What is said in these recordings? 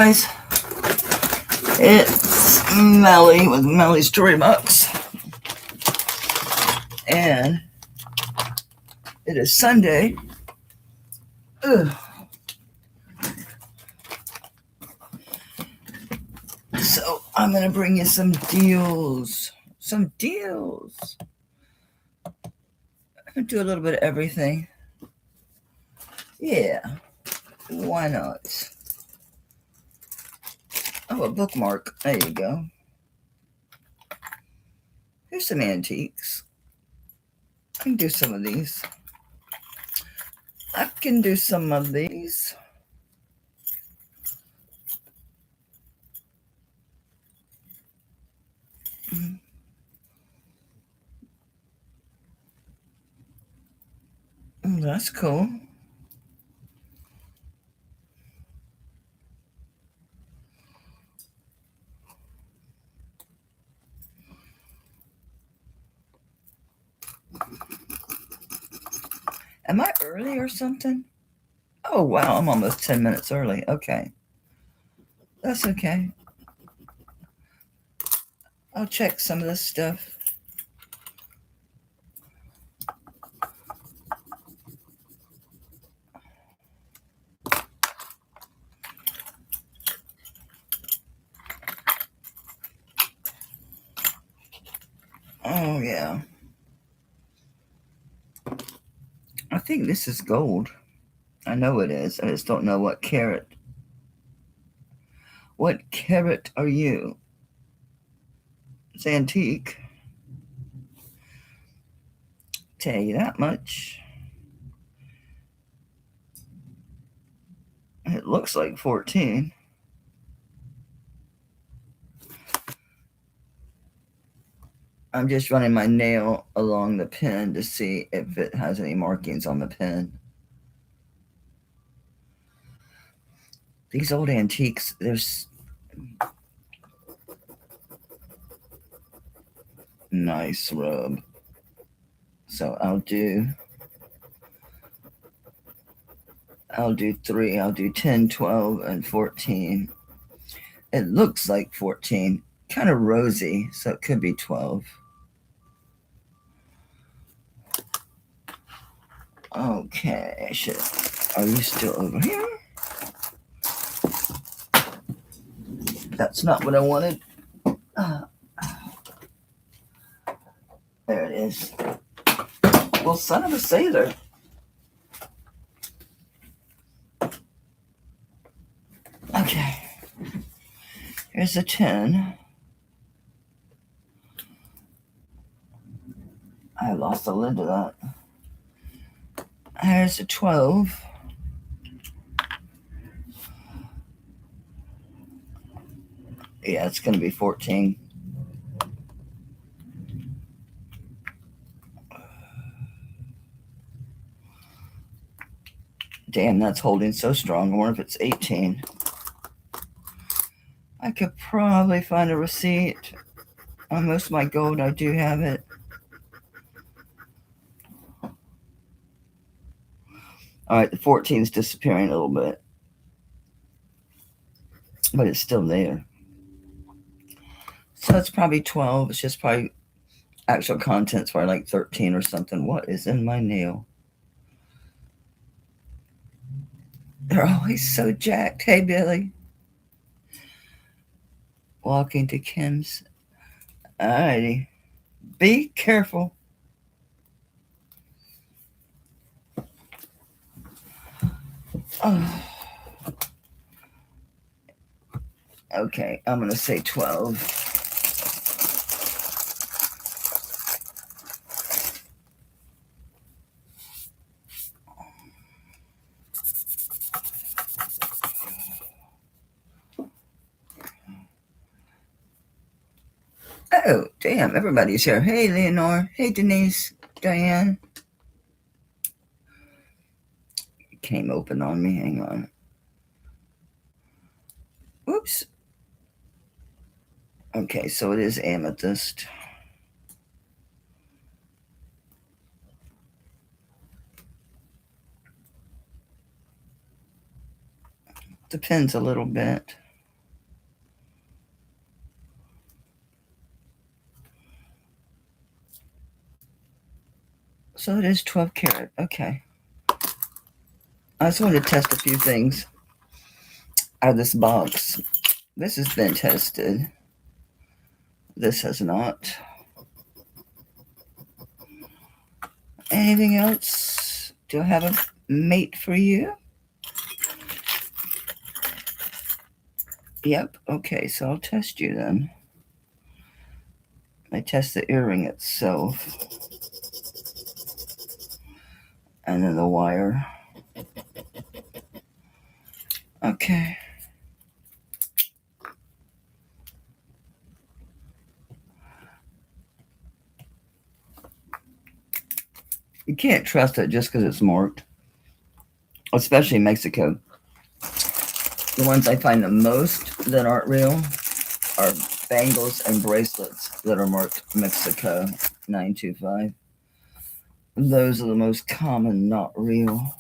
Guys, it's Melly with Melly's Story Box, and it is Sunday. Ugh. So I'm gonna bring you some deals. I'm gonna do a little bit of everything. Yeah, why not? Oh, a bookmark. There you go. Here's some antiques. I can do some of these. That's cool. Am I early or something? Oh, wow, I'm almost 10 minutes early. Okay. That's okay. I'll check some of this stuff. Oh, yeah. I think this is gold. I know it is. I just don't know what carat. What carat are you? It's antique. Tell you that much. It looks like 14. I'm just running my nail along the pen to see if it has any markings on the pen. These old antiques, there's nice rub. So I'll do 3. I'll do 10, 12, and 14. It looks like 14. Kind of rosy, so it could be 12. Okay, are you still over here? That's not what I wanted. There it is. Well, son of a sailor. Okay. Here's a 10. I lost the lid to that. Here's a 12. Yeah, it's going to be 14. Damn, that's holding so strong. I wonder if it's 18. I could probably find a receipt. On most of my gold, I do have it. All right, the 14 is disappearing a little bit. But it's still there. So it's probably 12. It's just probably actual contents probably like 13 or something. What is in my nail? They're always so jacked. Hey, Billy. Walking to Kim's. Alrighty. Be careful. Oh. Okay, I'm going to say 12. Oh, damn, everybody's here. Hey, Leonore. Hey, Denise. Diane. It came open on me. Hang on. Oops. Okay, so it is amethyst. Depends a little bit. So it is 12 karat. Okay. I just wanted to test a few things out of this box. This has been tested. This has not. Anything else? Do I have a mate for you? Yep. Okay, so I'll test you then. I test the earring itself. And then the wire. Okay. You can't trust it just because it's marked, especially in Mexico. The ones I find the most that aren't real are bangles and bracelets that are marked Mexico 925. Those are the most common, not real.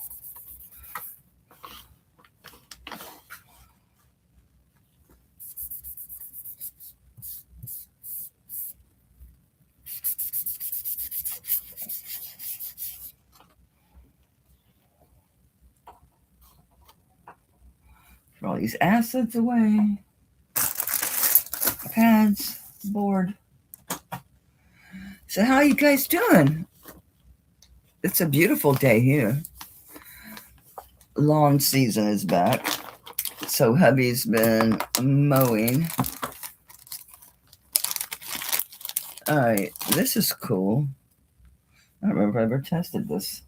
Throw all these acids away. Pads, board. So how are you guys doing? It's a beautiful day here. Lawn season is back. So hubby's been mowing. Alright, this is cool. I don't remember if I ever tested this.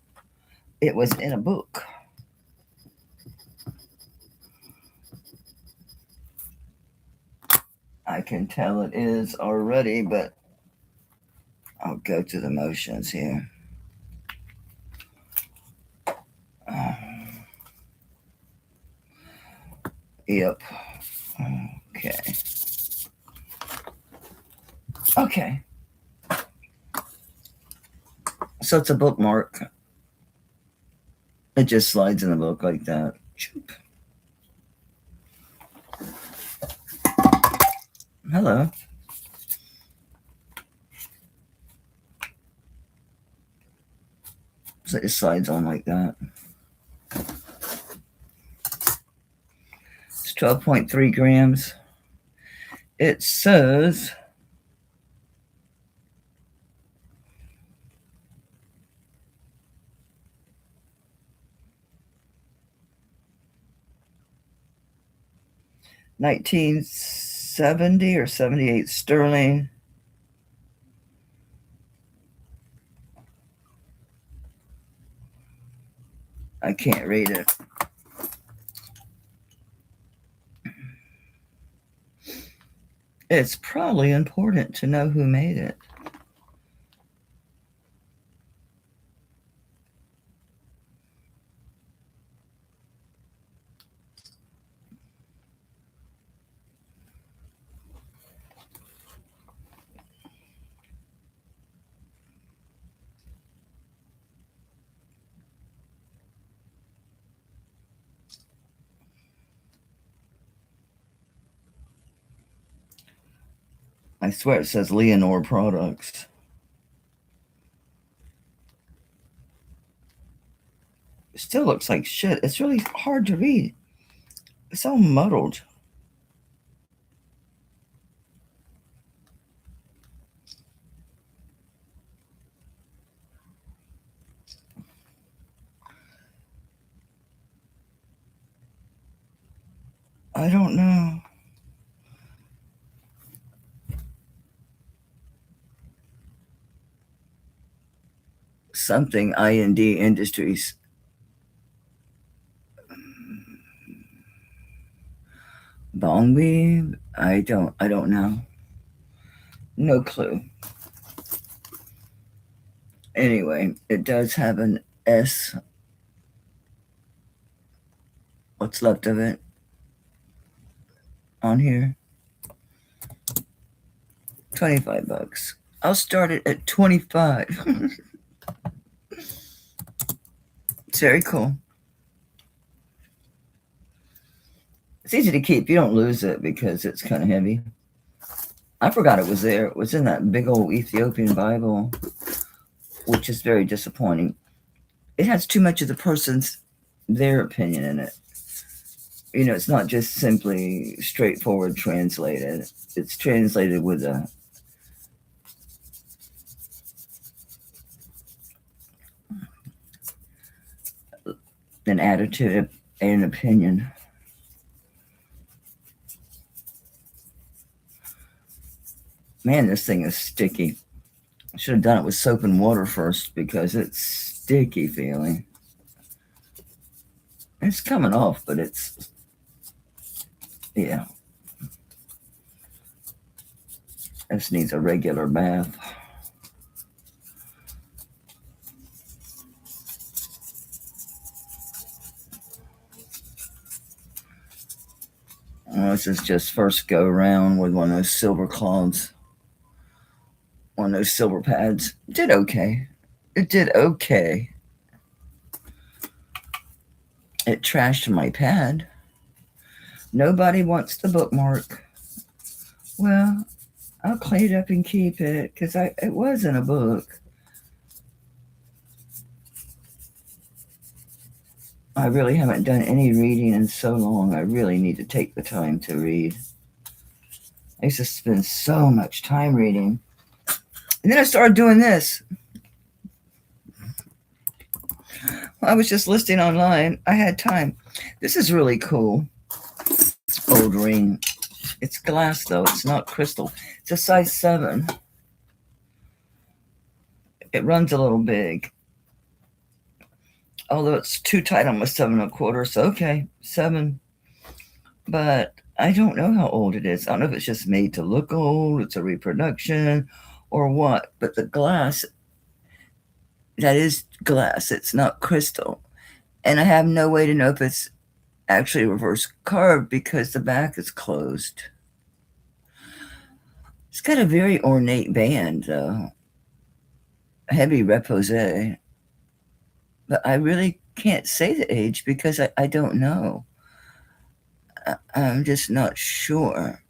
It was in a book. I can tell it is already, but I'll go through the motions here. Yep. Okay. Okay. So it's a bookmark. It just slides in the book like that. Hello. So it slides on like that. It's 12.3 grams. It says $19.70 or 78 sterling. I can't read it. It's probably important to know who made it. I swear it says Leonore Products. It still looks like shit. It's really hard to read. It's all muddled. I don't know. Something IND Industries. Bongweave? I don't know. No clue. Anyway, it does have an S. What's left of it on here? 25 bucks. I'll start it at 25. It's very cool. It's easy to keep. You don't lose it because it's kind of heavy. I forgot it was there. It was in that big old Ethiopian Bible. which is very disappointing. It has too much of their opinion in it. You know, it's not just simply straightforward translated. It's translated with an attitude and an opinion. Man, this thing is sticky. I should have done it with soap and water first because it's sticky feeling. It's coming off, but yeah. This needs a regular bath. This is just first go around with one of those silver cloths. One of those silver pads. It did okay. It did okay. It trashed my pad. Nobody wants the bookmark. Well, I'll clean it up and keep it because it was in a book. I really haven't done any reading in so long. I really need to take the time to read. I used to spend so much time reading. And then I started doing this. I was just listing online. I had time. This is really cool. Old ring. It's glass though. It's not crystal. It's a size 7. It runs a little big. Although it's too tight on my 7 1/4. So okay, 7. But I don't know how old it is. I don't know if it's just made to look old. It's a reproduction or what. But the glass, that is glass. It's not crystal. And I have no way to know if it's actually reverse carved because the back is closed. It's got a very ornate band, though. Heavy repose. But I really can't say the age because I don't know. I'm just not sure.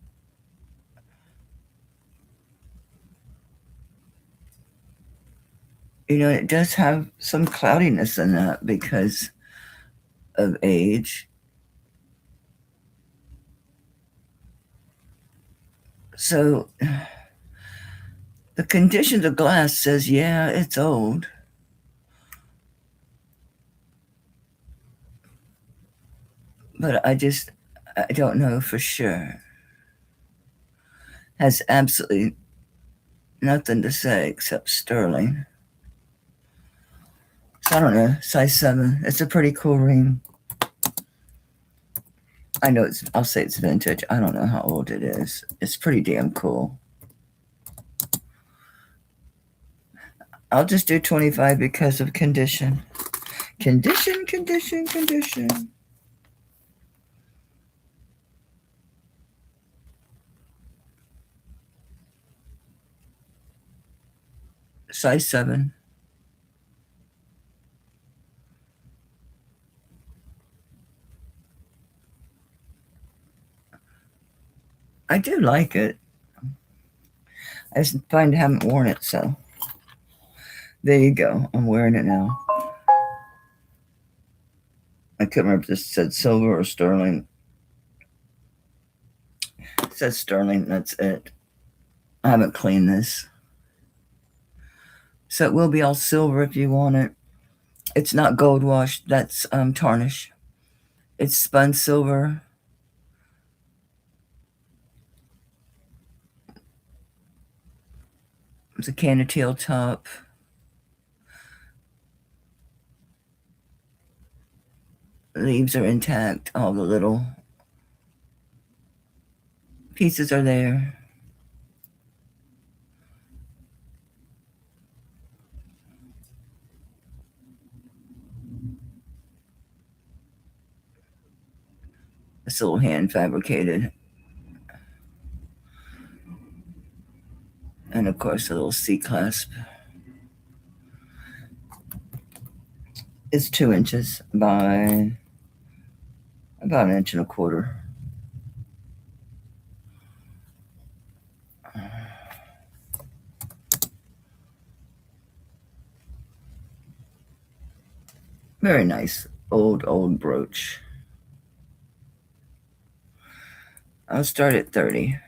You know, it does have some cloudiness in that because of age. So the condition of glass says, yeah, it's old. But I don't know for sure. Has absolutely nothing to say except sterling. So I don't know, size 7. It's a pretty cool ring. I know I'll say it's vintage. I don't know how old it is. It's pretty damn cool. I'll just do 25 because of condition. Condition. Size 7. I do like it. I just find I haven't worn it, so there you go. I'm wearing it now. I couldn't remember if this said silver or sterling. It says sterling, that's it. I haven't cleaned this. So it will be all silver if you want it. It's not gold washed, that's tarnish. It's spun silver. It's a canottiere top. Leaves are intact. All the little pieces are there. It's a little hand fabricated. And of course, a little C clasp. It's 2 inches by about 1.25 inches. Very nice. Old brooch. I'll start at 30.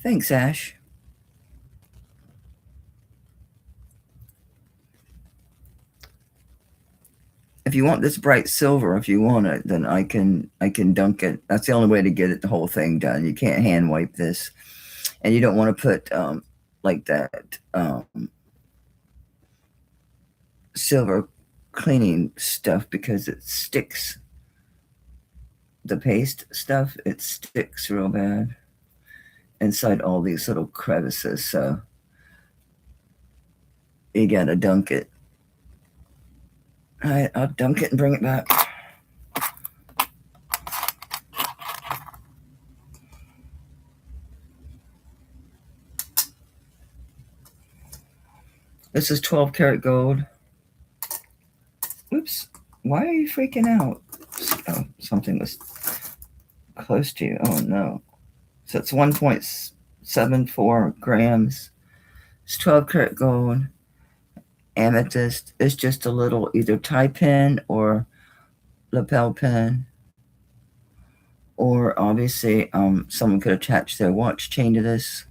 Thanks, Ash. If you want this bright silver, if you want it, then I can dunk it. That's the only way to get it the whole thing done. You can't hand wipe this, and you don't want to put like that silver cleaning stuff because it sticks. The paste stuff, it sticks real bad inside all these little crevices. So you gotta dunk it. All right, I'll dunk it and bring it back. This is 12 karat gold. Oops, why are you freaking out? Oh, something was close to you. Oh no. So it's 1.74 grams. It's 12 karat gold. Amethyst is just a little either tie pin or lapel pin. Or obviously, someone could attach their watch chain to this,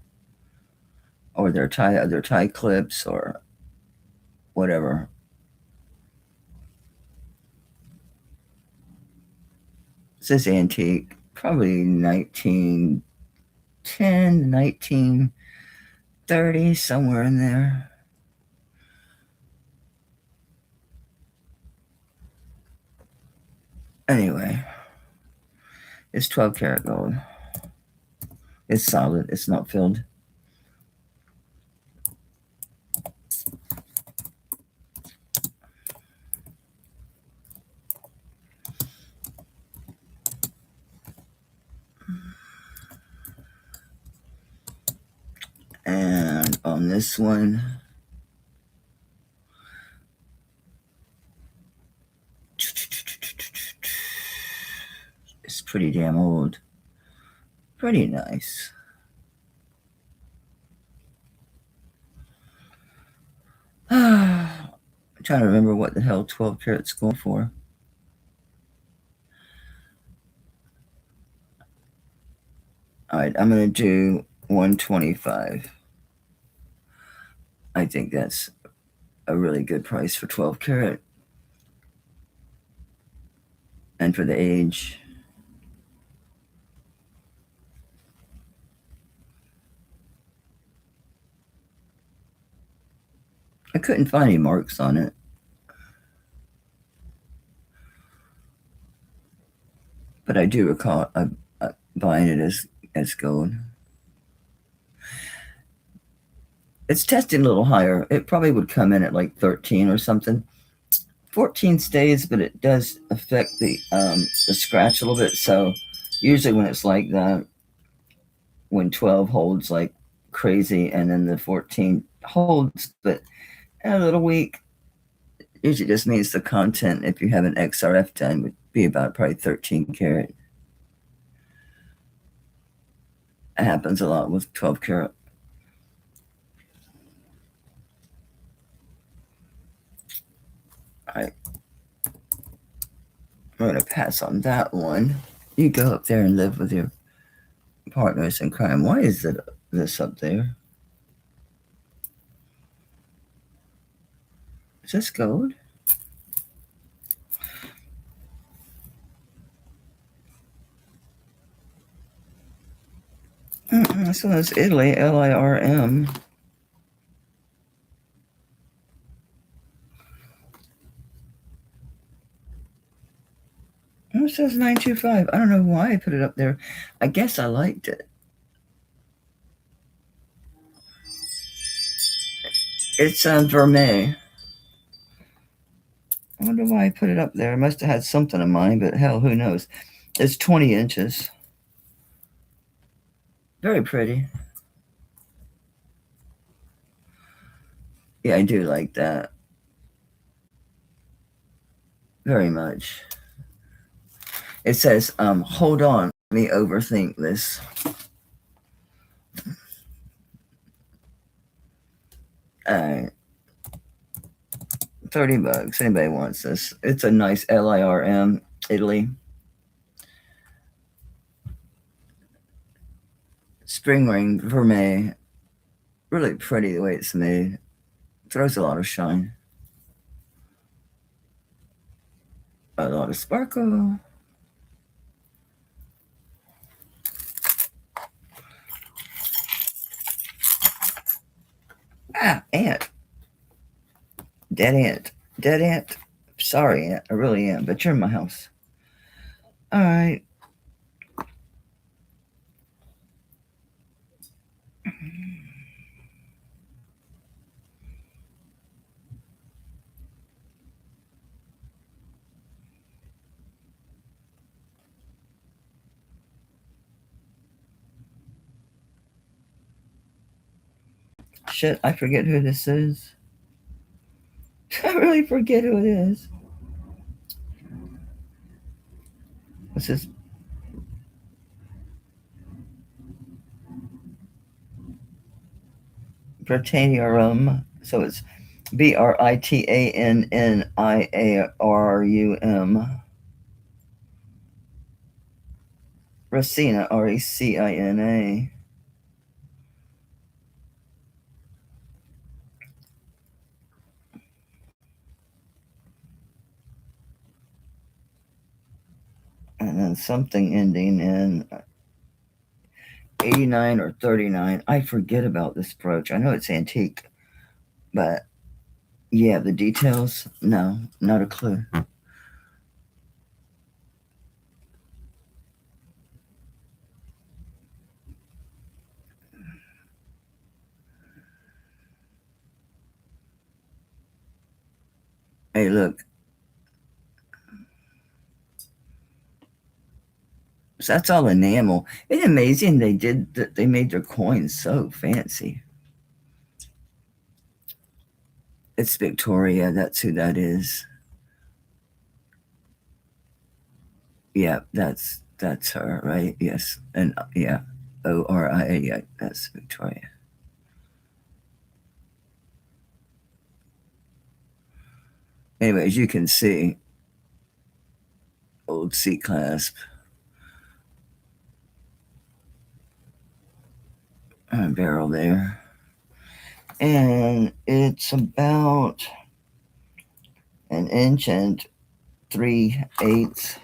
or their tie clips, or whatever. This is antique, probably 1910, 1930, somewhere in there. Anyway, it's 12 karat gold. It's solid. It's not filled. And on this one, it's pretty damn old. Pretty nice. I'm trying to remember what the hell 12 karat's going for. All right, I'm going to do 125. I think that's a really good price for 12 karat. And for the age. I couldn't find any marks on it. But I do recall buying it as gold. It's testing a little higher. It probably would come in at like 13 or something. 14 stays, but it does affect the scratch a little bit. So usually when it's like that, when 12 holds like crazy and then the 14 holds, but a little weak, usually just means the content, if you have an XRF done, would be about probably 13 karat. It happens a lot with 12 karat. All right. I'm going to pass on that one. You go up there and live with your partners in crime. Why is this up there? Is this gold? This one is Italy, LIRM. It says 925. I don't know why I put it up there. I guess I liked it. It's Vermeil. I wonder why I put it up there. I must have had something in mind, but hell, who knows? It's 20 inches. Very pretty. Yeah, I do like that. Very much. It says, hold on, let me overthink this. All right. $30. Anybody wants this? It's a nice LIRM, Italy. Spring ring vermeil. Really pretty the way it's made. Throws a lot of shine. A lot of sparkle. Ah, ant. Dead ant. Dead ant. Sorry, ant. I really am, but you're in my house. All right. Shit, I forget who this is. I really forget who it is. What's this? Britanniarum. So it's Britanniarum. Racina, Recina. And then something ending in 89 or 39. I forget about this brooch. I know it's antique, but yeah, the details, no, not a clue. Hey, look. So that's all enamel. It's amazing they made their coins so fancy. It's Victoria. That's who that is. Yeah, that's her, right? Yes, and yeah, ORIA. Yeah, that's Victoria. Anyway, as you can see, old C clasp. Barrel there. And it's about an inch and 3/8,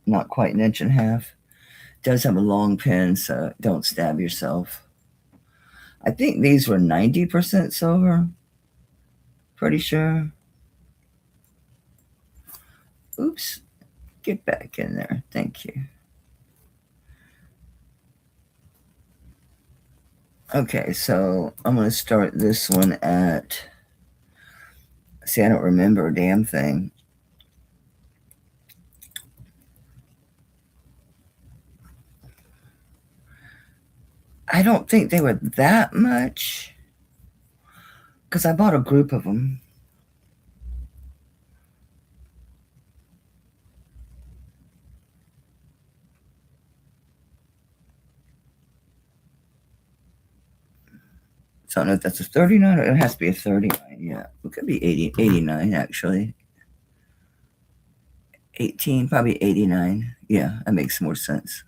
not quite an inch and a half. It does have a long pin, so don't stab yourself. I think these were 90% silver. Pretty sure. Oops. Get back in there. Thank you. Okay, so I'm going to start this one at. See, I don't remember a damn thing. I don't think they were that much because I bought a group of them. So I don't know if that's a 39 or it has to be a 39. Yeah, it could be 89 actually. 18, probably 89. Yeah, that makes more sense.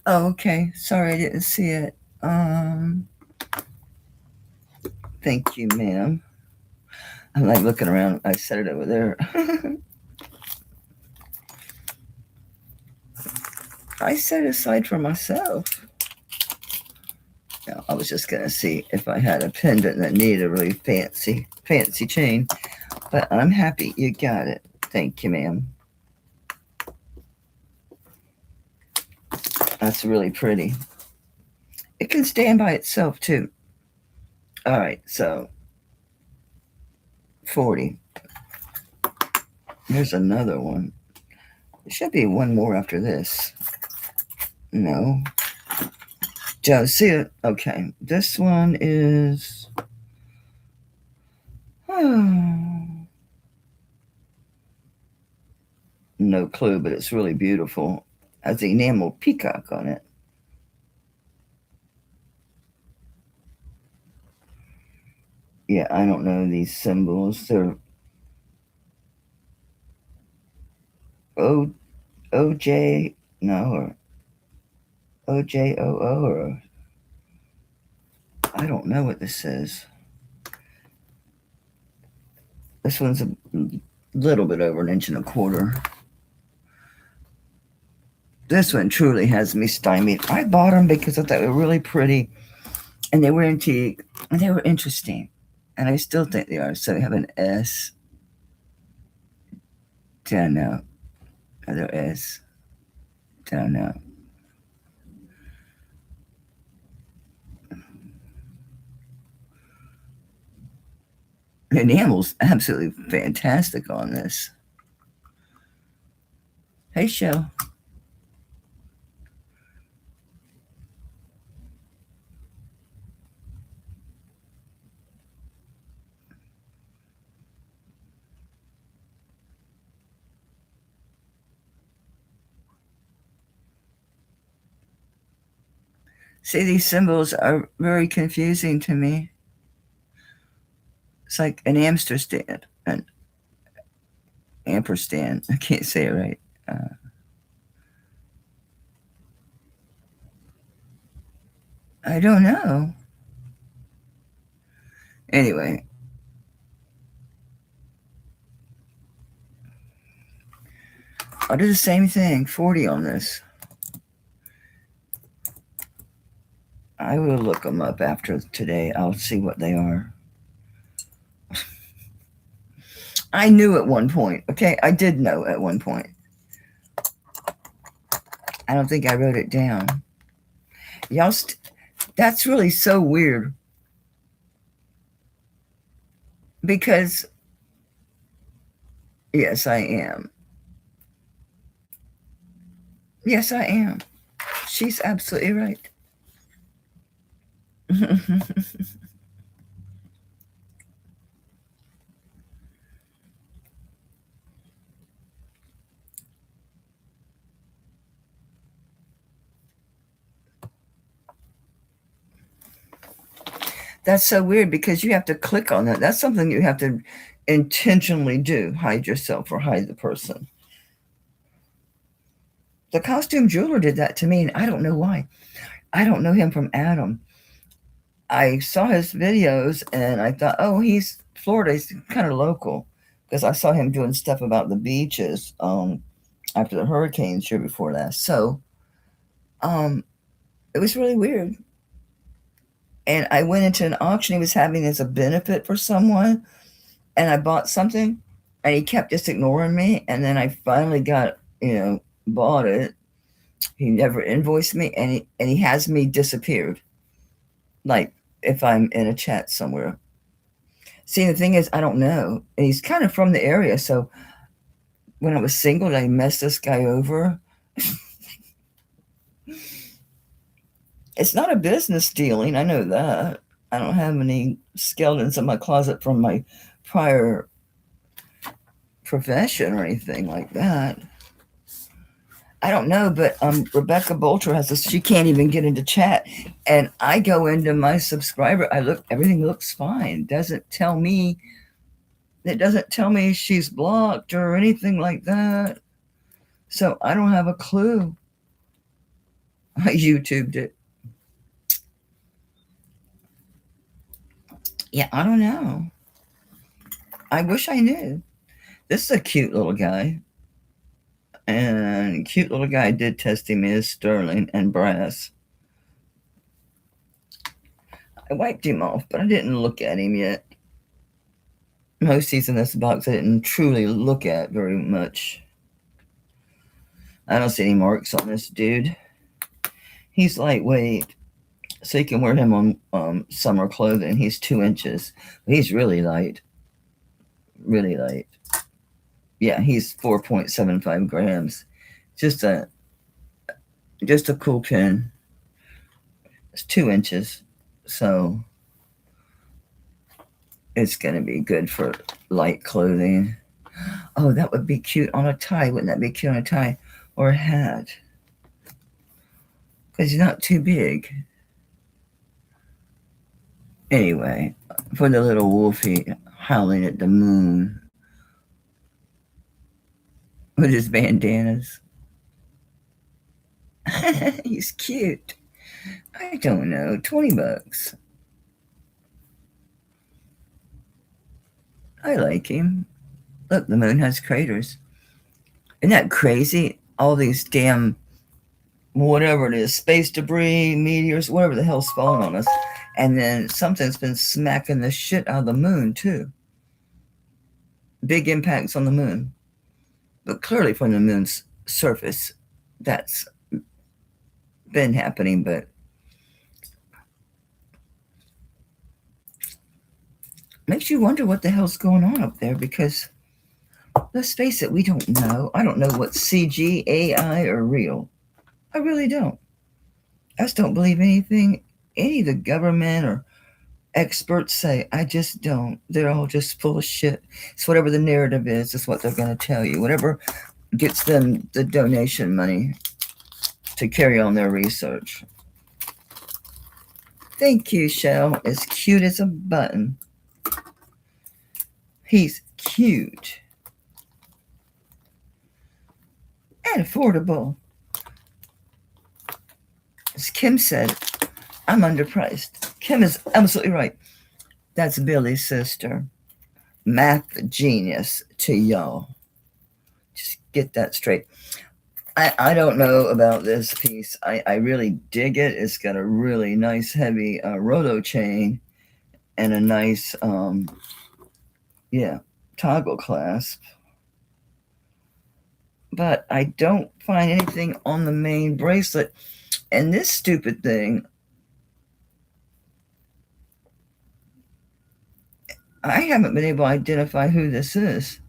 Oh, okay. Sorry, I didn't see it. Thank you, ma'am. I'm like looking around. I set it over there. I set it aside for myself. No, I was just gonna see if I had a pendant that needed a really fancy chain, but I'm happy you got it. Thank you, ma'am. That's really pretty. It can stand by itself too. All right, so 40. Here's another one. There should be one more after this. No. Do you see it? Okay. This one is No clue, but it's really beautiful. Has the enamel peacock on it. Yeah, I don't know these symbols. They're OJ, no, or OJOO, or I don't know what this says. This one's a little bit over 1.25 inches. This one truly has me stymied. I bought them because I thought they were really pretty, and they were antique, and they were interesting, and I still think they are. So they have an S. Don't know. Other S. Don't know. The enamel's absolutely fantastic on this. Hey, Shell. See, these symbols are very confusing to me. It's like an ampersand, an ampersand. I can't say it right. I don't know. Anyway, I'll do the same thing. 40 on this. I will look them up after today. I'll see what they are. I knew at one point. Okay, I did know at one point. I don't think I wrote it down. Y'all, that's really so weird. Because, yes, I am. Yes, I am. She's absolutely right. That's so weird because you have to click on that. That's something you have to intentionally do. Hide yourself or hide the person. The costume jeweler did that to me, and I don't know why. I don't know him from Adam. I saw his videos and I thought, oh, he's Florida. He's kind of local because I saw him doing stuff about the beaches after the hurricanes year before last. So it was really weird. And I went into an auction he was having as a benefit for someone, and I bought something, and he kept just ignoring me. And then I finally got, bought it. He never invoiced me, and he has me disappeared. Like if I'm in a chat somewhere. See, the thing is, I don't know. And he's kind of from the area, so when I was single, did I mess this guy over? It's not a business dealing. I know that. I don't have any skeletons in my closet from my prior profession or anything like that. I don't know, but Rebecca Bolter has this. She can't even get into chat, and I go into my subscriber. I look, everything looks fine. It doesn't tell me she's blocked or anything like that. So I don't have a clue. I YouTubed it. Yeah, I don't know. I wish I knew. This is a cute little guy. And cute little guy did testing me as sterling and brass. I wiped him off, but I didn't look at him yet. Most he's in this box I didn't truly look at very much. I don't see any marks on this dude. He's lightweight, so you can wear him on summer clothing. He's 2 inches. He's really light. Really light. Yeah, he's 4.75 grams. Just a cool pin. It's 2 inches. So It's going to be good for light clothing. Oh, that would be cute on a tie. Wouldn't that be cute on a tie or a hat? Because you're not too big. Anyway, for the little wolfie howling at the moon with his bandanas. He's cute. I don't know, $20. I like him. Look, the moon has craters. Isn't that crazy? All these damn, whatever it is, space debris, meteors, whatever the hell's falling on us. And then something's been smacking the shit out of the moon, too. Big impacts on the moon. But clearly from the moon's surface, that's been happening, but makes you wonder what the hell's going on up there, because let's face it, we don't know. I don't know what's CG, AI, or real. I really don't. I just don't believe anything any of the government or experts say. I just don't. They're all just full of shit. It's whatever the narrative is what they're going to tell you. Whatever gets them the donation money to carry on their research. Thank you, Shell. As cute as a button. He's cute. And affordable. As Kim said, I'm underpriced. Kim is absolutely right. That's Billy's sister. Math genius to y'all. Just get that straight. I don't know about this piece. I really dig it. It's got a really nice heavy roto chain and a nice toggle clasp. But I don't find anything on the main bracelet. And this stupid thing, I haven't been able to identify who this is.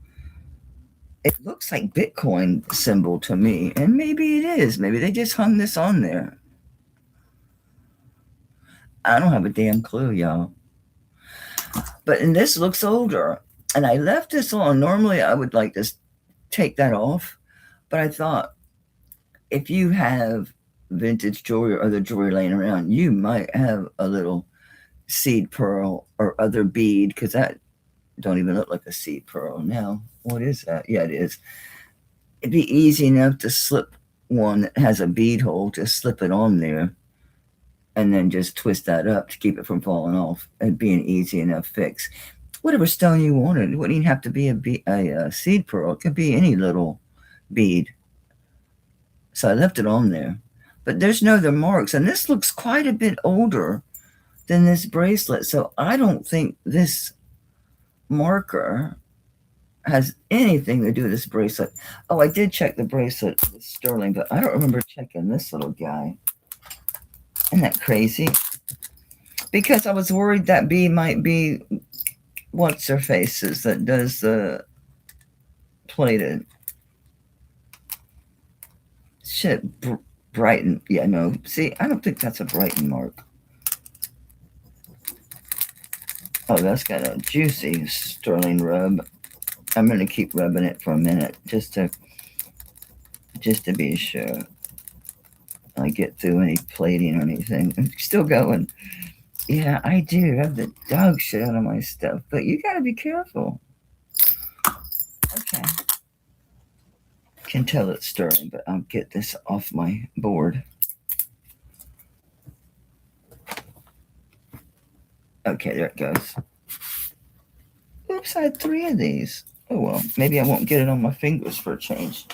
It looks like Bitcoin symbol to me, and maybe it is. Maybe they just hung this on there. I don't have a damn clue, y'all. But and this looks older, and I left this on. Normally, I would like to take that off, but I thought if you have vintage jewelry or other jewelry laying around, you might have a little seed pearl or other bead, because that don't even look like a seed pearl now. What is that? Yeah, it is. It'd be easy enough to slip one that has a bead hole, to slip it on there and then just twist that up to keep it from falling off. It'd be an easy enough fix. Whatever stone you wanted. It wouldn't even have to be a seed pearl. It could be any little bead. So I left it on there. But there's no other marks. And this looks quite a bit older than this bracelet. So I don't think this marker has anything to do with this bracelet. Oh, I did check the bracelet with sterling, but I don't remember checking this little guy. Isn't that crazy? Because I was worried that bee might be what's her faces that does the plated shit. Brighton. Yeah, no. See, I don't think that's a Brighton mark. Oh, that's got a juicy sterling rub. I'm going to keep rubbing it for a minute just to be sure I get through any plating or anything. I'm still going. Yeah, I do have the dog shit out of my stuff, but you got to be careful. Okay. Can tell it's sterling, but I'll get this off my board. Okay, there it goes. Oops, I had 3 of these. Oh, well, maybe I won't get it on my fingers for a change.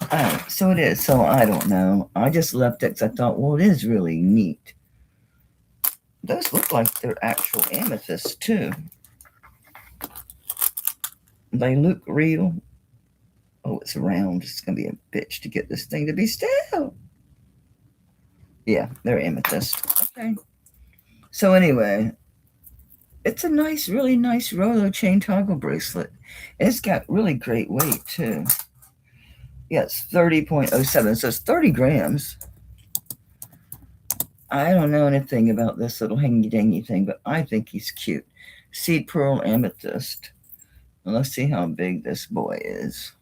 All right, so it is. So I don't know. I just left it because I thought, well, it is really neat. Those look like they're actual amethysts, too. They look real. Oh, it's round. It's going to be a bitch to get this thing to be still. Yeah, they're amethyst. Okay. So anyway, it's a nice, really nice Rolo chain toggle bracelet. It's got really great weight, too. Yeah, it's 30.07, so it's 30 grams. I don't know anything about this little hangy-dangy thing, but I think he's cute. Seed pearl amethyst. Well, let's see how big this boy is.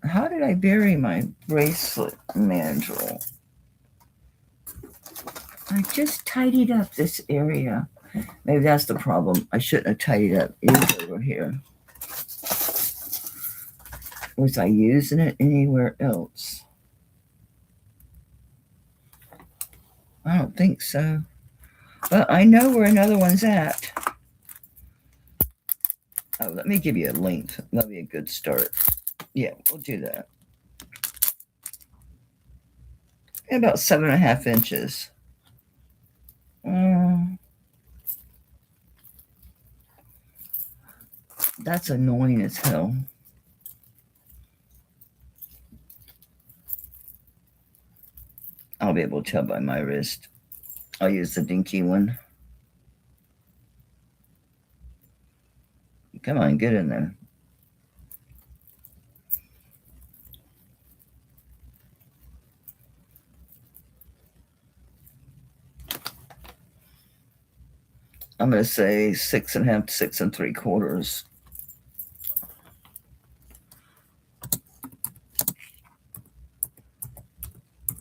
How did I bury my bracelet mandrel? I just tidied up this area. Maybe that's the problem. I shouldn't have tidied up. It's over here. Was I using it anywhere else? I don't think so. But I know where another one's at. Oh, let me give you a length. That'll be a good start. Yeah, we'll do that. About 7.5 inches. That's annoying as hell. I'll be able to tell by my wrist. I'll use the dinky one. Come on, get in there. I'm going to say 6.5 to 6 3/4.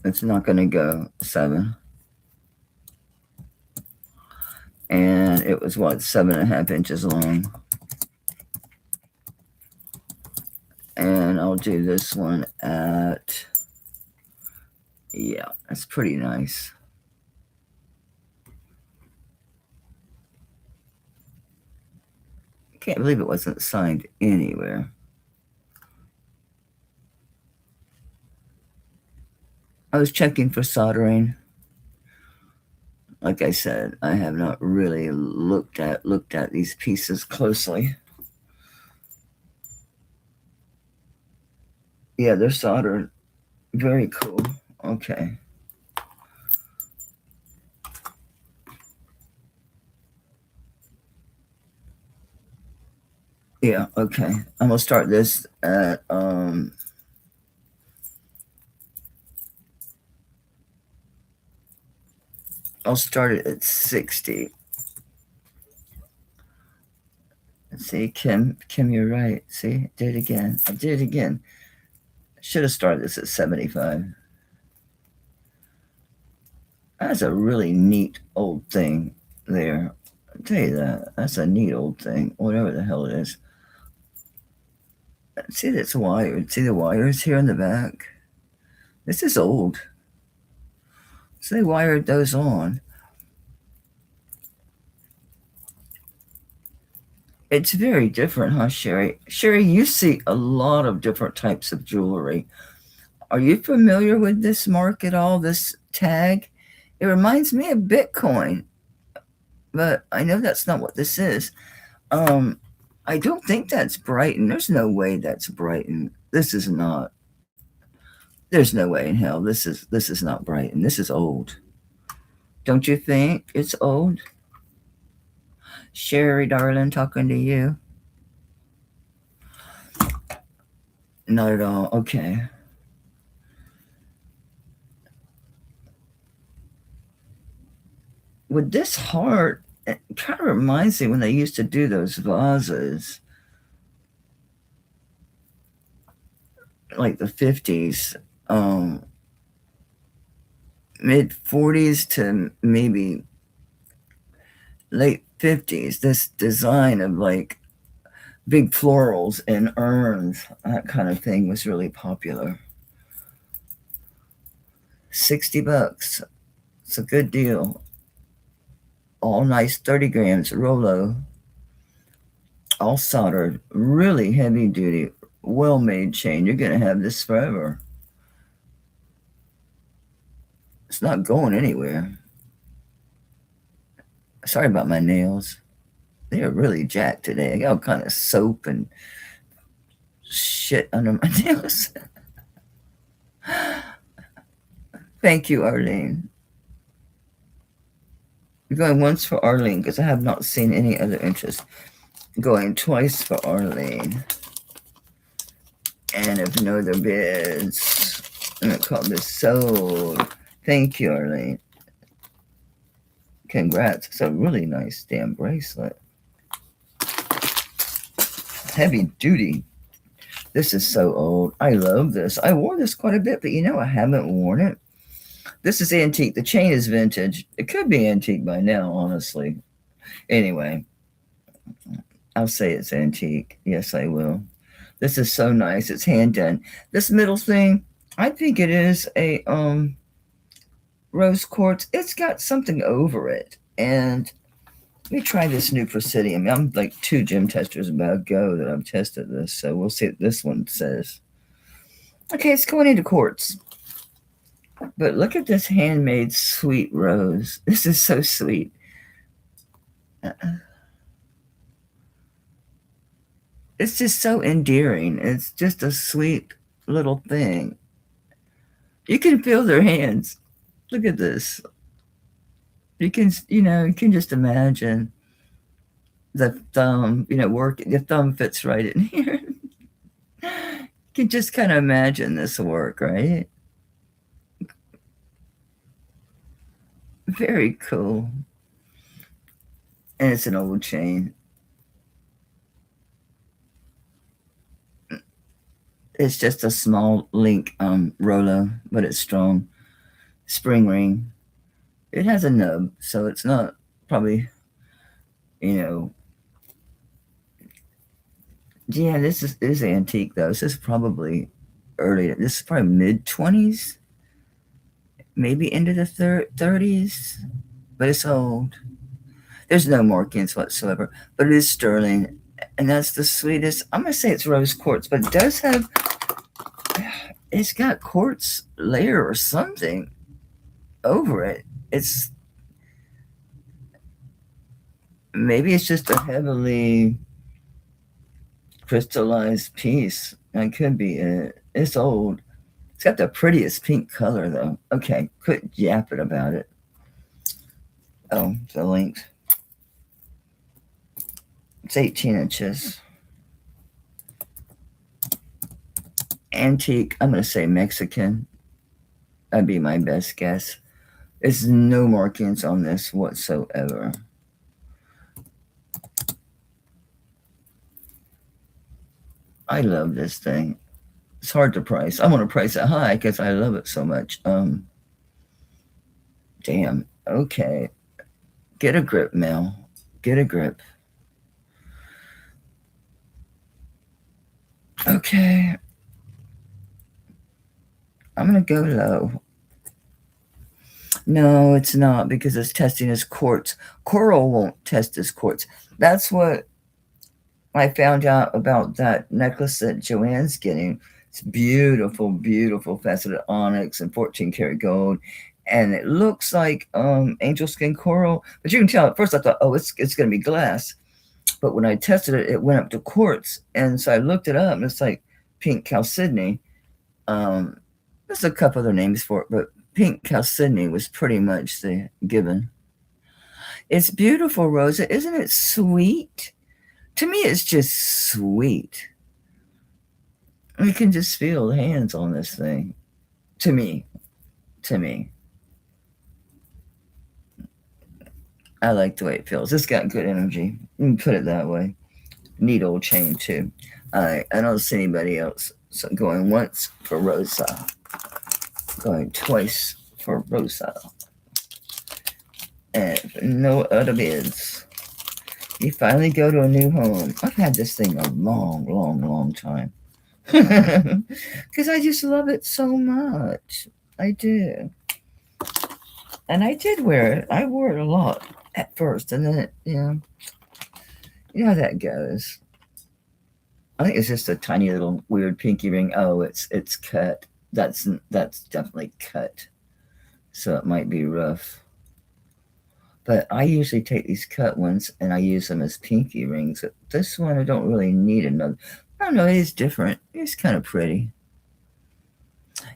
It's not going to go 7. And it was what, 7.5 inches long. And I'll do this one at, yeah, that's pretty nice. Can't believe it wasn't signed anywhere. I was checking for soldering. Like I said, I have not really looked at these pieces closely. Yeah, they're soldered. Very cool. Okay. Yeah, okay. I'm gonna start this at I'll start it at 60. See, Kim, you're right. See, I did it again. I did it again. Should have started this at 75. That's a really neat old thing there. I'll tell you that. That's a neat old thing, whatever the hell it is. See, that's wired. See the wires here in the back? This is old. So they wired those on. It's very different, huh, Sherry? Sherry, you see a lot of different types of jewelry. Are you familiar with this mark at all, this tag? It reminds me of Bitcoin, but I know that's not what this is. I don't think that's Brighton. There's no way that's Brighton. This is not. There's no way in hell. This is not Brighton. This is old. Don't you think it's old? Sherry, darling, talking to you. Not at all. Okay. With this heart, it kind of reminds me when they used to do those vases, like the 50s, mid 40s to maybe late 50s. This design of like big florals and urns, that kind of thing was really popular. $60. It's a good deal. All nice 30 grams Rolo, all soldered, really heavy duty, well made chain. You're going to have this forever. It's not going anywhere. Sorry about my nails. They are really jacked today. I got all kind of soap and shit under my nails. Thank you, Arlene. We're going once for Arlene because I have not seen any other interest. Going twice for Arlene. And if no other bids, I'm going to call this sold. Thank you, Arlene. Congrats. It's a really nice damn bracelet. Heavy duty. This is so old. I love this. I wore this quite a bit, but you know, I haven't worn it. This is antique. The chain is vintage. It could be antique by now, honestly. Anyway, I'll say it's antique. Yes, I will. This is so nice. It's hand done. This middle thing, I think it is a rose quartz. It's got something over it. And let me try this new Presidium. I'm like 2 gem testers about go that I've tested this, so we'll see what this one says. Okay, it's going into quartz. But look at this handmade sweet rose. This is so sweet. It's just so endearing. It's just a sweet little thing. You can feel their hands. Look at this. You can just imagine the thumb, the thumb fits right in here. You can just kind of imagine this work, right? Very cool. And it's an old chain. It's just a small link Rolo, but it's strong. Spring ring. It has a nub, so it's not probably, yeah, this is antique though. This is probably early. This is probably mid-20s, maybe into the 30s, but it's old. There's no markings whatsoever, but it is sterling, and that's the sweetest. I'm gonna say it's rose quartz, but it does have. It's got quartz layer or something over it. It's maybe it's just a heavily crystallized piece. That could be it. It's old. It's got the prettiest pink color though. Okay, quit yapping about it. Oh, the length. It's 18 inches. Antique, I'm going to say Mexican. That'd be my best guess. There's no markings on this whatsoever. I love this thing. It's hard to price. I want to price it high because I love it so much. Damn. Okay. Get a grip, Mel. Get a grip. Okay. I'm going to go low. No, it's not because it's testing as quartz. Coral won't test as quartz. That's what I found out about that necklace that Joanne's getting. It's beautiful, beautiful faceted onyx and 14 karat gold. And it looks like angel skin coral. But you can tell at first I thought, oh, it's going to be glass. But when I tested it, it went up to quartz. And so I looked it up and it's like pink chalcedony. There's a couple other names for it, but pink chalcedony was pretty much the given. It's beautiful, Rosa. Isn't it sweet? To me, it's just sweet. You can just feel the hands on this thing. To me. I like the way it feels. It's got good energy. You can put it that way. Neat old chain, too. I don't see anybody else going once for Rosa. Going twice for Rosa. And no other bids. You finally go to a new home. I've had this thing a long, long, long time. Because I just love it so much. I do. And I did wear it. I wore it a lot at first. And then, you know how that goes. I think it's just a tiny little weird pinky ring. Oh, it's cut. That's definitely cut. So it might be rough. But I usually take these cut ones and I use them as pinky rings. This one I don't really need another. I don't know, it is different. It's kind of pretty.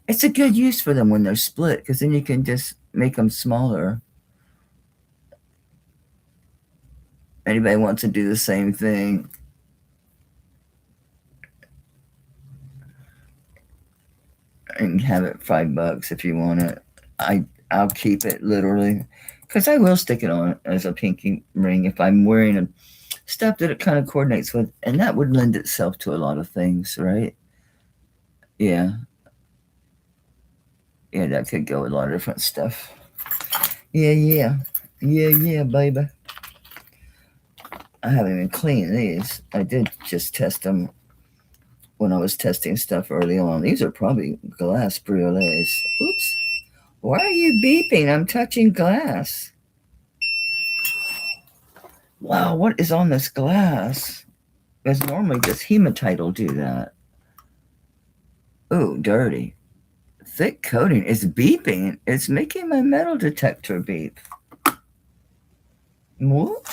It's a good use for them when they're split because then you can just make them smaller. Anybody wants to do the same thing? have it $5 if you want it. I'll keep it literally, because I will stick it on as a pinky ring if I'm wearing a stuff that it kind of coordinates with, and that would lend itself to a lot of things, right? Yeah. Yeah, that could go with a lot of different stuff. Yeah, baby. I haven't even cleaned these. I did just test them when I was testing stuff early on. These are probably glass briolets. Oops. Why are you beeping? I'm touching glass. Wow, what is on this glass? Because normally just hematite will do that. Oh, dirty. Thick coating is beeping. It's making my metal detector beep. What?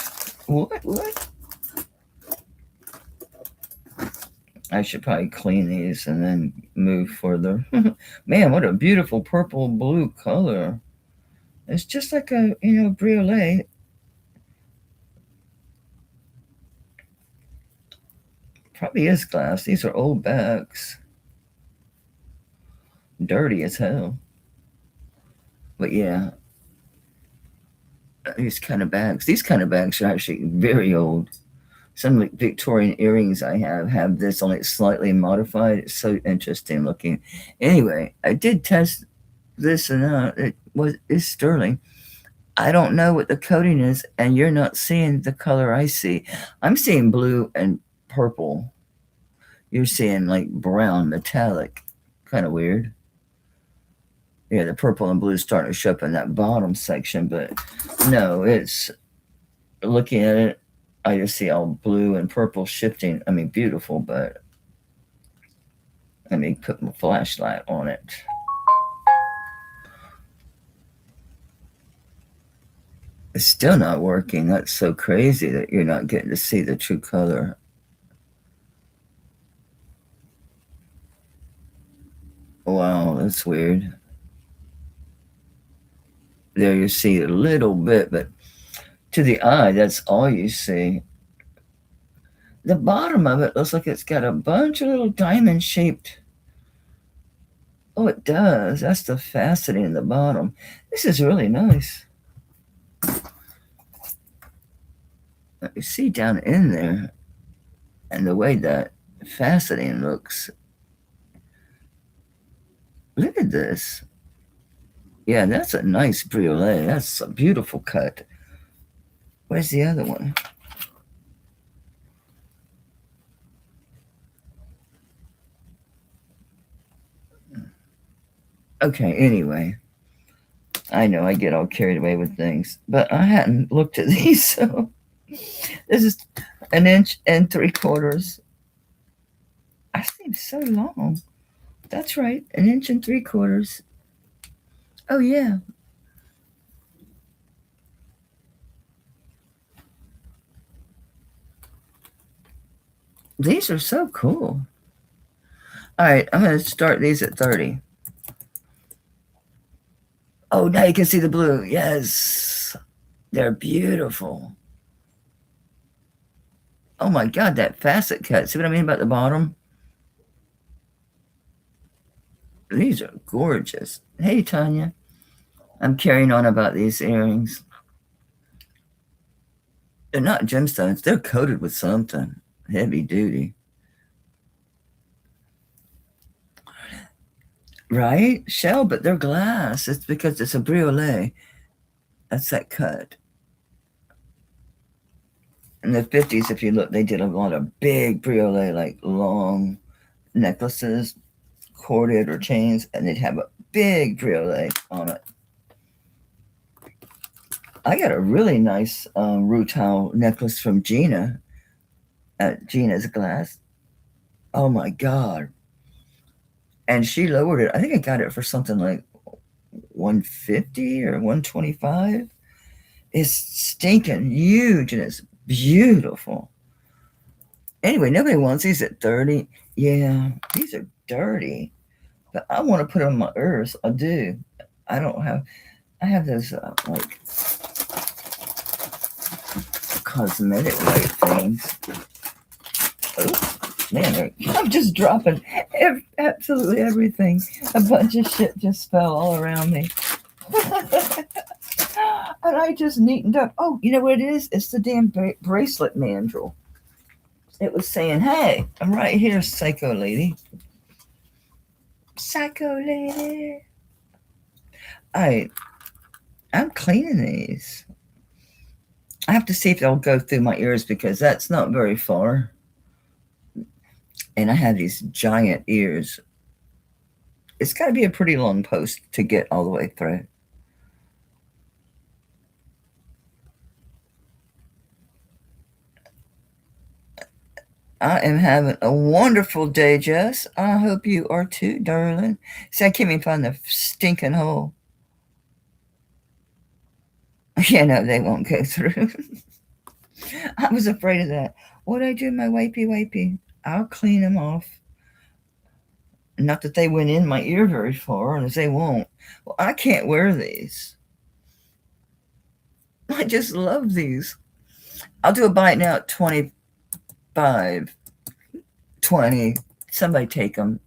I should probably clean these and then move further. Man, what a beautiful purple blue color. It's just like a, briolet. Probably is glass. These are old bags. Dirty as hell. But yeah, these kind of bags are actually very old. Some like Victorian earrings I have this only slightly modified. It's so interesting looking. Anyway, I did test this and it's sterling. I don't know what the coating is, and you're not seeing the color I see. I'm seeing blue and purple. You're seeing like brown, metallic. Kind of weird. Yeah, the purple and blue is starting to show up in that bottom section, but no, it's looking at it, I just see all blue and purple shifting. I mean, beautiful, but let me put my flashlight on it. It's still not working. That's so crazy that you're not getting to see the true color. Wow, that's weird. There you see a little bit, but to the eye, that's all you see. The bottom of it looks like it's got a bunch of little diamond-shaped. Oh, it does. That's the faceting in the bottom. This is really nice. You see down in there, and the way that faceting looks. Look at this. Yeah, that's a nice briolet. That's a beautiful cut. Where's the other one? Okay, anyway. I know I get all carried away with things, but I hadn't looked at these, so this is 1 3/4. I seem so long. That's right, 1 3/4. Oh, yeah. These are so cool. All right, I'm going to start these at 30. Oh, now you can see the blue. Yes. They're beautiful. Oh, my God, that facet cut. See what I mean about the bottom? These are gorgeous. Hey, Tanya. I'm carrying on about these earrings. They're not gemstones. They're coated with something heavy duty. Right? Shell, but they're glass. It's because it's a briolet. That's that cut. In the 50s, if you look, they did a lot of big briolet, like long necklaces, corded or chains, and they'd have a big briolet on it. I got a really nice rutile necklace from Gina at Gina's Glass. Oh my God. And she lowered it. I think I got it for something like $150 or $125. It's stinking huge and it's beautiful. Anyway, nobody wants these at 30. Yeah, these are dirty. But I want to put them on my ears. I do. I have those like cosmetic white things. Oh, man, I'm just dropping Absolutely everything. A bunch of shit just fell all around me. And I just neatened up. Oh, you know what it is? It's the damn bracelet mandrel. It was saying, hey, I'm right here, psycho lady. Psycho lady. I'm cleaning these. I have to see if they'll go through my ears because that's not very far. And I have these giant ears. It's got to be a pretty long post to get all the way through. I am having a wonderful day, Jess. I hope you are too, darling. See, I can't even find the stinking hole. Yeah, no, they won't go through. I was afraid of that. What do I do, my wipey? I'll clean them off. Not that they went in my ear very far, and they won't. Well, I can't wear these. I just love these. I'll do a bite now at 25, 20. Somebody take them.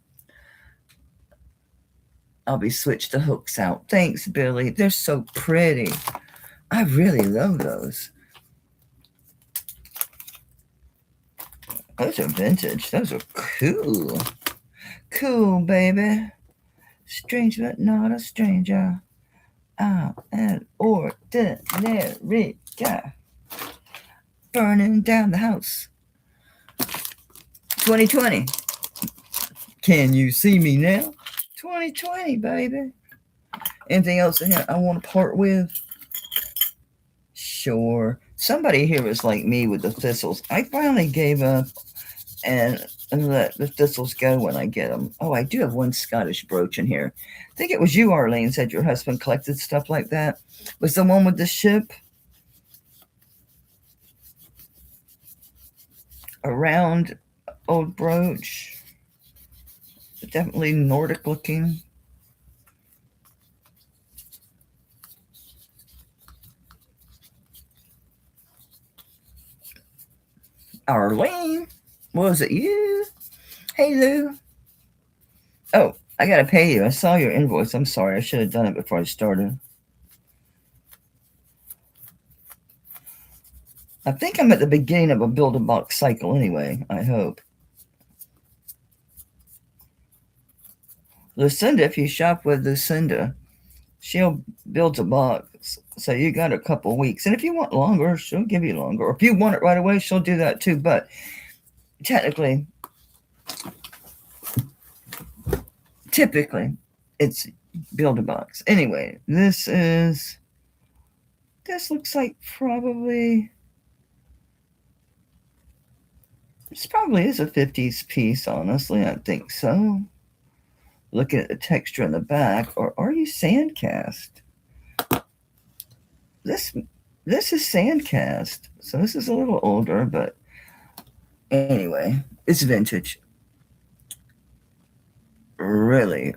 I'll be switched the hooks out. Thanks, Billy. They're so pretty. I really love those. Those are vintage. Those are cool. Cool, baby. Strange but not a stranger. I'm an ordinary guy. Burning down the house. 2020. Can you see me now? 2020, baby. Anything else I want to part with? Sure. Somebody here was like me with the thistles. I finally gave up and let the thistles go when I get them. Oh, I do have one Scottish brooch in here. I think it was you, Arlene, said your husband collected stuff like that. Was the one with the ship? A round old brooch. Definitely Nordic looking. Arlene, was it you? Hey, Lou. Oh, I gotta pay you. I saw your invoice. I'm sorry. I should have done it before I started. I think I'm at the beginning of a build-a-box cycle anyway. I hope. Lucinda, if you shop with Lucinda, she'll build a box. So you got a couple weeks. And if you want longer, she'll give you longer. Or if you want it right away, she'll do that too. But typically, it's build a box. Anyway, this looks like this probably is a 50s piece, honestly. I think so. Looking at the texture in the back, or are you sand cast? This is sand cast, so this is a little older, but anyway, it's vintage. Really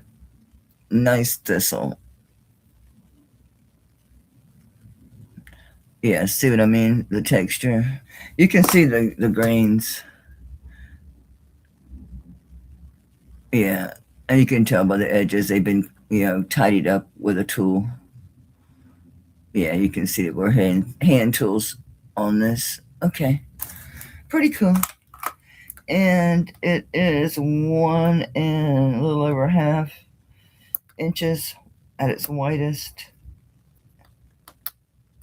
nice thistle. Yeah, see what I mean? The texture. You can see the grains. Yeah, and you can tell by the edges they've been, tidied up with a tool. Yeah, you can see that we're hand tools on this. Okay, pretty cool. And it is 1 and a little over half inches at its widest.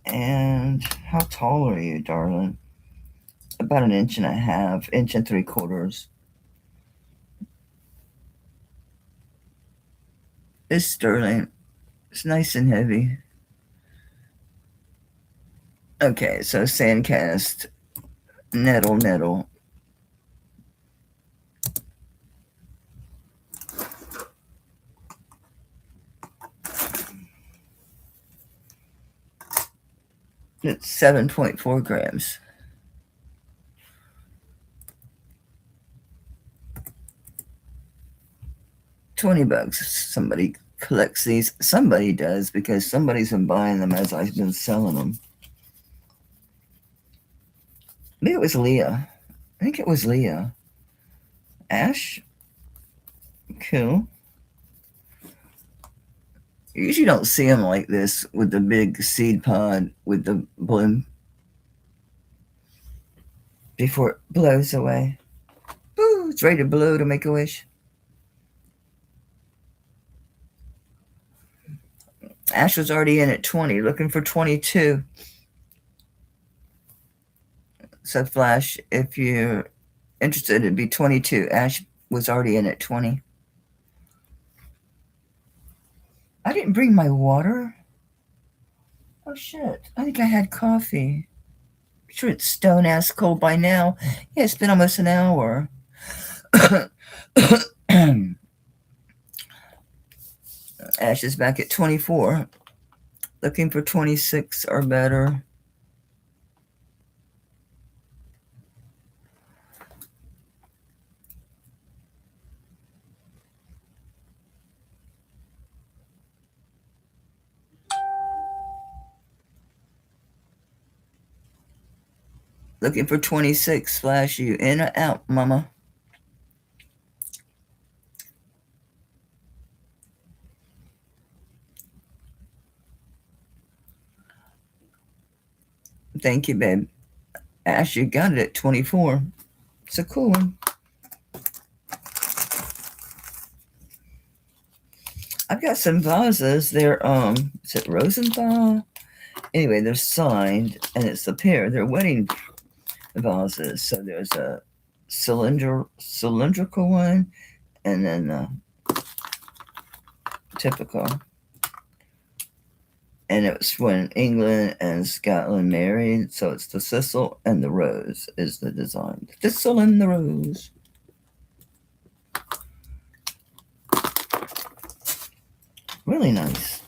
And how tall are you, darling? About 1.5 inches, 1 3/4 inches. It's sterling. It's nice and heavy. Okay, so sandcast, nettle. It's 7.4 grams. $20. Somebody collects these. Somebody does, because somebody's been buying them as I've been selling them. Maybe it was Leah. I think it was Leah. Ash? Cool. You usually don't see them like this with the big seed pod with the bloom before it blows away. Ooh, it's ready to blow to make a wish. Ash was already in at 20, looking for 22. So Flash, if you're interested, it'd be 22. Ash was already in at 20. I didn't bring my water. Oh shit, I think I had coffee. I'm sure it's stone ass cold by now. Yeah, it's been almost an hour. Ash is back at 24. Looking for 26 or better. Looking for 26. Flash, you in or out, mama? Thank you, babe. Ash, you got it at 24. It's a cool one. I've got some vases. They're is it Rosenthal? Anyway, they're signed, and it's a pair. They're wedding vases. So there's a cylindrical one, and then typical. And it was when England and Scotland married. So it's the thistle and the rose is the design. The thistle and the rose. Really nice.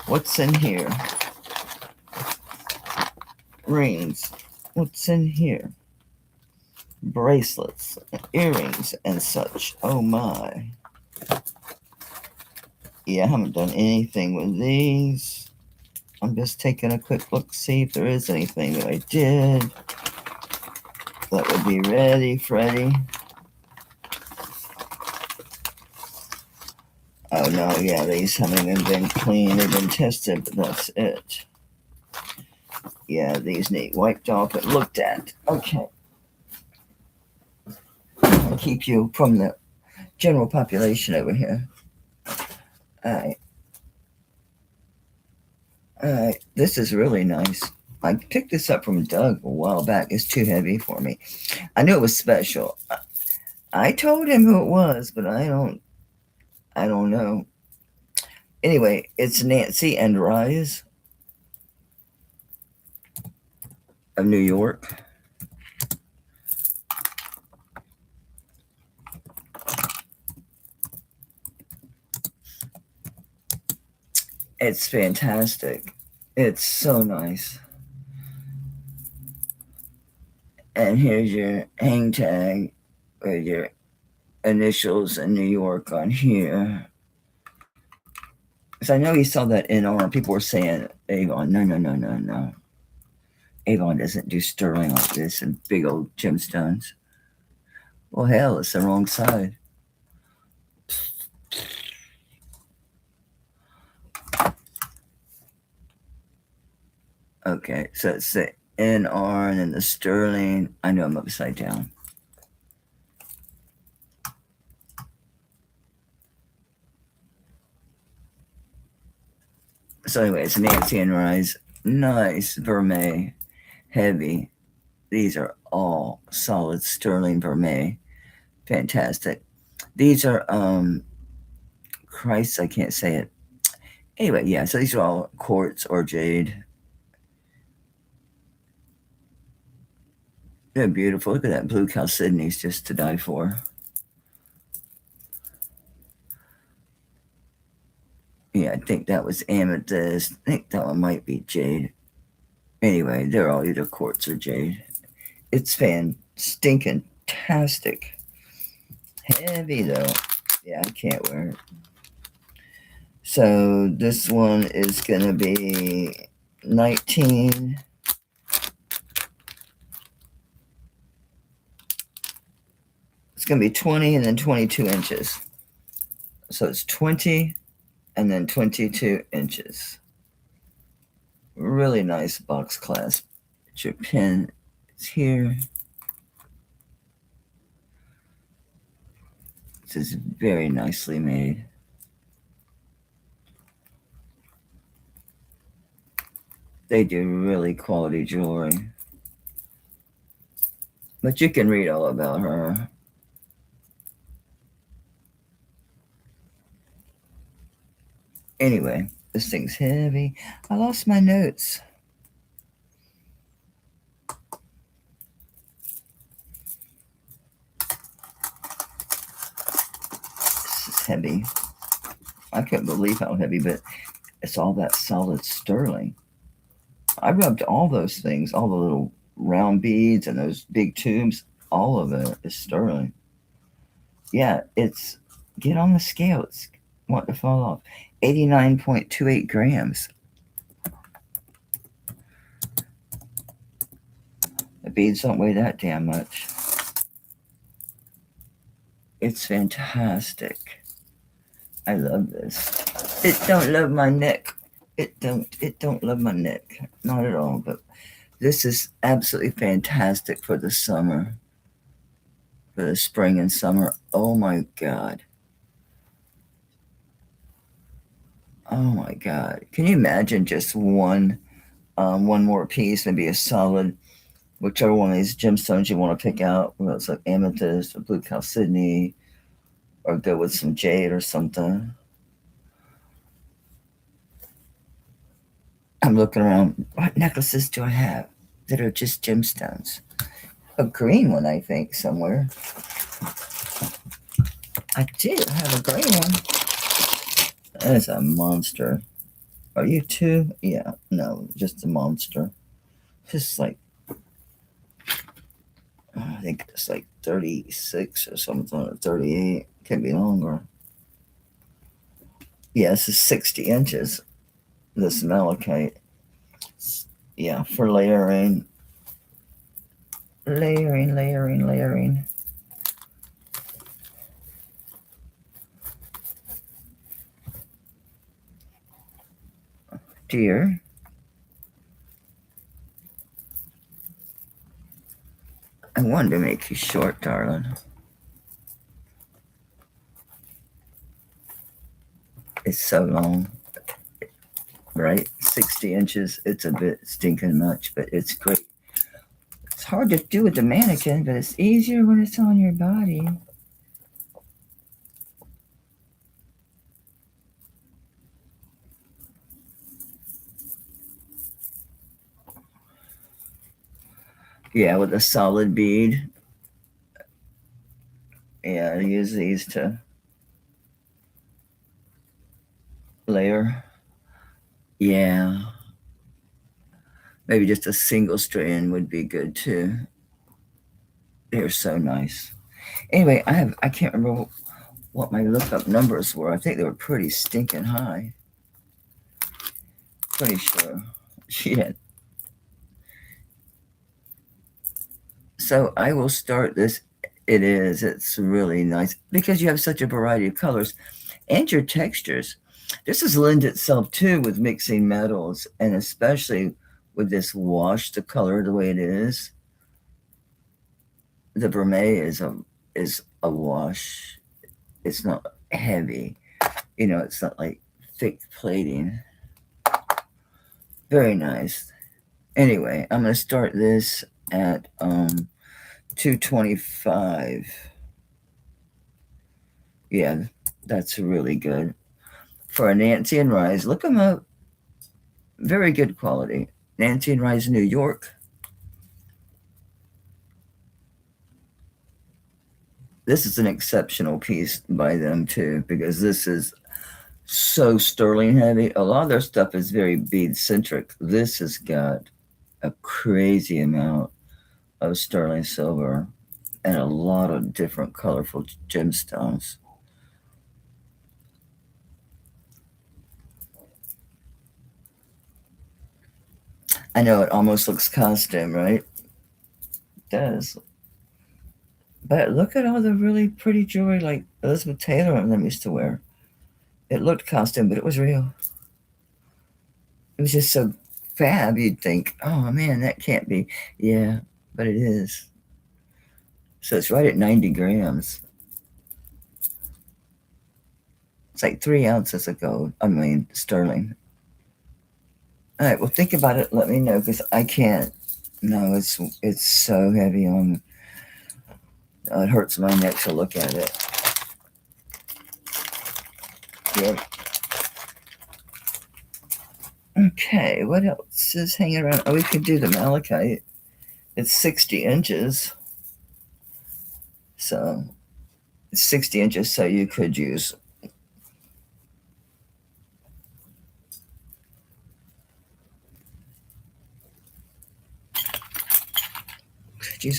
What's in here? Rings. What's in here? Bracelets, earrings, and such. Oh my. Yeah, I haven't done anything with these. I'm just taking a quick look, see if there is anything that I did that would be ready, Freddy. Oh no, yeah, these haven't even been cleaned, they've been tested, but that's it. Yeah, these need wiped off and looked at. Okay. I'll keep you from the general population over here. Alright. Alright, this is really nice. I picked this up from Doug a while back. It's too heavy for me. I knew it was special. I told him who it was, but I don't know. Anyway, it's Nancy and Rise of New York. It's fantastic. It's so nice. And here's your hang tag with your initials in New York on here. Because I know you saw that NR. People were saying Avon. No. Avon doesn't do sterling like this and big old gemstones. Well, hell, it's the wrong side. Okay, so it's the NR and then the sterling. I know I'm upside down. So anyway, it's Nancy and Rise. Nice vermeil, heavy. These are all solid sterling vermeil. Fantastic. These are Christ, I can't say it. Anyway, yeah, so these are all quartz or jade. They're beautiful. Look at that blue chalcedony's just to die for. Yeah, I think that was amethyst. I think that one might be jade. Anyway, they're all either quartz or jade. It's stinking-tastic. Heavy, though. Yeah, I can't wear it. So this one is going to be 19. It's going to be 20 and then 22 inches. So it's 20 and then 22 inches. Really nice box clasp. Your pin is here. This is very nicely made. They do really quality jewelry. But you can read all about her. Anyway, this thing's heavy. I lost my notes. This is heavy. I couldn't believe how heavy, but it's all that solid sterling. I rubbed all those things, all the little round beads and those big tubes, all of it is sterling. Yeah, it's, get on the scale. It's want to fall off. 89.28 grams. The beads don't weigh that damn much. It's fantastic. I love this. It don't love my neck. It don't love my neck. Not at all. But this is absolutely fantastic for the summer. For the spring and summer. Oh my God. Oh my God. Can you imagine just one more piece, maybe a solid, whichever one of these gemstones you want to pick out, whether it's like amethyst or blue chalcedony, or go with some jade or something. I'm looking around. What necklaces do I have that are just gemstones? A green one, I think, somewhere. I did have a green one. That is a monster. Are you too? Yeah, no, just a monster. Just like, I think it's like 36 or something, or 38. Can be longer. Yeah, this is 60 inches. This malachite. Yeah, for layering. Layering. Dear. I wanted to make you short, darling. It's so long. Right? 60 inches. It's a bit stinking much, but it's great. It's hard to do with the mannequin, but it's easier when it's on your body. Yeah, with a solid bead. Yeah, I use these to layer. Yeah. Maybe just a single strand would be good too. They're so nice. Anyway, I can't remember what my lookup numbers were. I think they were pretty stinking high. Pretty sure. Yeah. So I will start this. It's really nice because you have such a variety of colors and your textures. This has lent itself too with mixing metals, and especially with this wash, the color the way it is. The vermeil is a wash. It's not heavy. You know, it's not like thick plating. Very nice. Anyway, I'm going to start this at 225. Yeah, that's really good. For a Nancy and Rise, look them up. Very good quality. Nancy and Rise, New York. This is an exceptional piece by them too, because this is so sterling heavy. A lot of their stuff is very bead centric. This has got a crazy amount of sterling silver and a lot of different colorful gemstones. I know it almost looks costume, right? It does. But look at all the really pretty jewelry like Elizabeth Taylor and them used to wear. It looked costume, but it was real. It was just so fab, you'd think, oh man, that can't be. Yeah, but it is. So it's right at 90 grams. It's like 3 ounces of gold. I mean, sterling. All right, well, think about it. Let me know, because I can't. No, it's so heavy on. It hurts my neck to look at it. Yep. Okay, what else is hanging around? Oh, we could do the malachite. It's 60 inches. So it's 60 inches, so you could use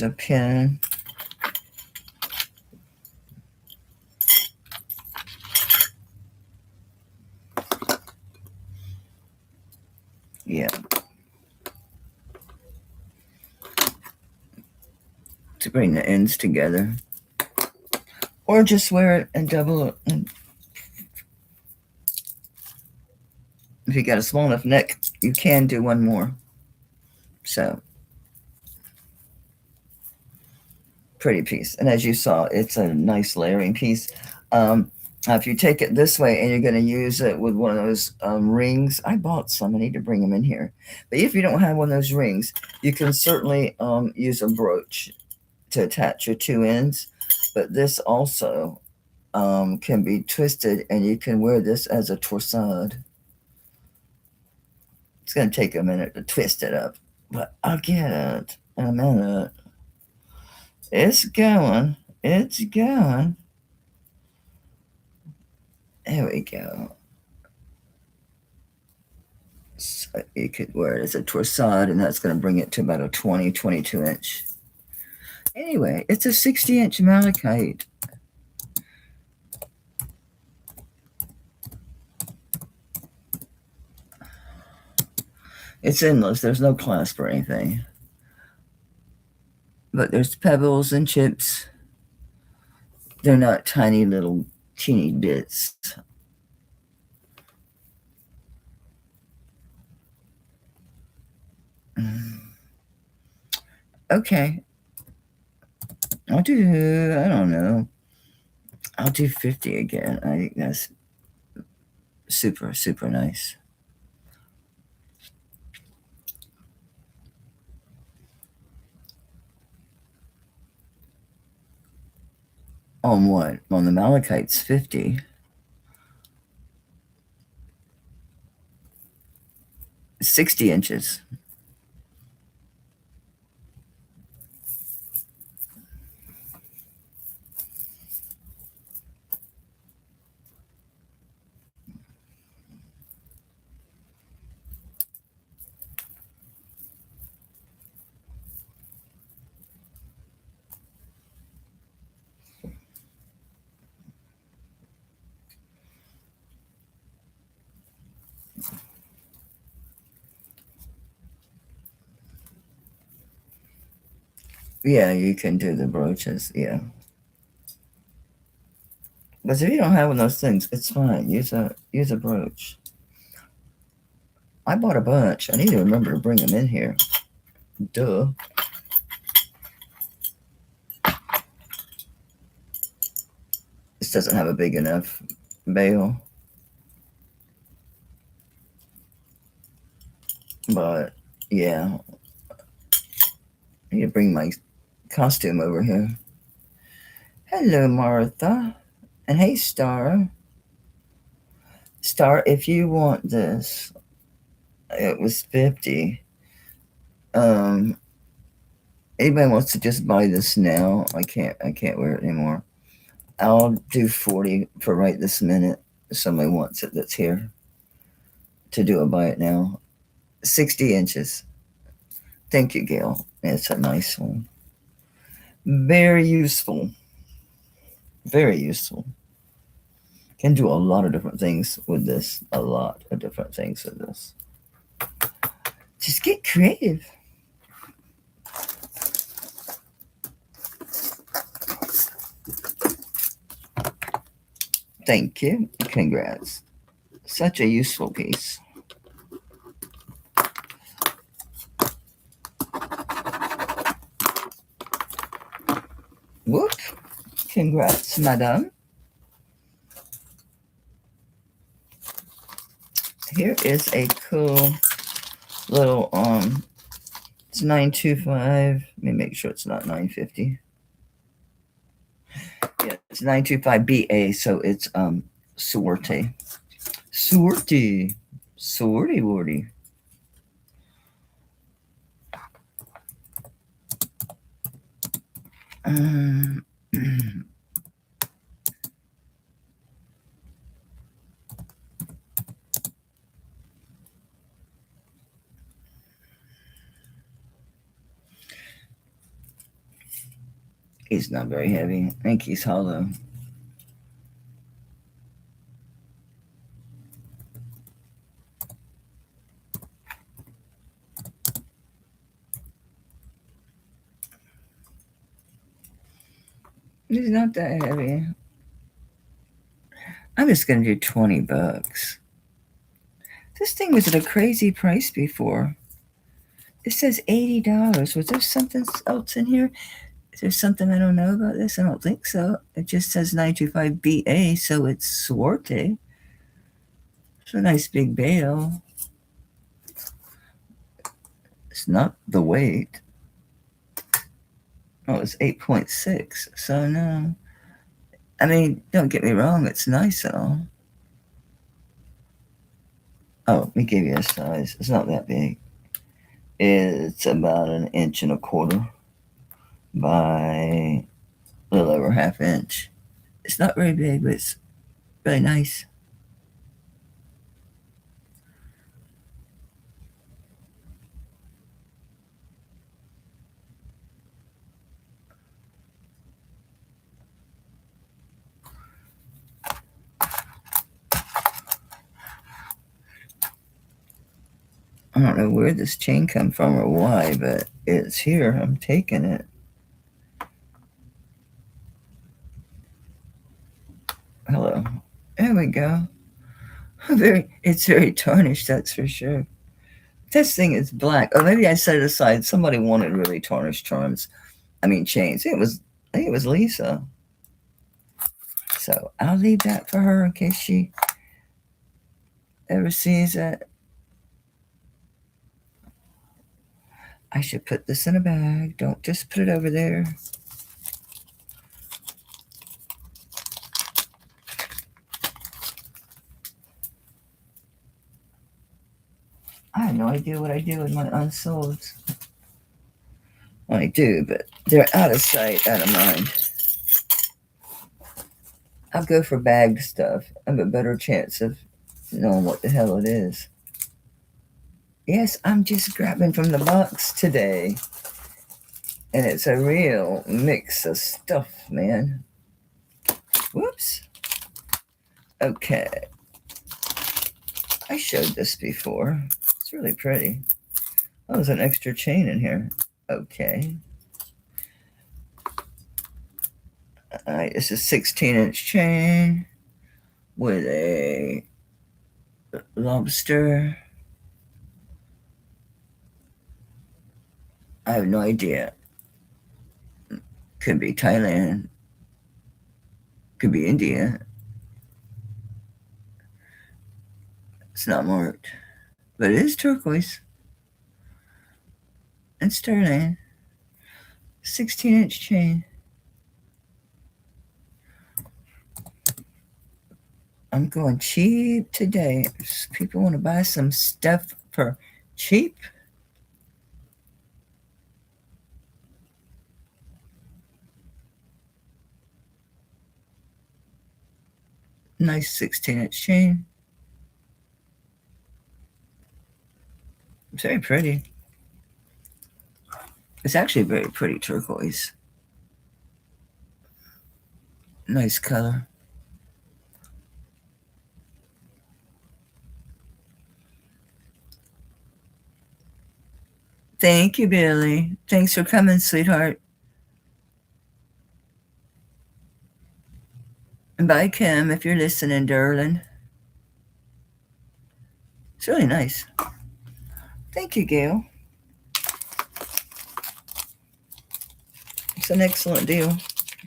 a pen. Yeah. To bring the ends together. Or just wear it and double it. And if you got a small enough neck, you can do one more. So, pretty piece. And as you saw, it's a nice layering piece. If you take it this way and you're going to use it with one of those rings, I bought some. I need to bring them in here. But if you don't have one of those rings, you can certainly use a brooch to attach your two ends. But this also can be twisted, and you can wear this as a torsade. It's going to take a minute to twist it up, but I'll get it in a minute. It's going. It's going. There we go. So you could wear it as a torsade, and that's going to bring it to about a 20, 22 inch. Anyway, it's a 60-inch malachite. It's endless. There's no clasp or anything. But there's pebbles and chips. They're not tiny little teeny bits. Okay. I don't know. I'll do 50 again. I think that's super, super nice. On what? On the malachite's 50. 60 inches. Yeah, you can do the brooches. Yeah. But if you don't have one of those things, it's fine. Use a brooch. I bought a bunch. I need to remember to bring them in here. Duh. This doesn't have a big enough bail. But yeah. I need to bring my costume over here. Hello, Martha. And hey, Star. Star, if you want this, it was 50. Anybody wants to just buy this now? I can't wear it anymore. I'll do 40 for right this minute. If somebody wants it that's here to do a buy it now. 60 inches. Thank you, Gail. It's a nice one. Very useful. Very useful. Can do a lot of different things with this. A lot of different things with this. Just get creative. Thank you. Congrats. Such a useful piece. Whoop. Congrats, madame. Here is a cool little, it's 925. Let me make sure it's not 950. Yeah, it's 925BA, so it's, sortie. Sortie. Sortie, worty. He's not very heavy. I think he's hollow. He's not that heavy. I'm just gonna do $20. This thing was at a crazy price before. It says $80. Was there something else in here? Is there something I don't know about this? I don't think so. It just says 925BA, so it's Swarte. It's a nice big bale. It's not the weight. Oh, it's 8.6. So no. I mean, don't get me wrong, it's nice and all. Oh, let me give you a size. It's not that big. It's about 1.25 inches by a little over 1/2 inch. It's not very big, but it's really nice. I don't know where this chain come from or why, but it's here. I'm taking it. Hello. There we go. It's very tarnished, that's for sure. This thing is black. Oh, maybe I set it aside. Somebody wanted really tarnished charms. I mean chains. I think it was Lisa. So I'll leave that for her in case she ever sees it. I should put this in a bag. Don't just put it over there. I have no idea what I do with my unsolds. Well, I do, but they're out of sight, out of mind. I'll go for bagged stuff. I have a better chance of knowing what the hell it is. Yes, I'm just grabbing from the box today. And it's a real mix of stuff, man. Whoops. Okay. I showed this before. It's really pretty. Oh, there's an extra chain in here. Okay. All right, it's a 16-inch chain with a lobster. I have no idea. Could be Thailand. Could be India. It's not marked. But it is turquoise. And sterling. 16-inch chain. I'm going cheap today. If people want to buy some stuff for cheap. Nice 16-inch chain. It's very pretty. It's actually very pretty turquoise. Nice color. Thank you, Billy. Thanks for coming, sweetheart. Bye, Kim, if you're listening, darling. It's really nice. Thank you, Gail. It's an excellent deal.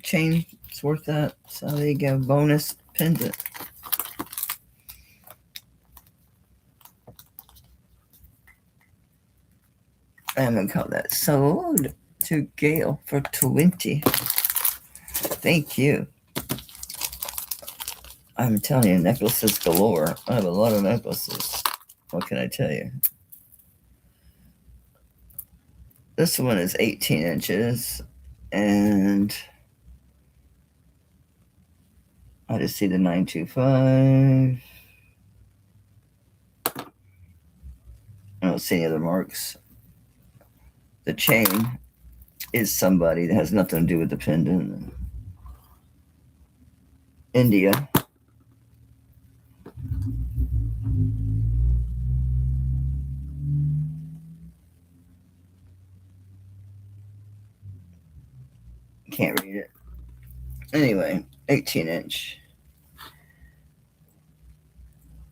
Chain, it's worth that. So there you go. Bonus pendant. I'm going to call that sold to Gail for 20. Thank you. I'm telling you, necklaces galore. I have a lot of necklaces. What can I tell you? This one is 18 inches. And I just see the 925. I don't see any other marks. The chain is somebody that has nothing to do with the pendant. India. Can't read it. Anyway, 18 inch.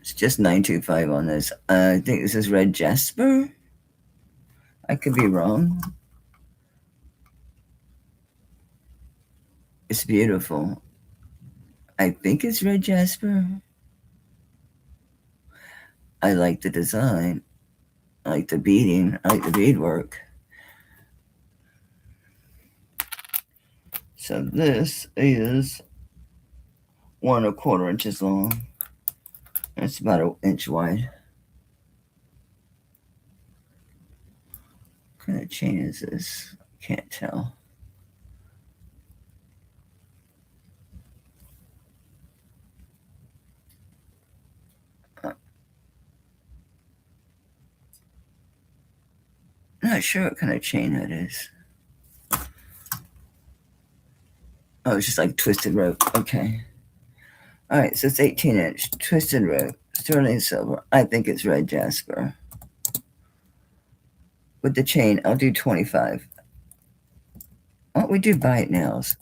It's just 925 on this. I think this is red jasper. I could be wrong. It's beautiful. I think it's red jasper. I like the design. I like the beading. I like the beadwork. So this is 1 1/4 inches long. It's about an inch wide. What kind of chain is this? Can't tell. Not sure what kind of chain that is. Oh, it's just like twisted rope. Okay. All right, so it's 18 inch twisted rope, sterling silver. I think it's red jasper. With the chain, I'll do 25. Why don't we do bite nails?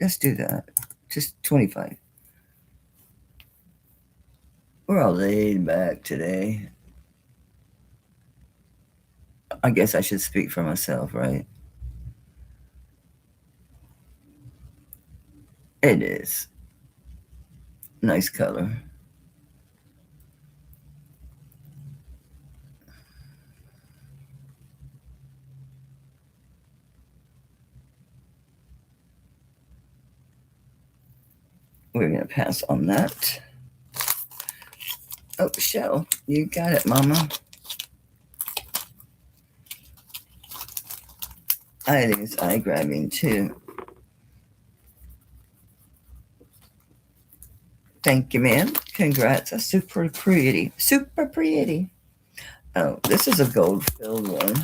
Let's do that. Just 25. We're all laid back today. I guess I should speak for myself, right? It is. Nice color. We're going to pass on that. Oh, Shell, you got it, Mama. I think it's eye grabbing too. Thank you, ma'am. Congrats. That's super pretty. Super pretty. Oh, this is a gold filled one.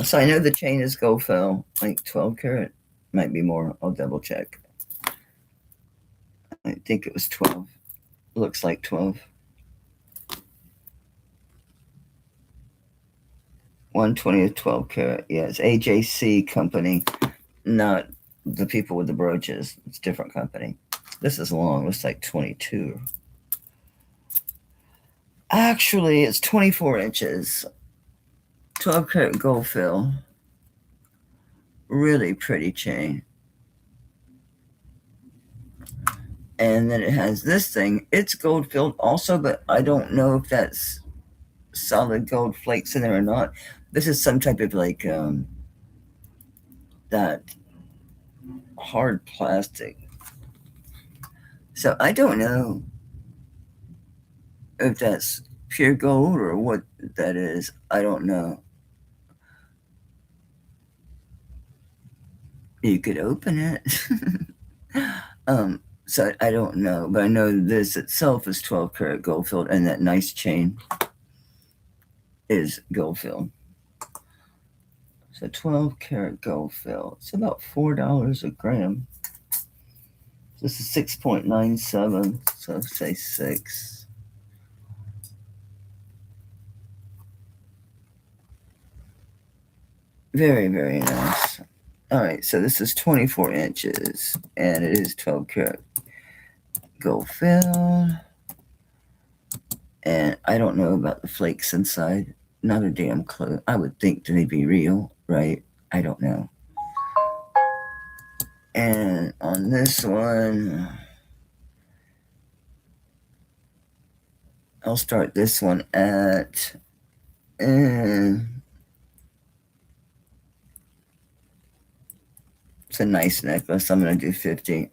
So I know the chain is gold fill, like 12 karat. Might be more. I'll double check. I think it was 12. Looks like 12. 1/20 12 karat. Yeah, it's AJC company, not the people with the brooches. It's a different company. This is long. Looks like 22. Actually, it's 24 inches. 12 karat gold fill. Really pretty chain. And then it has this thing. It's gold filled also, but I don't know if that's solid gold flakes in there or not. This is some type of like that hard plastic. So I don't know if that's pure gold or what that is. I don't know. You could open it. So I don't know, but I know this itself is 12 karat gold filled, and that nice chain is gold filled. So 12 karat gold fill. It's about $4 a gram. This is 6.97, so say 6. Very, very nice. All right, so this is 24 inches, and it is 12 karat gold filled. And I don't know about the flakes inside. Not a damn clue. I would think they'd be real, right? I don't know. And on this one, I'll start this one at it's a nice necklace. I'm gonna do 50.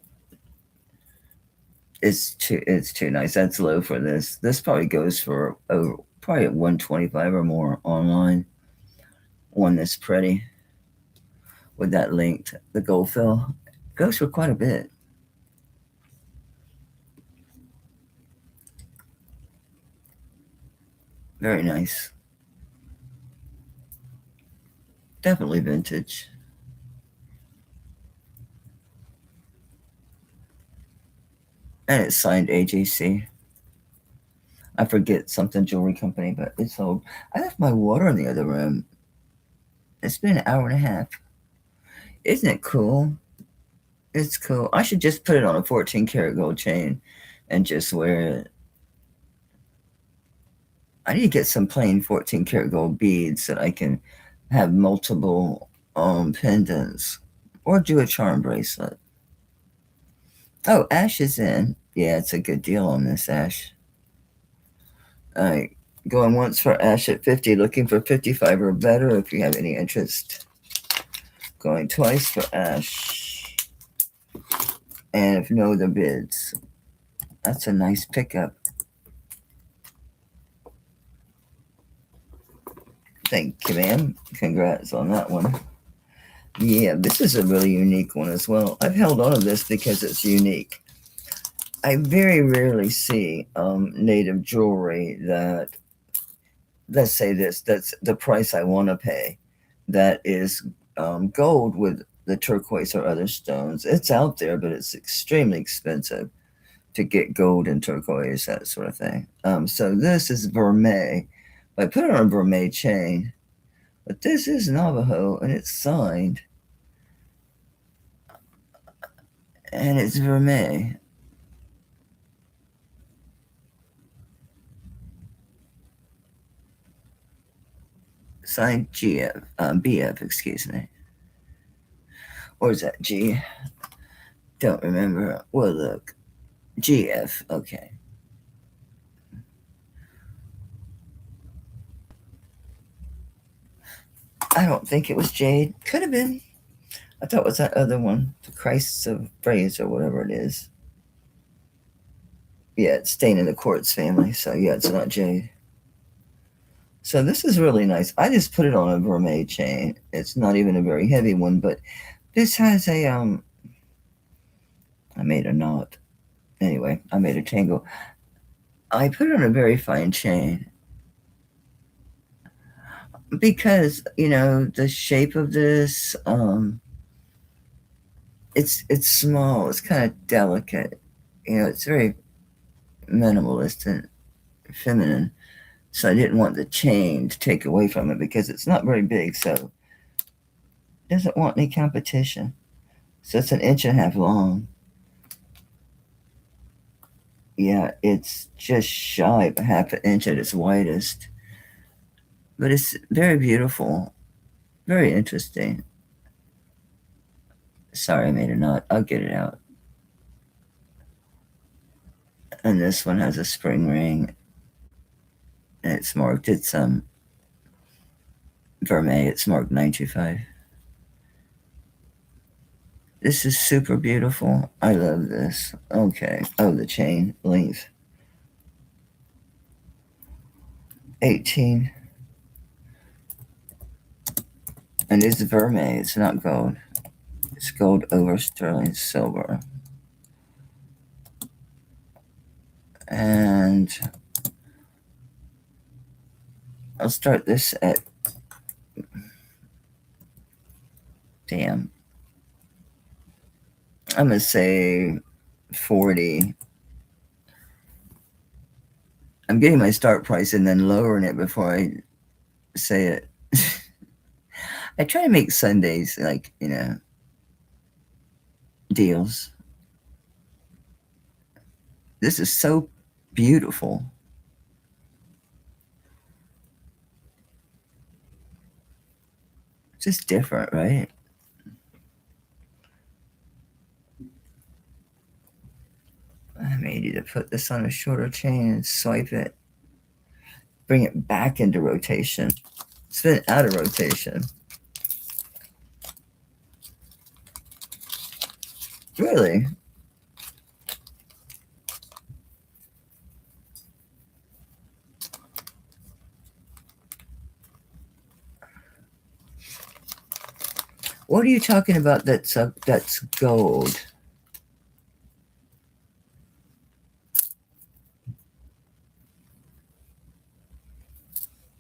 It's too nice. That's low for this. This probably goes for probably at 125 or more online. One that's pretty with that linked, the gold fill goes for quite a bit. Very nice. Definitely vintage. And it's signed AJC. I forget something jewelry company, but it's old. I left my water in the other room. It's been an hour and a half. Isn't it cool? It's cool. I should just put it on a 14 karat gold chain and just wear it. I need to get some plain 14 karat gold beads that I can have multiple pendants or do a charm bracelet. Oh, Ash is in. Yeah, it's a good deal on this, Ash. All right. Going once for Ash at 50, looking for 55 or better if you have any interest. Going twice for Ash. And if no, the bids. That's a nice pickup. Thank you, ma'am. Congrats on that one. Yeah, this is a really unique one as well. I've held on to this because it's unique. I very rarely see native jewelry that, let's say this, that's the price I want to pay, that is gold with the turquoise or other stones. It's out there, but it's extremely expensive to get gold and turquoise, that sort of thing. So this is vermeil. I put it on a vermeil chain, but this is Navajo and it's signed. And it's vermeil. Signed GF, BF, excuse me. Or is that G? Don't remember. Well, look. GF, okay. I don't think it was jade. Could have been. I thought it was that other one, the Christ of Praise or whatever it is. Yeah, it's staying in the quartz family, so yeah, it's not jade. So this is really nice. I just put it on a vermeil chain. It's not even a very heavy one, but this has a I made a knot. Anyway, I made a tangle. I put it on a very fine chain because the shape of this it's small, it's kind of delicate, it's very minimalist and feminine, so I didn't want the chain to take away from it because it's not very big, so it doesn't want any competition. So it's an inch and a half long. Yeah, it's just shy of a half an inch at its widest, but it's very beautiful, very interesting. Sorry, I made a knot. I'll get it out. And this one has a spring ring, and it's marked. It's vermeil. It's marked 925. This is super beautiful. I love this. Okay. Oh, the chain length. 18. And it's vermeil. It's not gold. It's gold over sterling silver. And I'll start this at, damn, I'm going to say 40. I'm getting my start price and then lowering it before I say it. I try to make Sundays like, you know, deals. This is so beautiful. It's just different, right? I may need to put this on a shorter chain and swipe it. Bring it back into rotation. Spin it out of rotation. Really? What are you talking about that's gold?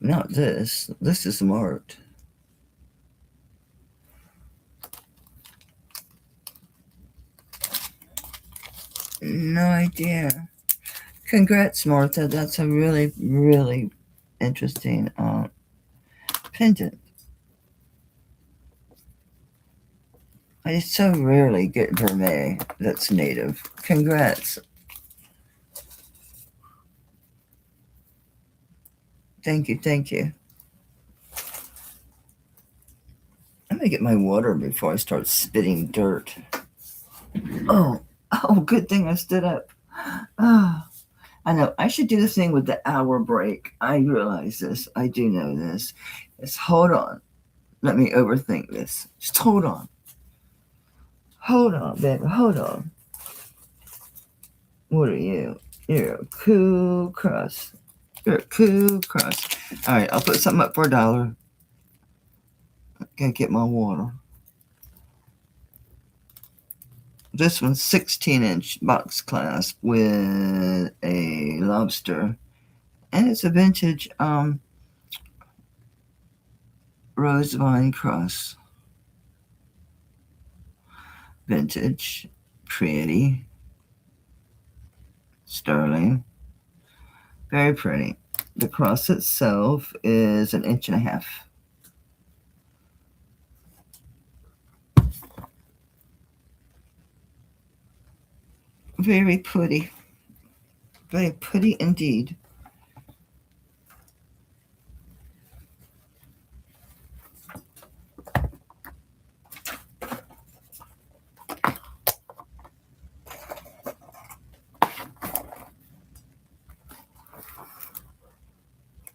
Not this. This is marked. No idea. Congrats, Martha. That's a really, really interesting pendant. I so rarely get vermeil that's native. Congrats. Thank you, thank you. I'm gonna get my water before I start spitting dirt. Oh, good thing I stood up. Oh, I know. I should do this thing with the hour break. I realize this. I do know this. Just hold on. Let me overthink this. Just hold on. Hold on, baby. Hold on. What are you? You're a cool cross. You're a cool cross. All right, I'll put something up for $1. Gotta get my water. This one's 16-inch box clasp with a lobster, and it's a vintage rose vine cross. Vintage, pretty, sterling, very pretty. The cross itself is 1.5 inches. Very pretty. Very pretty indeed.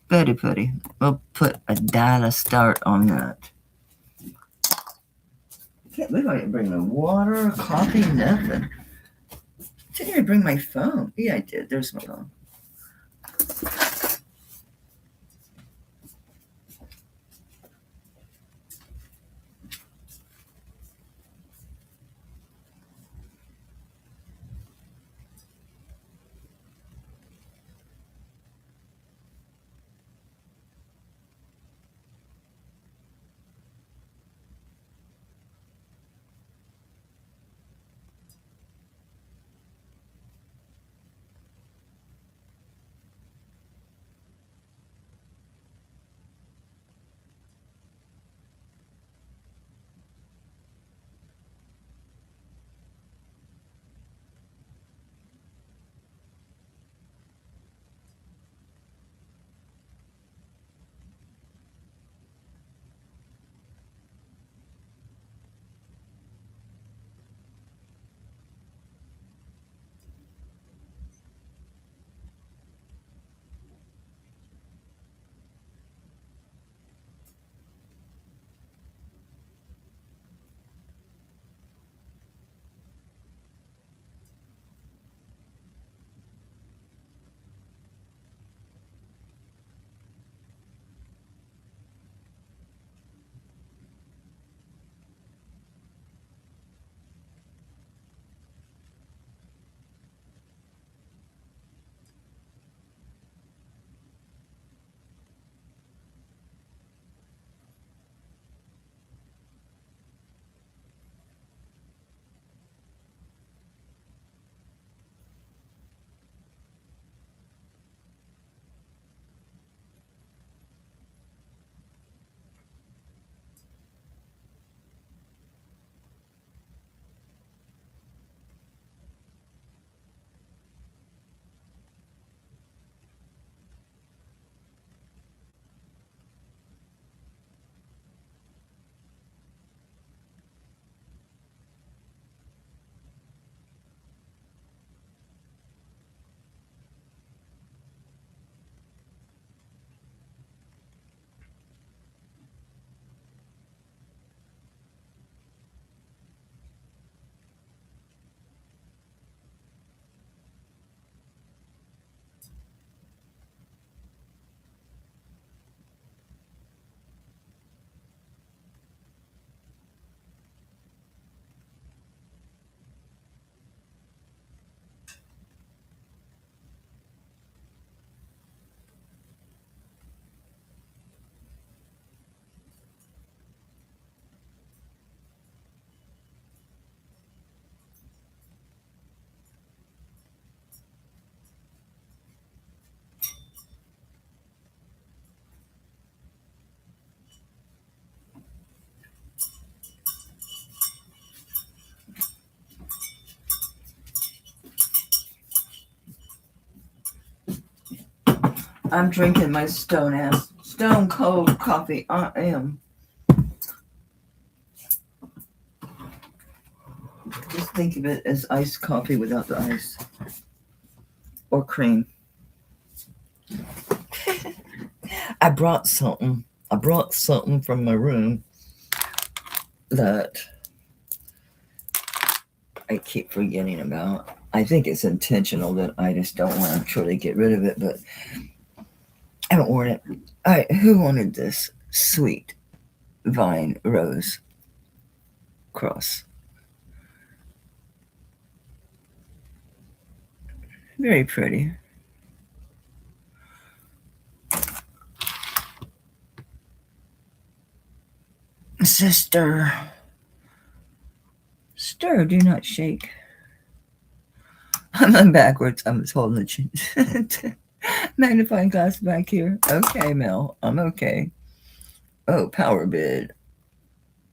Very pretty. We'll put $1 start on that. Can't believe I didn't bring no water, coffee, nothing. Didn't even bring my phone. Yeah, I did. There's my phone. I'm drinking my stone cold coffee. I am. Just think of it as iced coffee without the ice or cream. I brought something from my room that I keep forgetting about. I think it's intentional that I just don't want to truly get rid of it, but I haven't worn it. All right, who wanted this sweet vine rose cross? Very pretty. Sister, stir, do not shake. I'm backwards. I'm just holding the magnifying glass back here. Okay, Mel, I'm okay. Oh, power bid.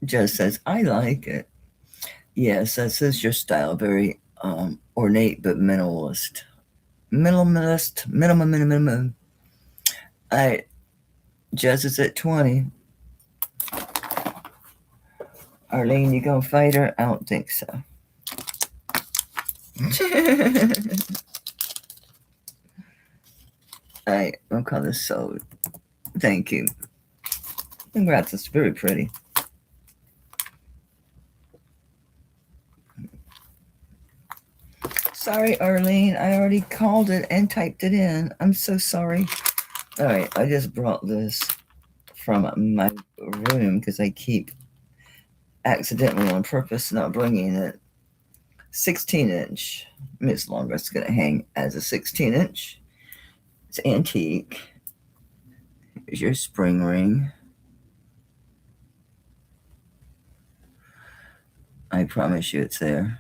Just says, I like it. Yes, that says your style. Very ornate but minimalist. Minimum. All right, Jess is at 20. Arlene, you gonna fight her? I don't think so. Alright, I'll call this sold. Thank you. Congrats, it's very pretty. Sorry, Arlene, I already called it and typed it in. I'm so sorry. Alright, I just brought this from my room because I keep accidentally on purpose not bringing it. 16-inch. It's longer. It's going to hang as a 16-inch. It's antique. Here's your spring ring. I promise you it's there.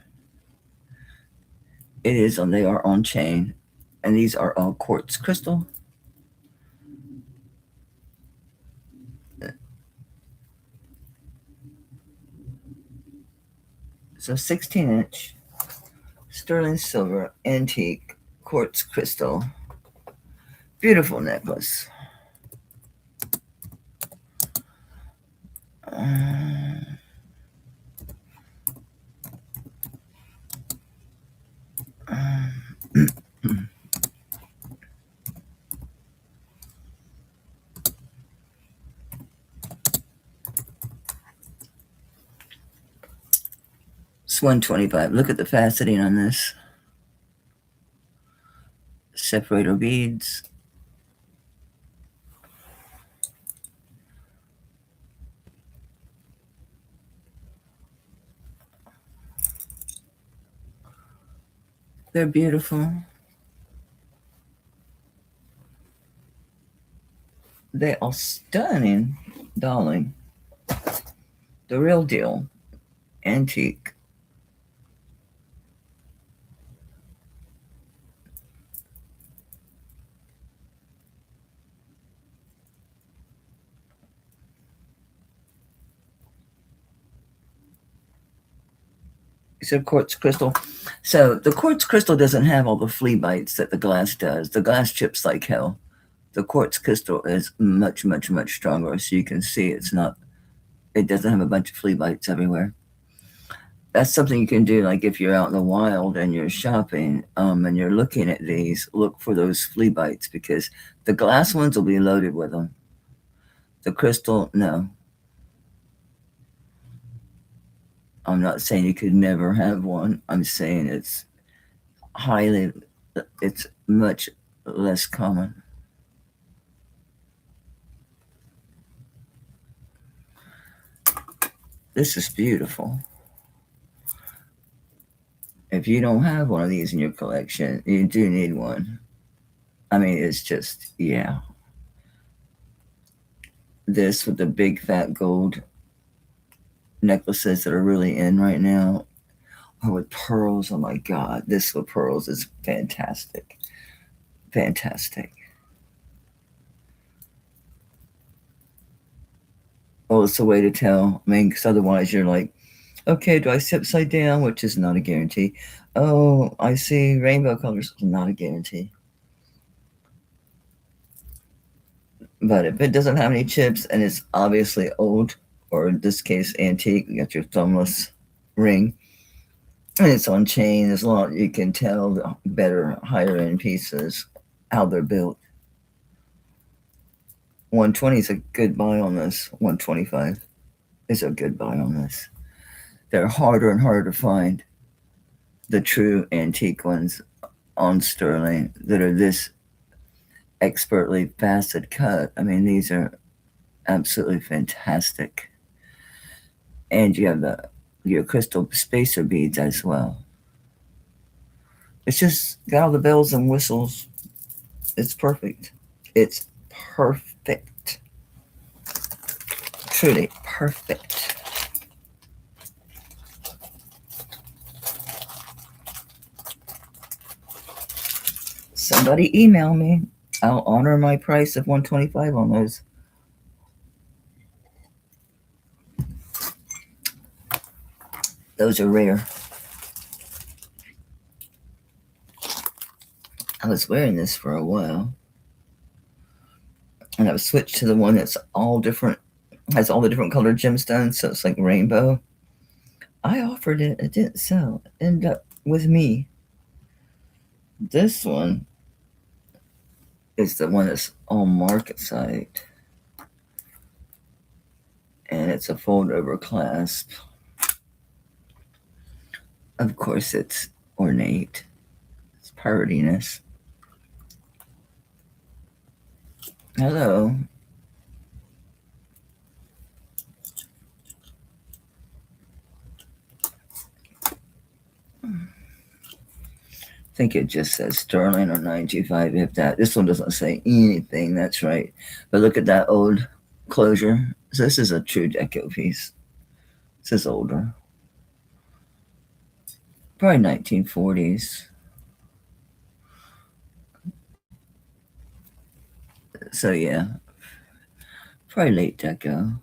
It is on. They are on chain, and these are all quartz crystal. So 16-inch sterling silver antique quartz crystal. Beautiful necklace. It's $125. Look at the faceting on this. Separator beads. They're beautiful. They are stunning, darling. The real deal. Antique. So quartz crystal. So the quartz crystal doesn't have all the flea bites that the glass does. The glass chips like hell. The quartz crystal is much, much, much stronger. So you can see it doesn't have a bunch of flea bites everywhere. That's something you can do, like if you're out in the wild and you're shopping and you're looking at these, look for those flea bites because the glass ones will be loaded with them. The crystal, no. I'm not saying you could never have one. I'm saying it's much less common. This is beautiful. If you don't have one of these in your collection, you do need one. I mean, it's just, yeah. This with the big fat gold necklaces that are really in right now. Or with pearls, oh my God. This with pearls is fantastic. Fantastic. Oh, it's a way to tell. I mean, because otherwise you're like, okay, do I sit upside down? Which is not a guarantee. Oh, I see rainbow colors. Not a guarantee. But if it doesn't have any chips and it's obviously old, or in this case antique, you got your thumbless ring, and it's on chain, as long as you can tell the better higher end pieces how they're built. 120 is a good buy on this. 125 is a good buy on this. They're harder and harder to find, the true antique ones on sterling that are this expertly facet cut. I mean, these are absolutely fantastic. And you have your crystal spacer beads as well. It's just got all the bells and whistles. It's perfect. It's perfect. Truly perfect. Somebody email me. I'll honor my price of $125 on those. Those are rare. I was wearing this for a while, and I've switched to the one that's all different, has all the different colored gemstones, so it's like rainbow. I offered it, it didn't sell. It ended up with me. This one is the one that's on market site, and it's a fold over clasp. Of course, it's ornate. It's purtiness. Hello. I think it just says sterling or 925, if that. This one doesn't say anything, that's right. But look at that old closure. So this is a true deco piece. This is older. Probably 1940s. So yeah, probably late deco.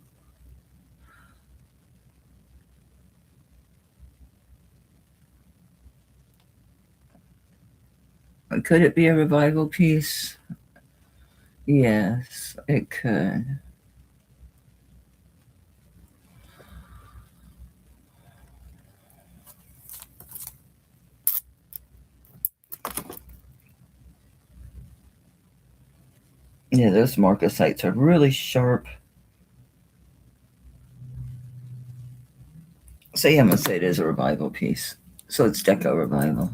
Could it be a revival piece? Yes, it could. Yeah, those marcasites are really sharp. So yeah, I'm gonna say it is a revival piece. So it's deco revival.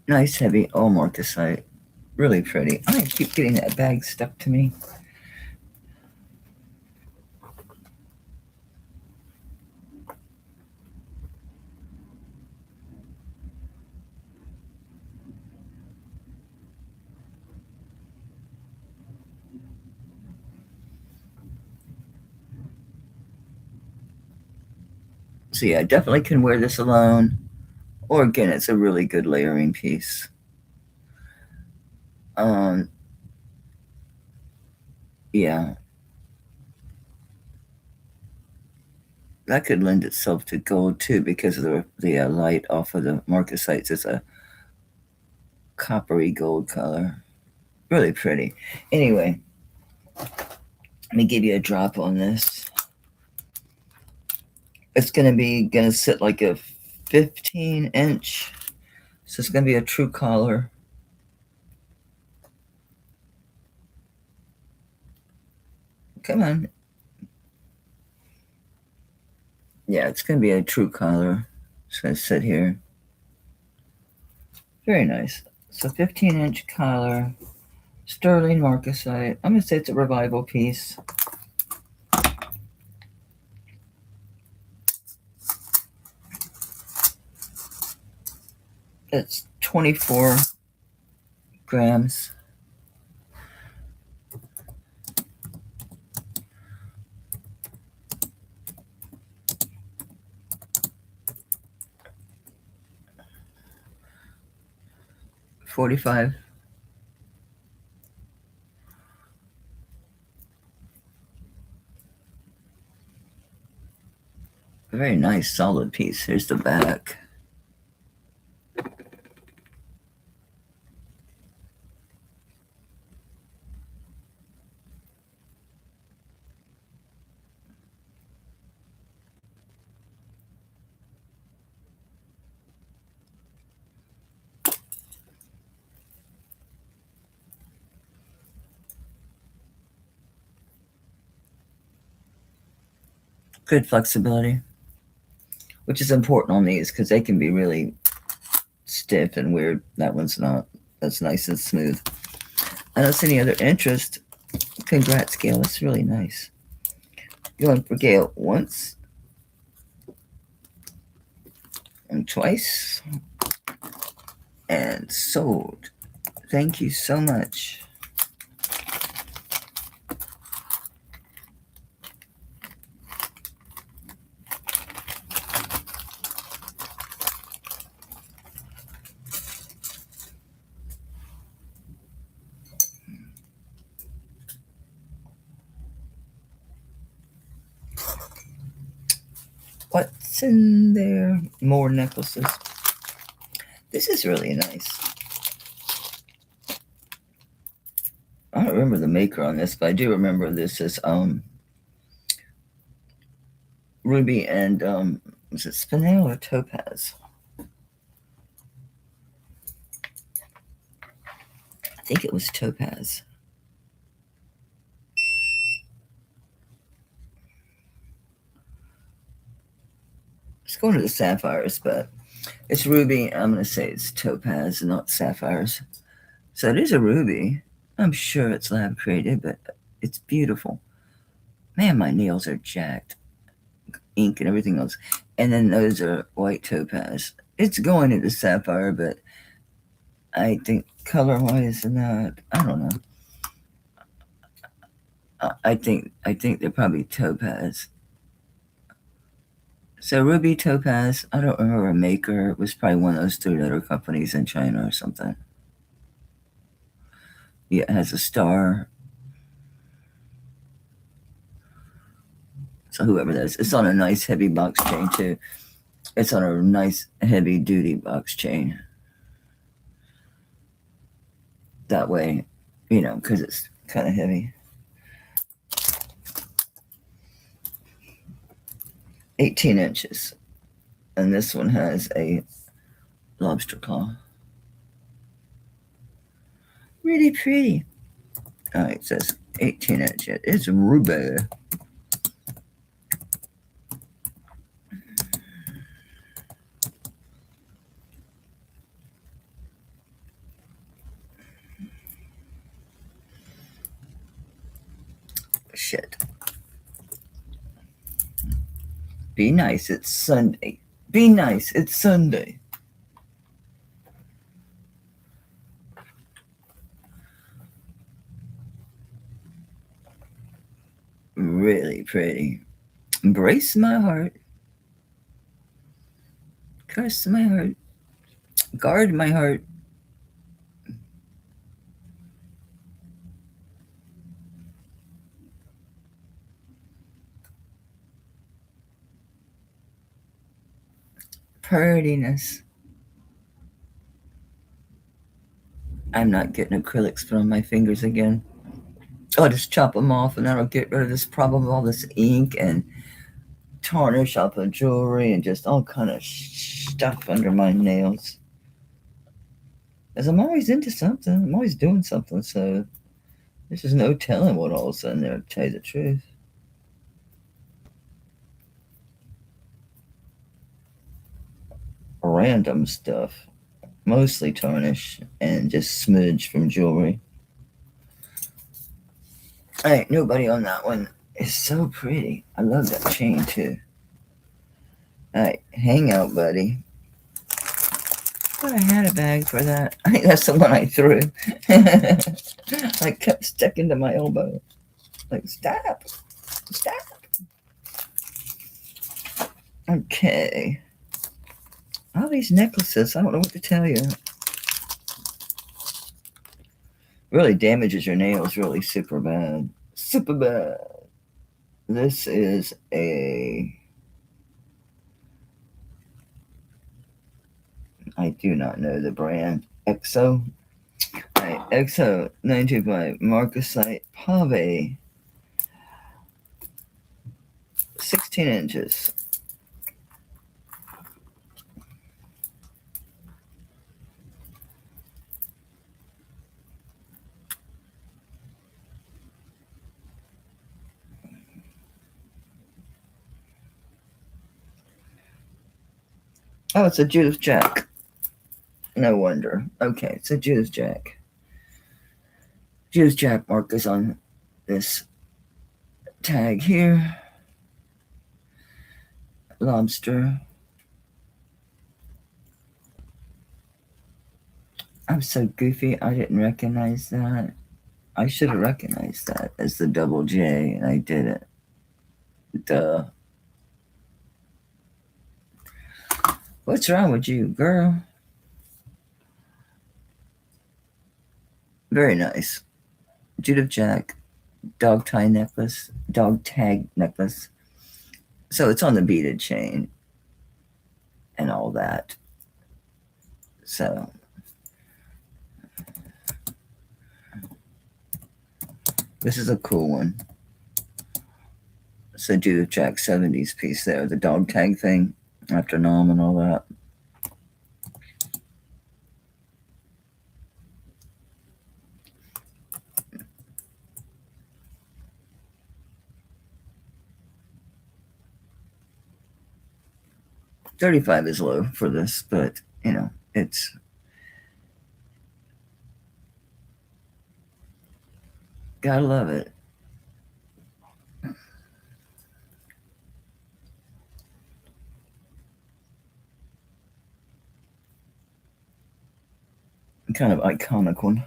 Nice heavy all marcasite. Really pretty. I keep getting that bag stuck to me. So yeah, I definitely can wear this alone. Or again, it's a really good layering piece. Yeah. That could lend itself to gold too because of the light off of the marcasites. It's a coppery gold color. Really pretty. Anyway, let me give you a drop on this. It's gonna sit like a 15-inch. So it's gonna be a true collar. Come on. Yeah, it's gonna be a true collar. It's gonna sit here. Very nice. So 15-inch collar, sterling marcasite. I'm gonna say it's a revival piece. It's 24 grams. $45. A very nice solid piece. Here's the back. Good flexibility, which is important on these because they can be really stiff and weird. That one's not. That's nice and smooth. I don't see any other interest. Congrats, Gail. That's really nice. Going for Gail once and twice and sold. Thank you so much. What's in there? More necklaces. This is really nice. I don't remember the maker on this, but I do remember this is ruby and is it spinel or topaz? I think it was topaz. It's going to the sapphires, but it's ruby. I'm going to say it's topaz, not sapphires. So it is a ruby. I'm sure it's lab created, but it's beautiful. Man, my nails are jacked. Ink and everything else. And then those are white topaz. It's going into sapphire, but I think color-wise not. I don't know. I think they're probably topaz. So ruby, topaz. I don't remember a maker. It was probably one of those three-letter companies in China or something. Yeah, it has a star. So whoever that is, it's on a nice heavy box chain too. It's on a nice heavy duty box chain. That way, you know, because it's kind of heavy. 18 inches. And this one has a lobster claw. Really pretty. All right, it says 18 inch. It's ruby. Shit. Be nice, it's Sunday. Be nice, it's Sunday. Really pretty. Embrace my heart. Curse my heart. Guard my heart. Prettiness. I'm not getting acrylics put on my fingers again. I'll just chop them off and that'll get rid of this problem of all this ink and tarnish off of jewelry and just all kind of stuff under my nails. As I'm always into something. I'm always doing something, so this is no telling what all of a sudden they'll tell you the truth. Random stuff. Mostly tarnish and just smudge from jewelry. Alright, nobody on that one. It's so pretty. I love that chain too. Alright, hang out, buddy. I thought I had a bag for that. I think that's the one I threw. I kept sticking to my elbow. Like, stop. Stop. Okay. All these necklaces, I don't know what to tell you. Really damages your nails really super bad. Super bad. This is a... I do not know the brand. EXO. Right, EXO 925 Marcasite Pave. 16 inches. Oh, it's a Judith Jack. No wonder. Okay, it's a Judith Jack. Judith Jack mark is on this tag here. Lobster. I'm so goofy, I didn't recognize that. I should have recognized that as the double J, and I didn't. Duh. What's wrong with you, girl? Very nice. Judith Jack, dog tag necklace. So it's on the beaded chain and all that. So this is a cool one. It's a Judith Jack 70s piece there, the dog tag thing after Nom and all that. $35 is low for this, but you know, it's gotta love it. Kind of iconic one.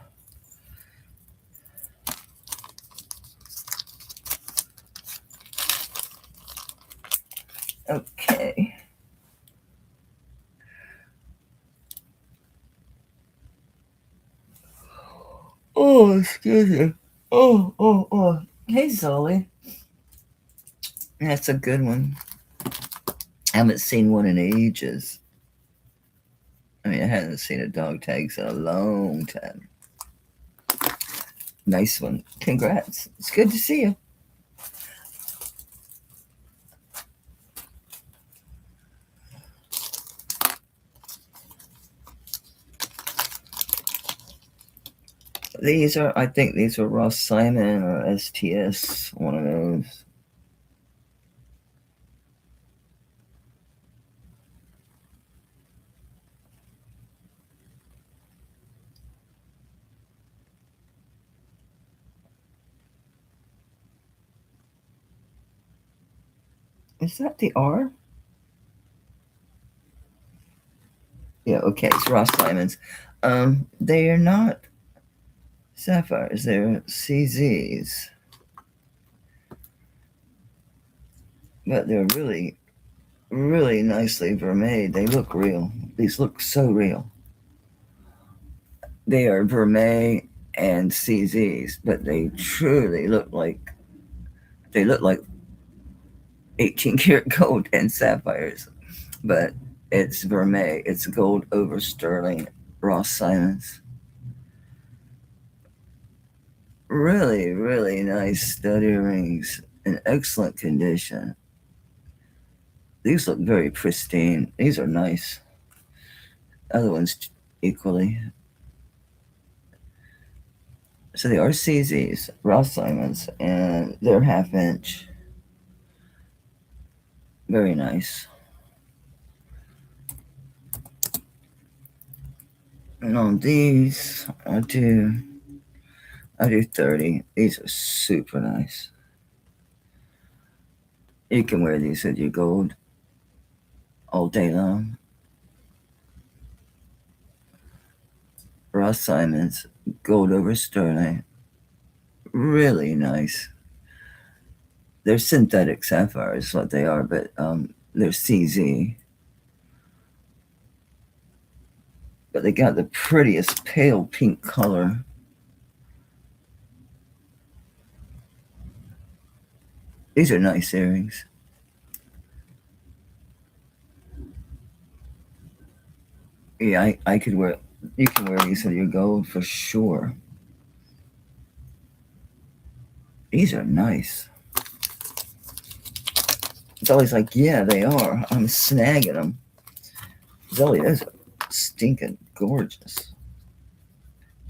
Okay. Oh, excuse me. Oh. Hey, Zoe. That's a good one. I haven't seen one in ages. I mean, I haven't seen a dog tag in a long time. Nice one. Congrats. It's good to see you. These are, I think these are Ross Simon or STS, one of those. Is that the R? Yeah, okay, it's Ross Simons. They are not sapphires, they're CZs. But they're really, really nicely vermeil. They look real. These look so real. They are vermeil and CZs, but they truly look like 18 karat gold and sapphires. But it's vermeil. It's gold over sterling. Ross Simons. Really, really nice stud earrings in excellent condition. These look very pristine. These are nice. Other ones equally. So they are CZs, Ross Simons, and they're 1/2 inch. Very nice. And on these, I do 30. These are super nice. You can wear these with your gold all day long. Ross Simons, gold over sterling. Really nice. They're synthetic sapphires, what they are, but they're CZ. But they got the prettiest pale pink color. These are nice earrings. Yeah, I could wear. You can wear these with your gold for sure. These are nice. Zoe's like, yeah, they are. I'm snagging them. Zoe, those are stinking gorgeous.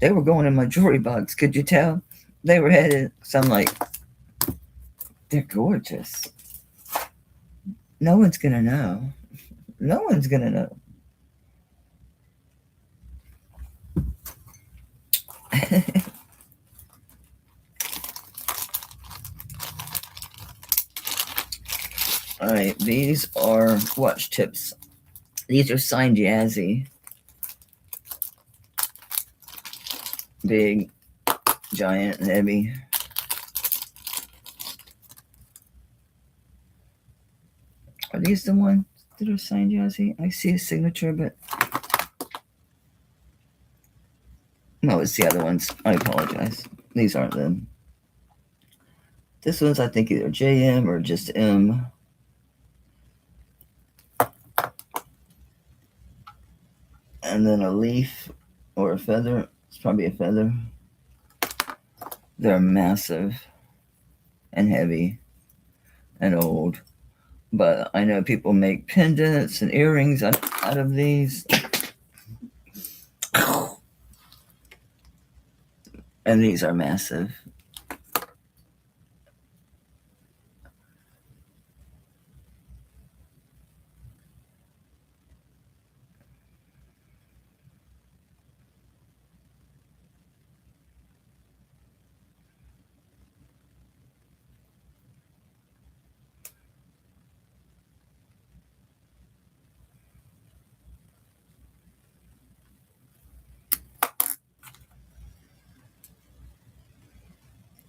They were going in my jewelry box. Could you tell? They were headed. So I'm like, they're gorgeous. No one's gonna know. No one's gonna know. Alright, these are watch tips. These are signed Jazzy. Big, giant, and heavy. Are these the ones that are signed Jazzy? I see a signature, but no, it's the other ones. I apologize. These aren't them. This one's, I think, either JM or just M. And then a leaf or a feather. It's probably a feather. They're massive and heavy and old. But I know people make pendants and earrings out of these. And these are massive.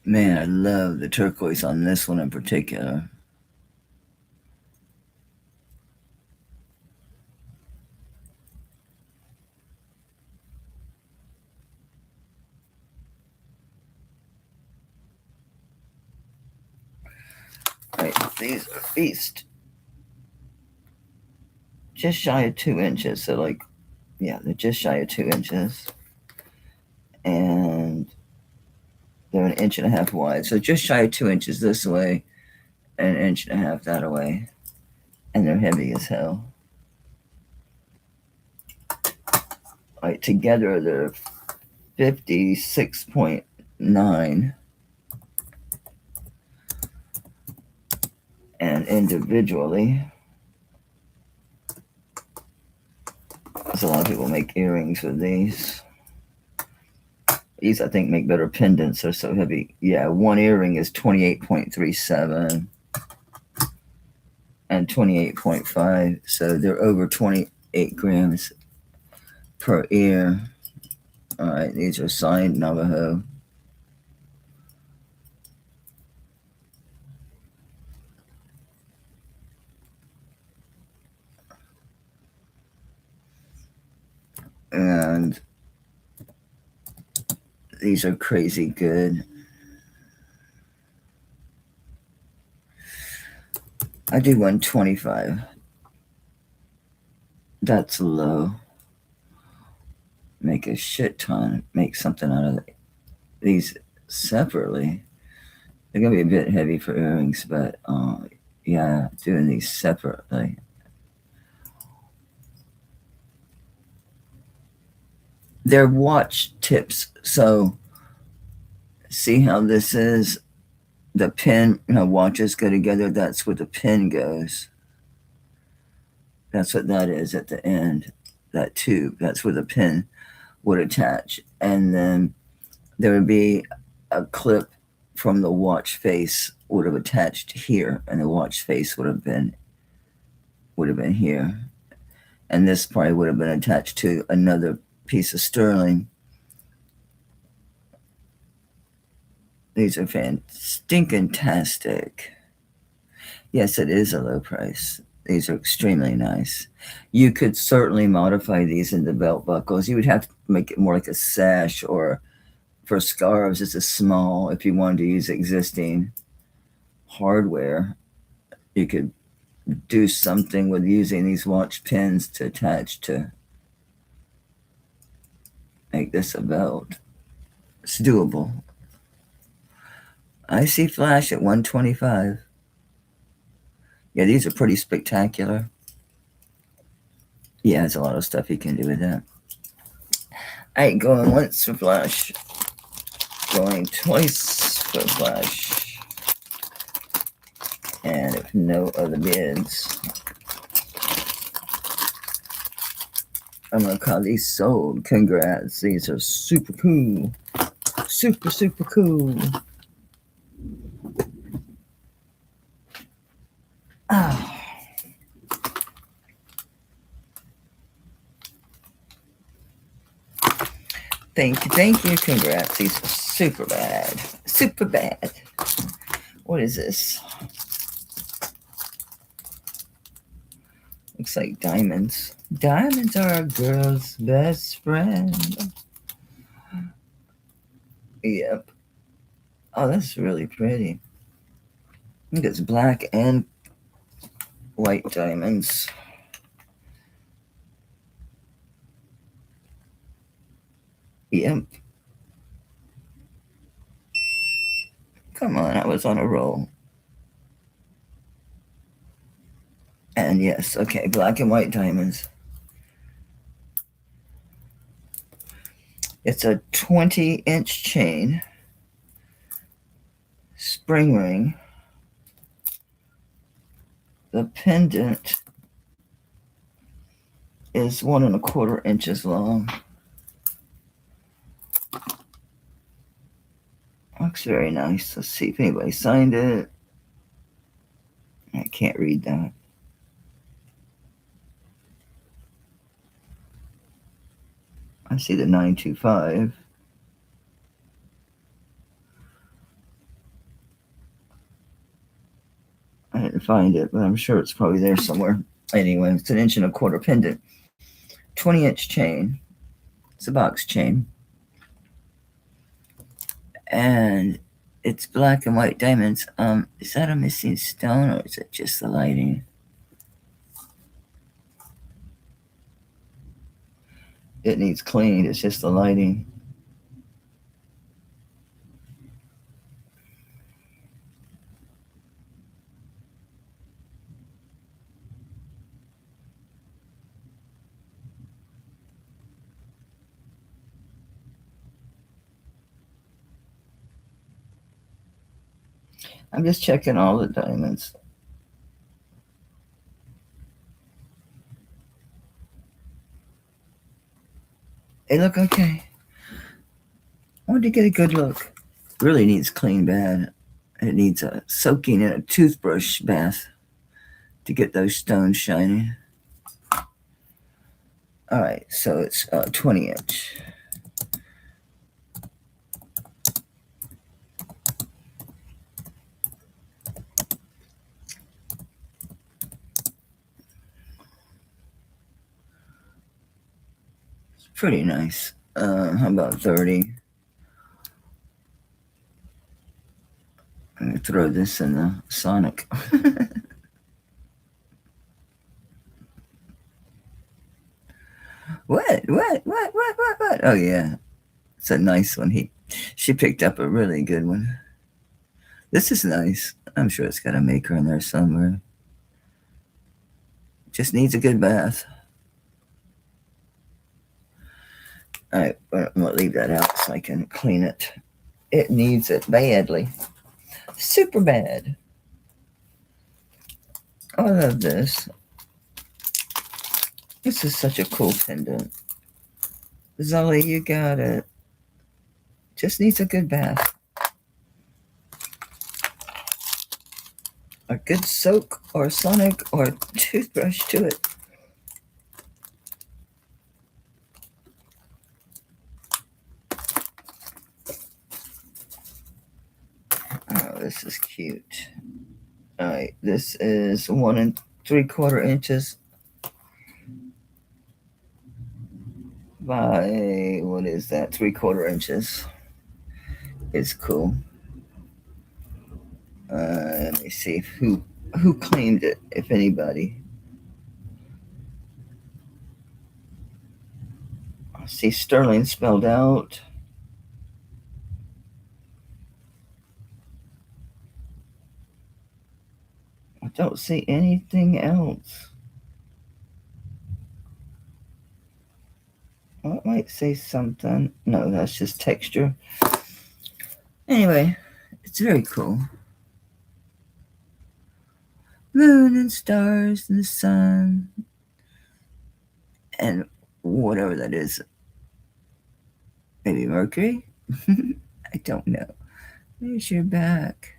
Man, I love the turquoise on this one in particular. Right, these are Feast. Just shy of 2 inches. So, like, yeah, they're just shy of 2 inches. And they're 1.5 inches wide. So just shy of 2 inches this way and 1.5 inches that way. And they're heavy as hell. Right, together they're 56.9. And individually, so a lot of people make earrings with these. These, I think, make better pendants. They're so heavy. Yeah, one earring is 28.37 and 28.5. So they're over 28 grams per ear. All right, these are signed Navajo. And these are crazy good. I do 125. That's low. Make a shit ton. Make something out of these separately. They're gonna be a bit heavy for earrings, but yeah, doing these separately. They're watch tips. So see how this is? The pin, how watches go together, that's where the pin goes. That's what that is at the end. That tube, that's where the pin would attach. And then there would be a clip from the watch face would have attached here, and the watch face would have been here. And this probably would have been attached to another piece of sterling. These are stinking-tastic. Yes, it is a low price. These are extremely nice. You could certainly modify these into belt buckles. You would have to make it more like a sash, or for scarves, it's a small. If you wanted to use existing hardware, you could do something with using these watch pins to attach to make this a belt. It's doable. I see flash at 125. Yeah, these are pretty spectacular. Yeah, there's a lot of stuff you can do with that. I ain't going once for flash. Going twice for flash. And if no other bids, I'm gonna call these sold. Congrats, these are super cool. super, super cool. Ah. Thank you, thank you. Congrats. These are super bad. Super bad. What is this? Looks like diamonds. Diamonds are a girl's best friend. Yep. Oh, that's really pretty. I think it's black and white diamonds. Yep. Come on, I was on a roll. And yes, okay, black and white diamonds. It's a 20-inch chain, spring ring. The pendant is 1¼ inches long. Looks very nice. Let's see if anybody signed it. I can't read that. I see the 925. I didn't find it, but I'm sure it's probably there somewhere. Anyway, it's an 1¼ pendant. 20-inch chain. It's a box chain. And it's black and white diamonds. Is that a missing stone or is it just the lighting? It needs cleaned. It's just the lighting. I'm just checking all the diamonds. They look okay. I wanted to get a good look. Really needs clean bad. It needs a soaking in a toothbrush bath to get those stones shining. All right, so it's 20-inch. It's pretty nice. How about 30? I'm gonna throw this in the Sonic. What? Oh yeah, it's a nice one. She picked up a really good one. This is nice. I'm sure it's got a maker in there somewhere. Just needs a good bath. All right, I'm gonna leave that out so I can clean it. It needs it badly. Super bad. I love this. This is such a cool pendant. Zully, you got it. Just needs a good bath. A good soak or Sonic or toothbrush to it. Oh, this is cute. All right, this is 1¾ inches by, what is that, 3/4 inches. It's cool. Let me see who claimed it, if anybody. I see Sterling spelled out. I don't see anything else. Well, it might say something. No, that's just texture. Anyway, it's very cool. Moon and stars and the sun and whatever that is. Maybe Mercury. I don't know. There's your back.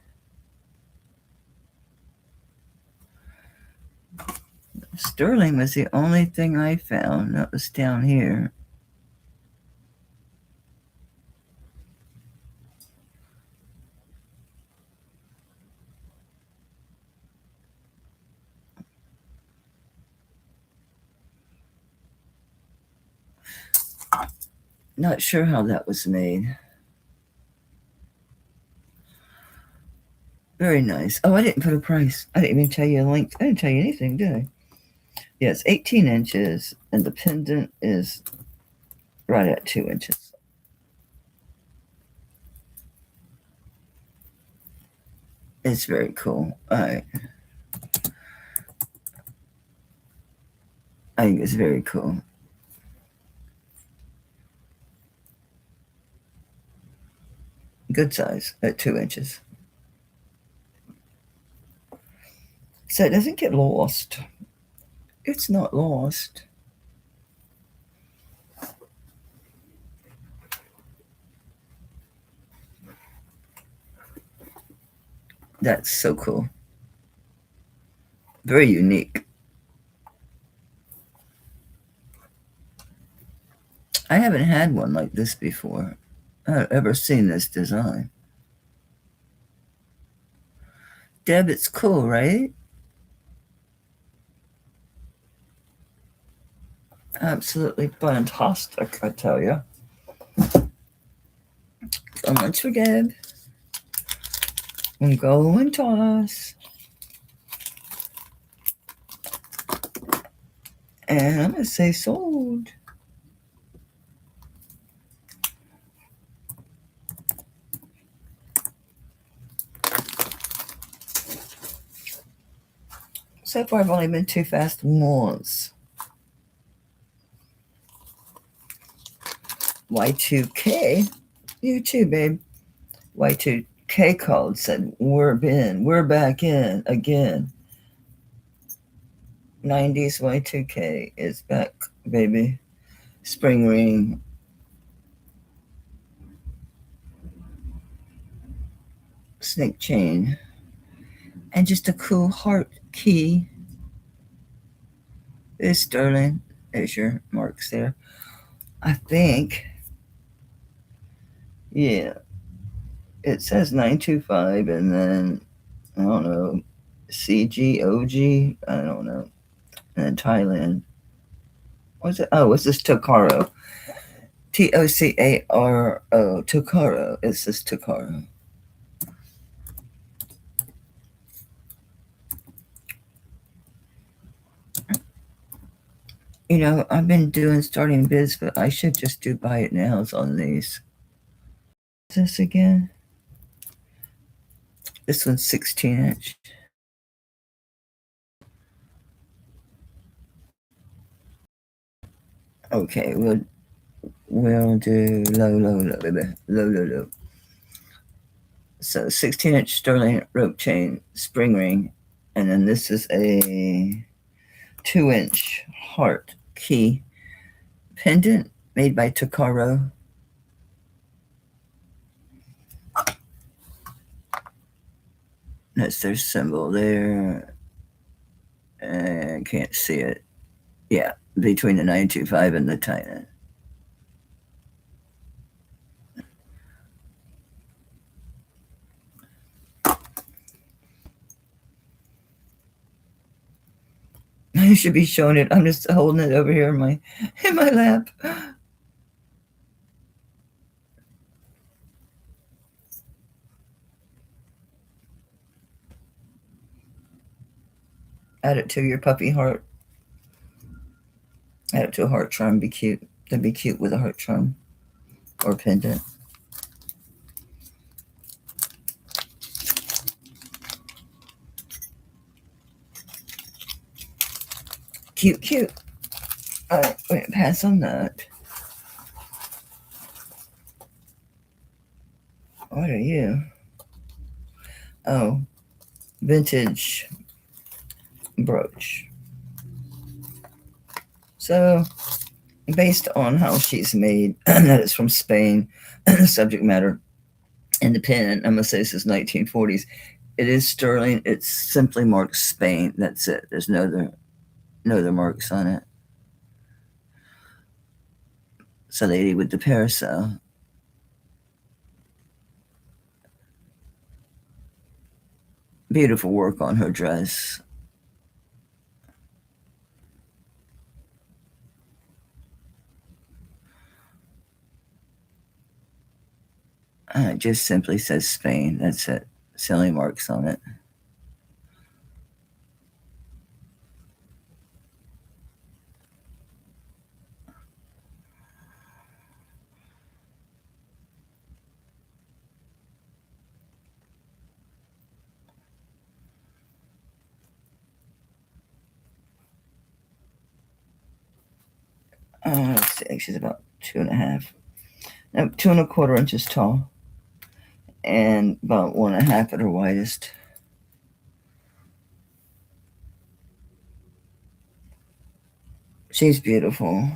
Sterling was the only thing I found that was down here. Not sure how that was made. Very nice. Oh, I didn't put a price. I didn't even tell you a link. I didn't tell you anything, did I? Yeah, it's 18 inches, and the pendant is right at 2 inches. It's very cool. I think it's very cool. Good size at 2 inches. So it doesn't get lost. It's not lost. That's so cool. Very unique. I haven't had one like this before. I've ever seen this design. Deb, it's cool, right? Absolutely fantastic, I tell you. So much for Deb. And go and toss. And I'm going to say sold. So far, I've only been too fast once. Y2K, you too, babe. Y2K called, said, we're back in again. 90s Y2K is back, baby. Spring ring. Snake chain. And just a cool heart key. There's sterling. There's your marks there. I think, yeah, it says 925 and then, I don't know, CGOG, I don't know, and then Thailand. What's it? Oh, what's this? Tokaro. Tocaro. Tokaro. It's this Tokaro. You know, I've been doing starting bids, but I should just do buy it nows on these. What's this again? This one's 16 inch. Okay, we'll do low, baby. Low. So 16 inch sterling rope chain, spring ring, and then this is a 2 inch heart key pendant made by Tocaro. That's their symbol there. I can't see it. Yeah, between the 925 and the Titan. I should be showing it. I'm just holding it over here in my lap. Add it to your puppy heart. Add it to a heart charm. Be cute. That'd be cute with a heart charm or pendant. Cute. All right, wait, pass on that. What are you? Oh, vintage brooch. So, based on how she's made, that it's from Spain, subject matter And the pen, I'm going to say this is 1940s. It is sterling. It's simply marked Spain. That's it. There's no other marks on it. It's a lady with the parasol. Beautiful work on her dress. It just simply says Spain. That's it. Silly marks on it. Let's see. She's about 2.5. No, 2.25 inches tall. And about 1.5 at her widest. She's beautiful.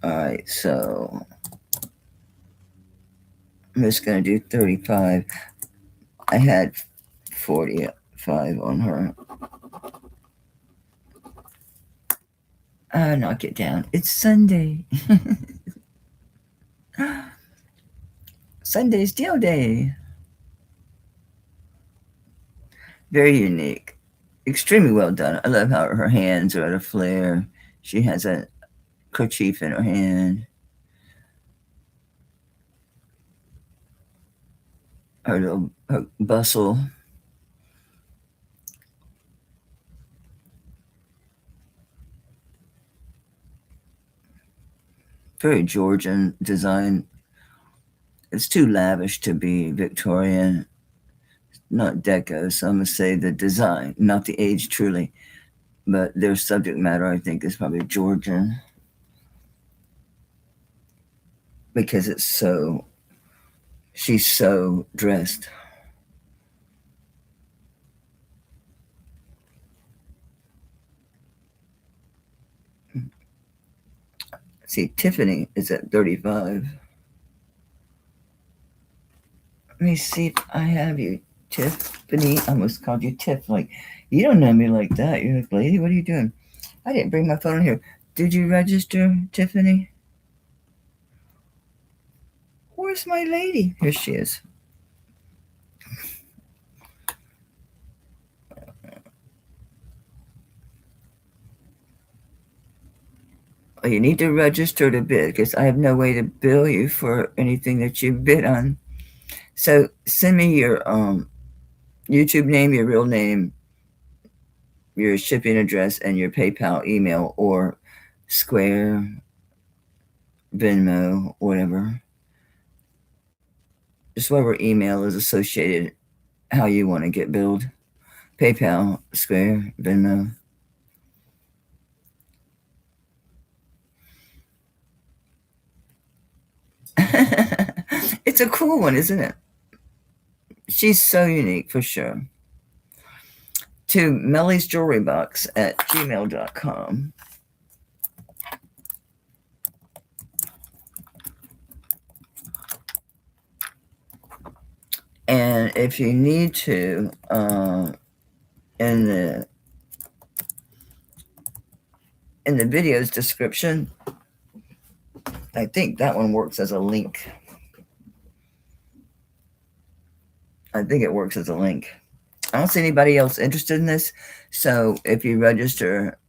Alright, so I'm just going to do 35. I had 45 on her. Knock it down. It's Sunday. Sunday's deal day. Very unique. Extremely well done. I love how her hands are at a flare. She has a kerchief in her hand. Her bustle. Very Georgian design. It's too lavish to be Victorian, not deco. So I'm going to say the design, not the age truly, but their subject matter, I think, is probably Georgian. Because she's so dressed. See, Tiffany is at 35. Let me see if I have you, Tiffany. I almost called you Tiff. Like, you don't know me like that. You're like, lady, what are you doing? I didn't bring my phone here. Did you register, Tiffany? Where's my lady? Here she is. Oh, you need to register to bid because I have no way to bill you for anything that you bid on. So send me your YouTube name, your real name, your shipping address, and your PayPal email or Square, Venmo, whatever. Just whatever email is associated, how you want to get billed. PayPal, Square, Venmo. It's a cool one, isn't it? She's so unique for sure. To Melly's Jewelry Box at gmail.com. And if you need to, in the video's description, I think that one works as a link. I think it works as a link. I don't see anybody else interested in this. So if you register,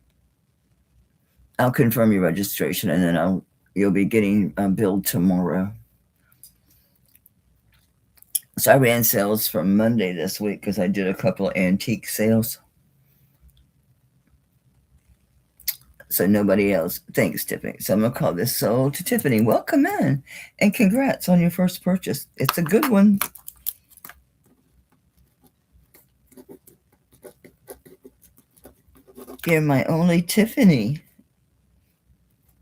I'll confirm your registration and then you'll be getting billed tomorrow. So I ran sales from Monday this week because I did a couple of antique sales. So nobody else. Thanks, Tiffany. So I'm going to call this sold to Tiffany. Welcome in and congrats on your first purchase. It's a good one. You're my only Tiffany.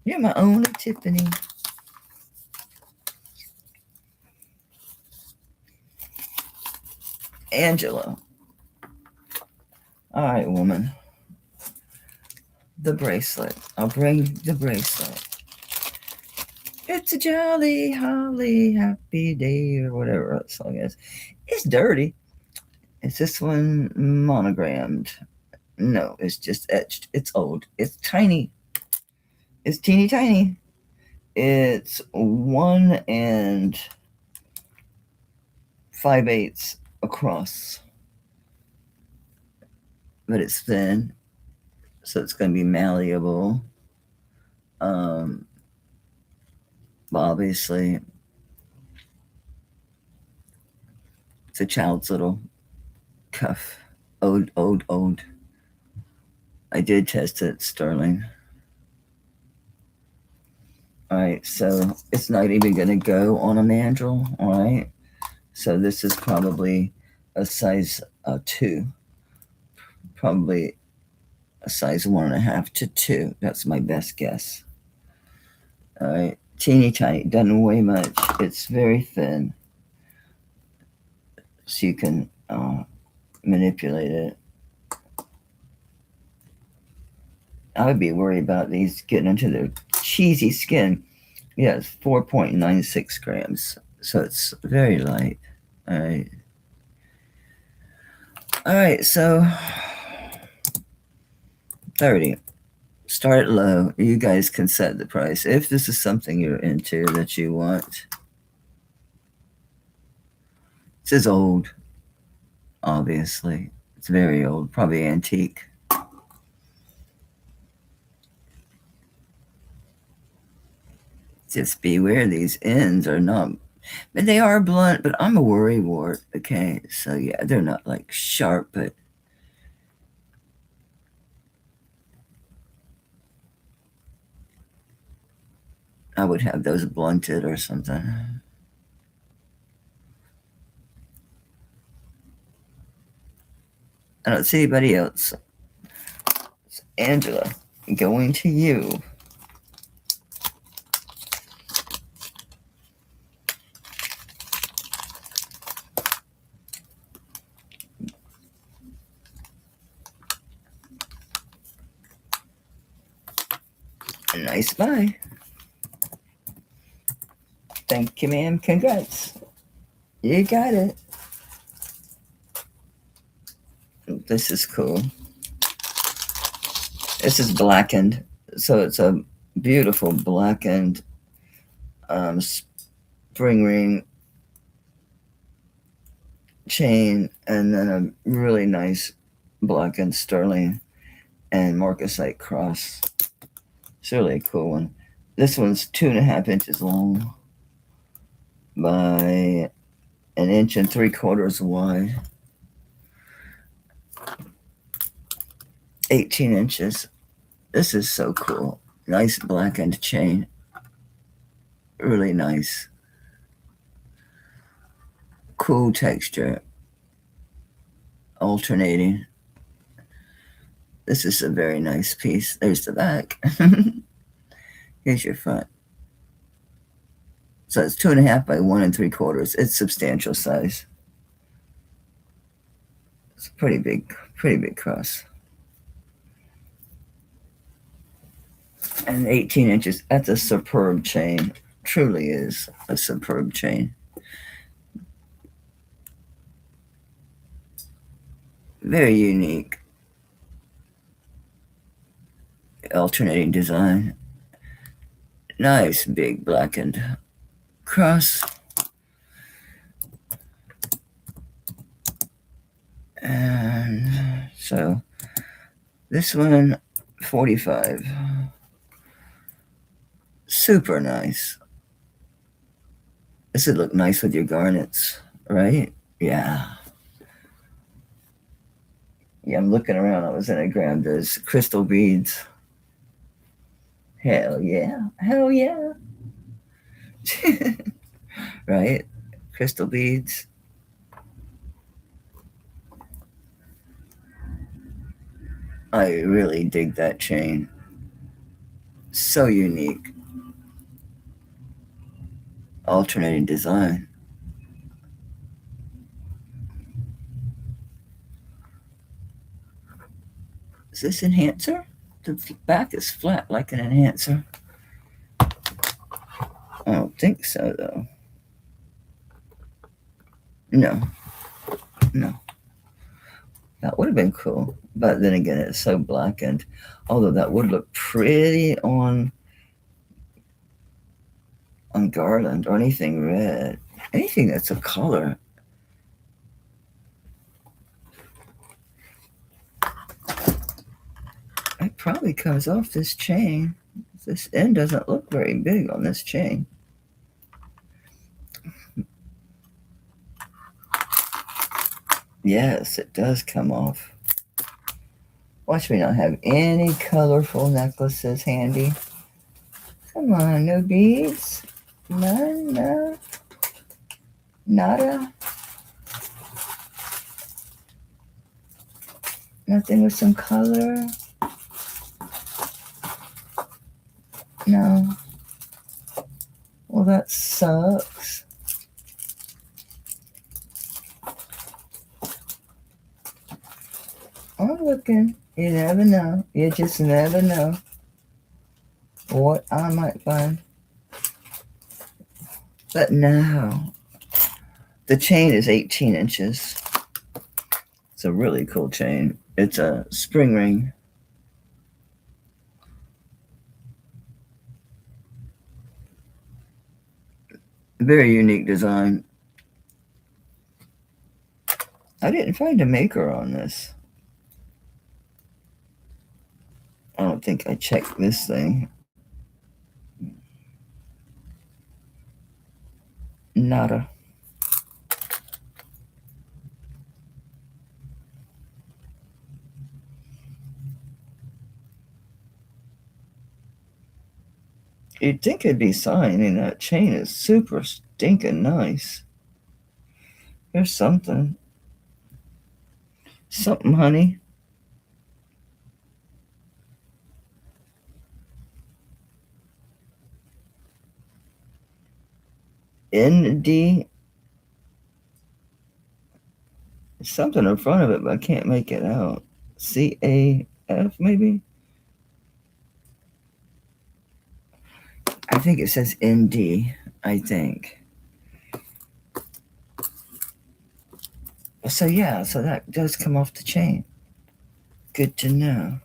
You're my only Tiffany. Angela. All right, woman. The bracelet. I'll bring the bracelet. It's a jolly, holly, happy day, or whatever that song is. It's dirty. Is this one monogrammed? No, it's just etched. It's old. It's tiny. It's teeny tiny. It's 1 5/8 across, but it's thin, so it's going to be malleable. Obviously, it's a child's little cuff. Old. I did test it, Sterling. All right, so it's not even going to go on a mandrel. All right, so this is probably a size 2, probably a size 1.5 to 2. That's my best guess. All right, teeny tiny, doesn't weigh much. It's very thin, so you can manipulate it. I would be worried about these getting into the cheesy skin. Yeah, it's 4.96 grams, so it's very light. All right. All right, so 30. Start low. You guys can set the price. If this is something you're into that you want. This is old, obviously. It's very old, probably antique. Just beware, these ends are not, but they are blunt, but I'm a worry wart, okay? So yeah, they're not like sharp, but I would have those blunted or something. I don't see anybody else. It's Angela, going to you. Nice buy. Thank you, ma'am. Congrats. You got it. This is cool. This is blackened. So it's a beautiful blackened spring ring chain, and then a really nice blackened sterling and marcasite cross. It's really a cool one. This one's 2.5 inches long by 1.75 inches wide. 18 inches. This is so cool. Nice blackened chain. Really nice. Cool texture. Alternating. This is a very nice piece. There's the back. Here's your front. So it's 2.5 by 1 3/4. It's substantial size. It's a pretty big cross. And 18 inches. That's a superb chain. Truly is a superb chain. Very unique. Alternating design. Nice big blackened cross. And so this one, 45. Super nice. This would look nice with your garnets, right? Yeah. Yeah, I'm looking around. I was going to grab those crystal beads. Hell yeah. Hell yeah. Right? Crystal beads. I really dig that chain. So unique. Alternating design. Is this enhancer? The back is flat like an enhancer. I don't think so, though. No, no. That would have been cool. But then again, it's so blackened. Although that would look pretty on garland or anything red. Anything that's a color. It probably comes off this chain. This end doesn't look very big on this chain. Yes, it does come off. Watch me not have any colorful necklaces handy. Come on, no beads? None, no. Nada. Nothing with some color. No. Well, that sucks. I'm looking. You never know. You just never know what I might find. But no. The chain is 18 inches. It's a really cool chain. It's a spring ring. Very unique design. I didn't find a maker on this. I don't think I checked this thing. Nada. You'd think it'd be signed, and that chain is super stinking nice. Here's something. Something, honey. ND. Something in front of it, but I can't make it out. CAF, maybe? I think it says ND, I think. So yeah, so that does come off the chain. Good to know.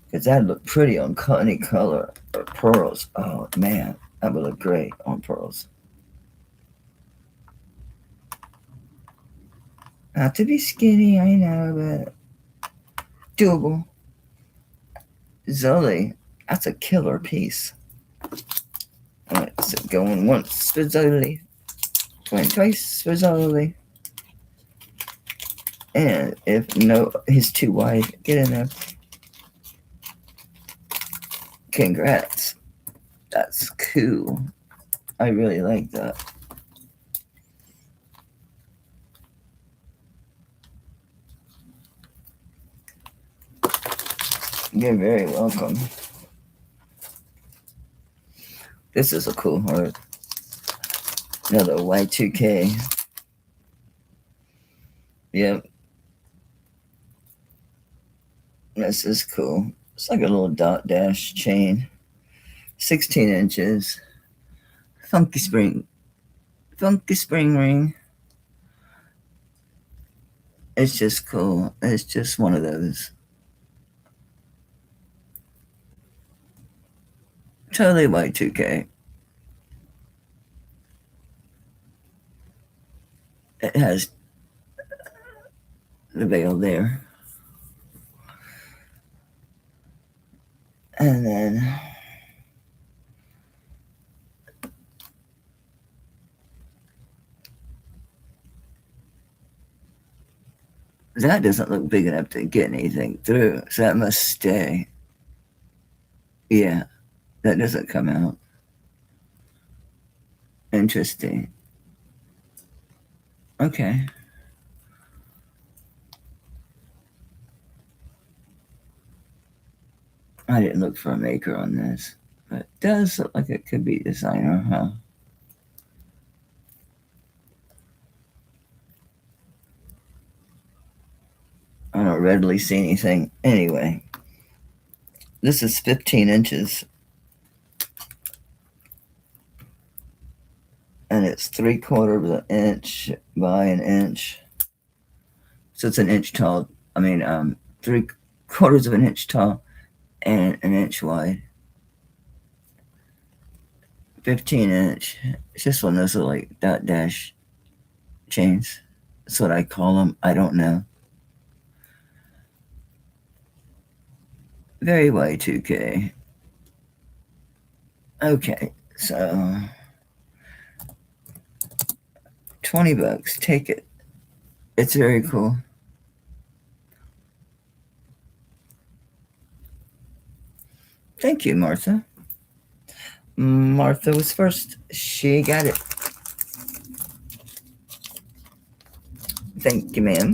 Because that'd look pretty on any color or pearls. Oh man, that would look great on pearls. Not to be skinny, I know, but doable. Zoli, that's a killer piece. Alright, so going once for Zoli, going twice for Zoli. And if no, he's too wide, get in there. Congrats. That's cool. I really like that. You're very welcome. This is a cool heart. Another Y2K. Yep. This is cool. It's like a little dot dash chain. 16 inches. Funky spring ring. It's just cool. It's just one of those. Totally Y2K. It has the veil there. And then that doesn't look big enough to get anything through, so that must stay. Yeah, that doesn't come out. Interesting. Okay. I didn't look for a maker on this, but it does look like it could be designer, huh? I don't readily see anything. Anyway, this is 15 inches. and it's 3/4 of an inch by an inch. So it's an inch tall. I mean, 3/4 of an inch tall and an inch wide. 15-inch. It's just one of those little, like, dot dash chains. That's what I call them. I don't know. Very Y2K. Okay, so $20. Take it. It's very cool. Thank you, Martha. Martha was first. She got it. Thank you, ma'am.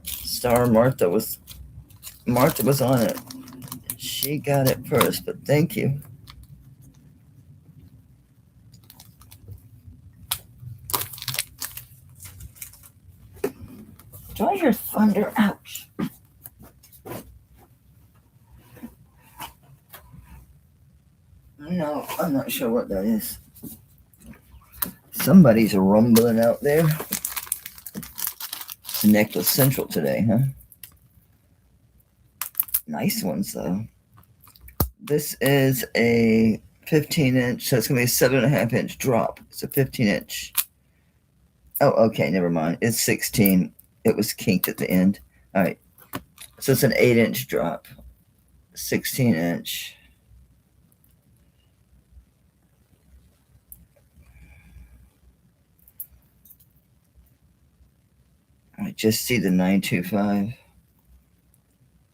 Star Martha was on it. She got it first, but thank you. Do I hear thunder? Ouch. No, I'm not sure what that is. Somebody's rumbling out there. It's Necklace Central today, huh? Nice ones, though. This is a 15-inch, so it's going to be a 7.5-inch drop. It's a 15-inch. Oh, okay, never mind. It's 16. It was kinked at the end. All right. So it's an 8-inch drop. 16-inch. I just see the 925.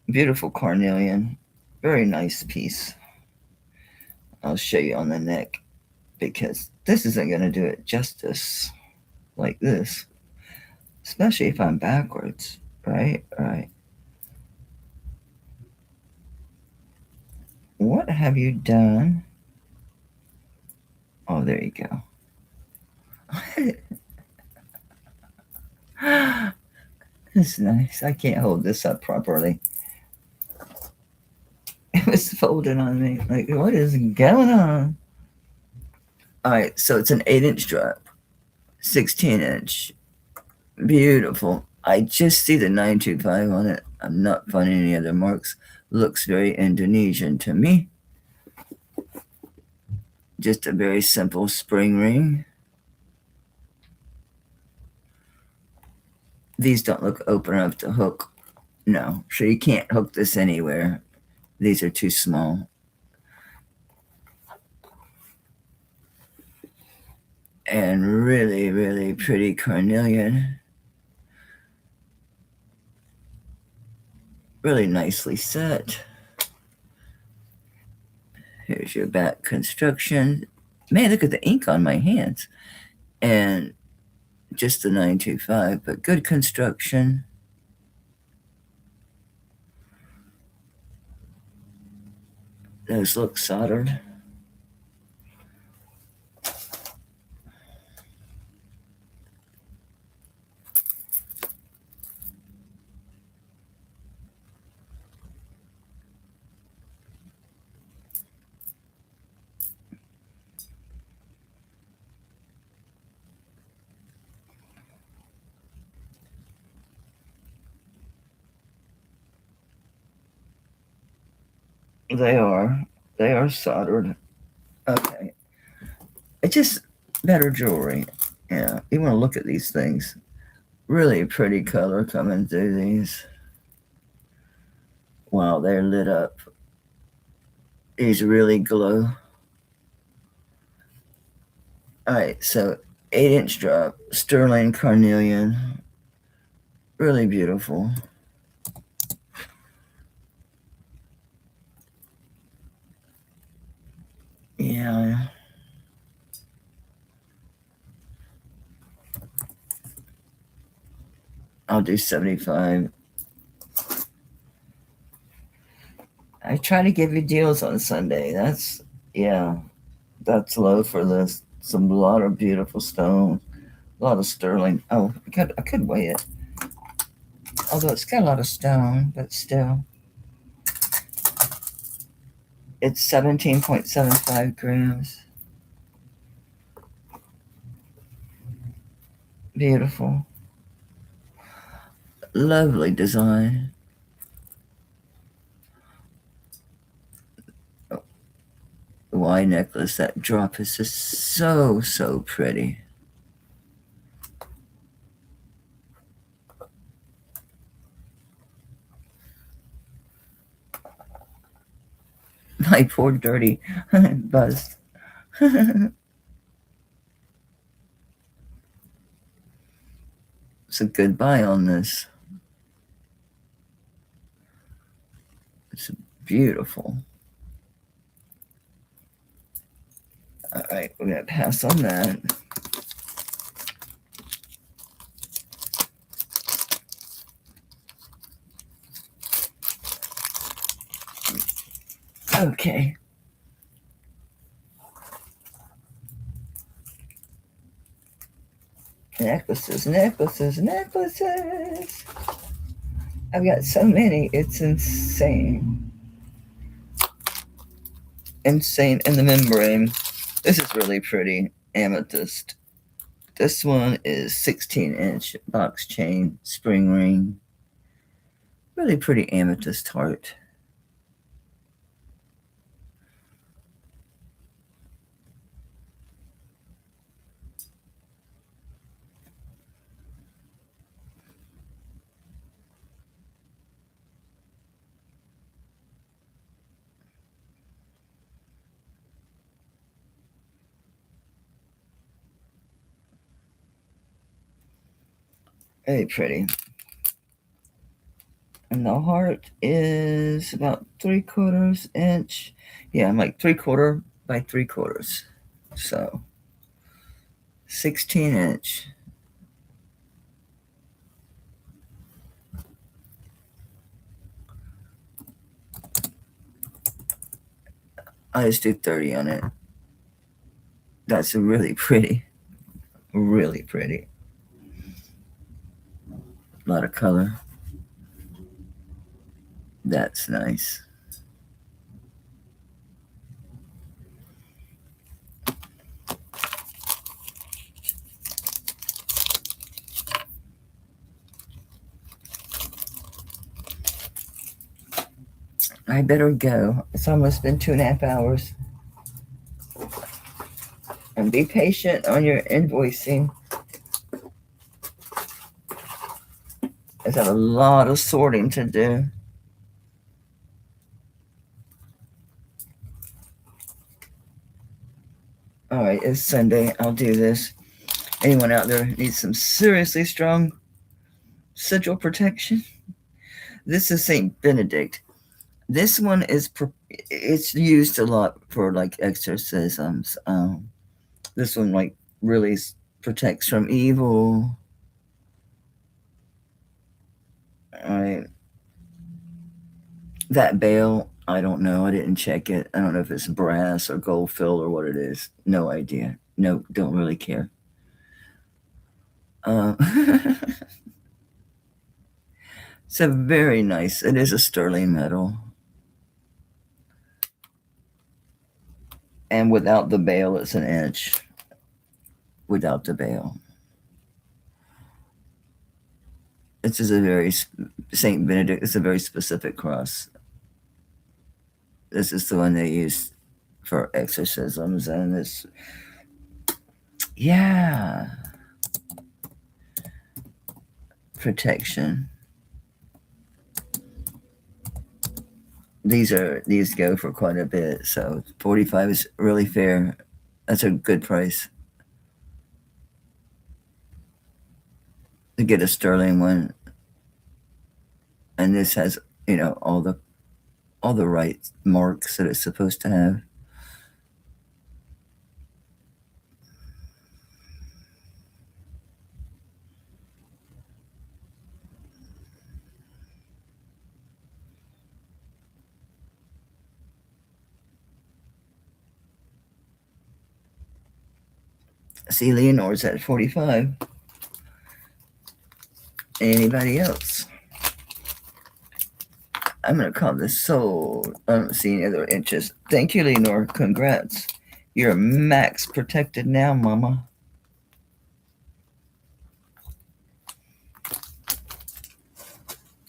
Beautiful carnelian. Very nice piece. I'll show you on the neck because this isn't going to do it justice like this. Especially if I'm backwards. Right? Right. What have you done? Oh, there you go. That's nice. I can't hold this up properly. It was folded on me. Like, what is going on? All right, so it's an 8-inch drop, 16-inch. Beautiful. I just see the 925 on it. I'm not finding any other marks. Looks very Indonesian to me. Just a very simple spring ring. These don't look open enough to hook. No, so you can't hook this anywhere. These are too small. And really, really pretty carnelian. Really nicely set. Here's your back construction. Man, look at the ink on my hands. And just the 925, but good construction. Those look soldered. They are soldered. Okay. It's just better jewelry. Yeah, you want to look at these things. Really pretty color coming through these. Wow, they're lit up. These really glow. All right, so 8-inch drop, sterling carnelian. Really beautiful. Yeah. I'll do 75. I try to give you deals on Sunday. That's low for this. A lot of beautiful stone, a lot of sterling. Oh, I could weigh it. Although it's got a lot of stone, but still. It's 17.75 grams. Beautiful. Lovely design. Oh, the Y necklace, that drop is just so, so pretty. My poor dirty bust. It's a good buy on this. It's beautiful. All right, we're gonna pass on that. Okay. Necklaces, necklaces, necklaces. I've got so many, it's insane. Insane. In the membrane. This is really pretty. Amethyst. This one is 16-inch box chain spring ring. Really pretty amethyst heart. Very pretty. And the heart is about 3/4 inch. Yeah, I'm like 3/4 by 3/4. So 16-inch. I just do 30 on it. That's really pretty. Really pretty. A lot of color. That's nice. I better go. It's almost been 2.5 hours. And be patient on your invoicing. I've got a lot of sorting to do. All right, it's Sunday. I'll do this. Anyone out there needs some seriously strong sigil protection? This is Saint Benedict. This one is it's used a lot for like exorcisms. This one like really protects from evil. All right. That bale, I don't know. I didn't check it. I don't know if it's brass or gold fill or what it is. No idea. No, don't really care. It's a very nice. It is a sterling metal. And without the bale, it's an inch. Without the bale. This is a very Saint Benedict. It's a very specific cross. This is the one they use for exorcisms, and this, yeah, protection. These go for quite a bit, so 45 is really fair. That's a good price to get a sterling one, and this has all the right marks that it's supposed to have. See, Leonor's at 45. Anybody else? I'm going to call this sold. I don't see any other inches. Thank you, Lenore. Congrats. You're max protected now, Mama.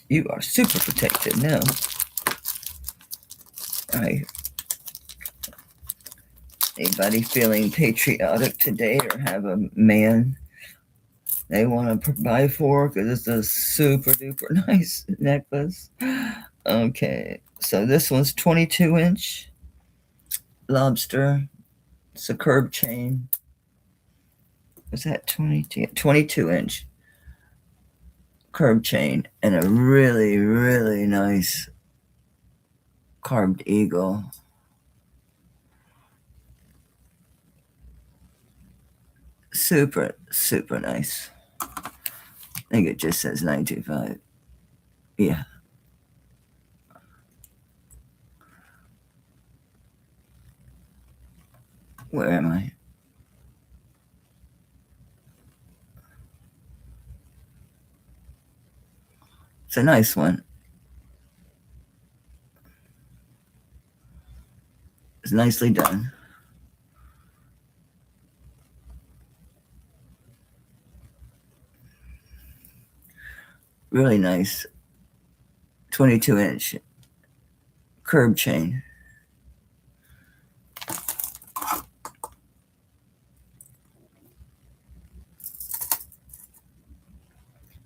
You are super protected now. All right. Anybody feeling patriotic today or have a man they want to provide for? Because it's a super duper nice necklace. Okay. So this one's 22-inch lobster. It's a curb chain. Was that 22-inch curb chain and a really, really nice carved eagle. Super, super nice. I think it just says 925. Yeah. Where am I? It's a nice one. It's nicely done. Really nice 22-inch curb chain.